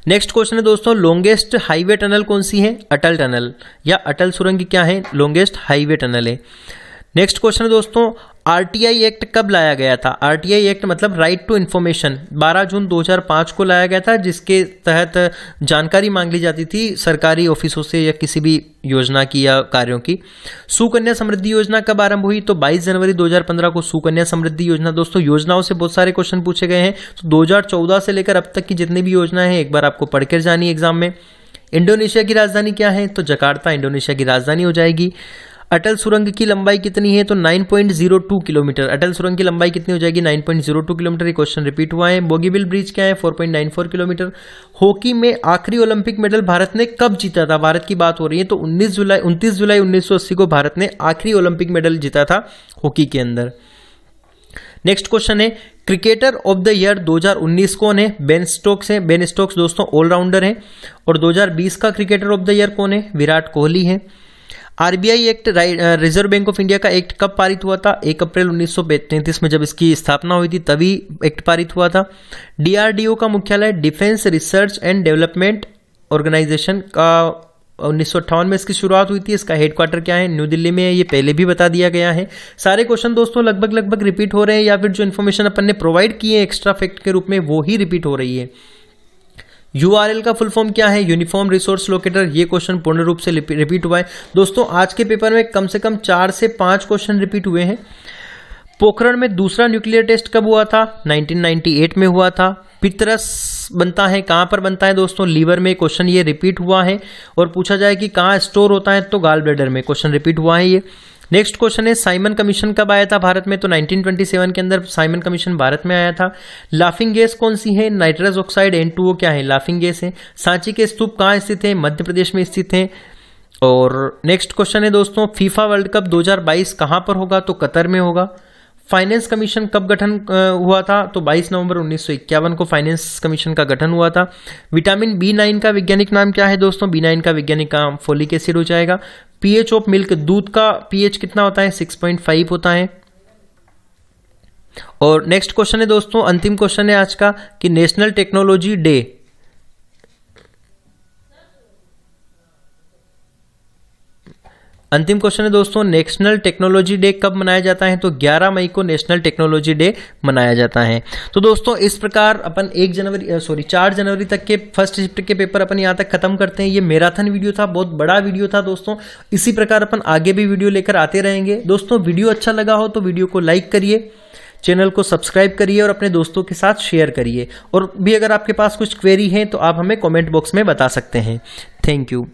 नेक्स्ट क्वेश्चन है दोस्तों, लॉन्गेस्ट हाईवे टनल कौन सी है? अटल टनल या अटल सुरंग क्या है? लॉन्गेस्ट हाईवे टनल है। नेक्स्ट क्वेश्चन है दोस्तों, आरटीआई एक्ट कब लाया गया था? आरटीआई एक्ट मतलब राइट टू इन्फॉर्मेशन 12 जून 2005 को लाया गया था, जिसके तहत जानकारी मांग ली जाती थी सरकारी ऑफिसों से या किसी भी योजना की या कार्यों की। सुकन्या समृद्धि योजना कब आरंभ हुई? तो 22 जनवरी 2015 को सुकन्या समृद्धि योजना। दोस्तों योजनाओं से बहुत सारे क्वेश्चन पूछे गए हैं, तो 2014 से लेकर अब तक की जितनी भी योजनाएं हैं एक बार आपको पढ़ कर जानी एग्जाम में। इंडोनेशिया की राजधानी क्या है? तो जकार्ता इंडोनेशिया की राजधानी हो जाएगी। अटल सुरंग की लंबाई कितनी है? तो 9.02 किलोमीटर। अटल सुरंग की लंबाई कितनी हो जाएगी? 9.02 किलोमीटर। ये क्वेश्चन रिपीट हुआ है। बोगीबिल ब्रिज क्या है? 4.94 किलोमीटर। हॉकी में आखिरी ओलंपिक मेडल भारत ने कब जीता था? भारत की बात हो रही है, तो 29 जुलाई 1980 को भारत ने आखिरी ओलंपिक मेडल जीता था हॉकी के अंदर। नेक्स्ट क्वेश्चन है, क्रिकेटर ऑफ द ईयर 2019 कौन है? बेन स्टोक्स है। बेन स्टोक्स दोस्तों ऑलराउंडर हैं। और 2020 का क्रिकेटर ऑफ द ईयर कौन है? विराट कोहली है। RBI act, reserve bank of India का एक्ट कब पारित हुआ था? 1 अप्रैल 1933 में जब इसकी स्थापना हुई थी तभी एक्ट पारित हुआ था। डीआरडीओ का मुख्यालय Defence Research and Development Organisation का 1958 में इसकी शुरुआत हुई थी। इसका हेडक्वार्टर क्या है? न्यू दिल्ली में है। ये पहले भी बता दिया गया है। सारे क्वेश्चन दोस्तों लगभग रिपीट हो रहे हैं, या फिर जो इन्फॉर्मेशन अपन ने प्रोवाइड की है एक्स्ट्रा फैक्ट के रूप में वो ही रिपीट हो रही है। URL का फुल फॉर्म क्या है? Uniform resource locator. ये क्वेश्चन पूर्ण रूप से रिपीट हुआ है। दोस्तों आज के पेपर में कम से कम 4 से 5 क्वेश्चन रिपीट हुए हैं। पोखरण में दूसरा न्यूक्लियर टेस्ट कब हुआ था? 1998 में हुआ था। पितरस बनता है, कहाँ पर बनता है दोस्तों? लीवर में। क्वेश्चन ये रिपीट हुआ है। और पूछा जाए कि कहाँ स्टोर होता है, तो गॉल ब्लैडर में। क्वेश्चन रिपीट हुआ है ये। नेक्स्ट क्वेश्चन है, साइमन कमीशन कब आया था भारत में? तो 1927 के अंदर साइमन कमीशन भारत में आया था। लाफिंग गैस कौन सी है? नाइट्रस ऑक्साइड, N2O क्या है? लाफिंग गैस है। सांची के स्तूप कहाँ स्थित है? मध्य प्रदेश में स्थित है। और नेक्स्ट क्वेश्चन है दोस्तों, फीफा वर्ल्ड कप 2022 कहाँ पर होगा? तो कतर में होगा। फाइनेंस कमीशन कब गठन हुआ था? तो 22 नवंबर 1951 को फाइनेंस कमीशन का गठन हुआ था। विटामिन B9 का वैज्ञानिक नाम क्या है दोस्तों? B9 का वैज्ञानिक नाम फोलिक एसिड हो जाएगा। पीएच ऑफ मिल्क, दूध का पीएच कितना होता है? 6.5 होता है। और नेक्स्ट क्वेश्चन है दोस्तों, अंतिम क्वेश्चन है आज का, कि नेशनल टेक्नोलॉजी डे अंतिम क्वेश्चन है दोस्तों, नेशनल टेक्नोलॉजी डे कब मनाया जाता है? तो 11 मई को नेशनल टेक्नोलॉजी डे मनाया जाता है। तो दोस्तों इस प्रकार अपन 4 जनवरी तक के फर्स्ट शिफ्ट के पेपर अपन यहाँ तक खत्म करते हैं। ये मैराथन वीडियो था, बहुत बड़ा वीडियो था दोस्तों। इसी प्रकार अपन आगे भी वीडियो लेकर आते रहेंगे। दोस्तों वीडियो अच्छा लगा हो तो वीडियो को लाइक करिए, चैनल को सब्सक्राइब करिए और अपने दोस्तों के साथ शेयर करिए। और भी अगर आपके पास कुछ क्वेरी है तो आप हमें कमेंट बॉक्स में बता सकते हैं। Thank you.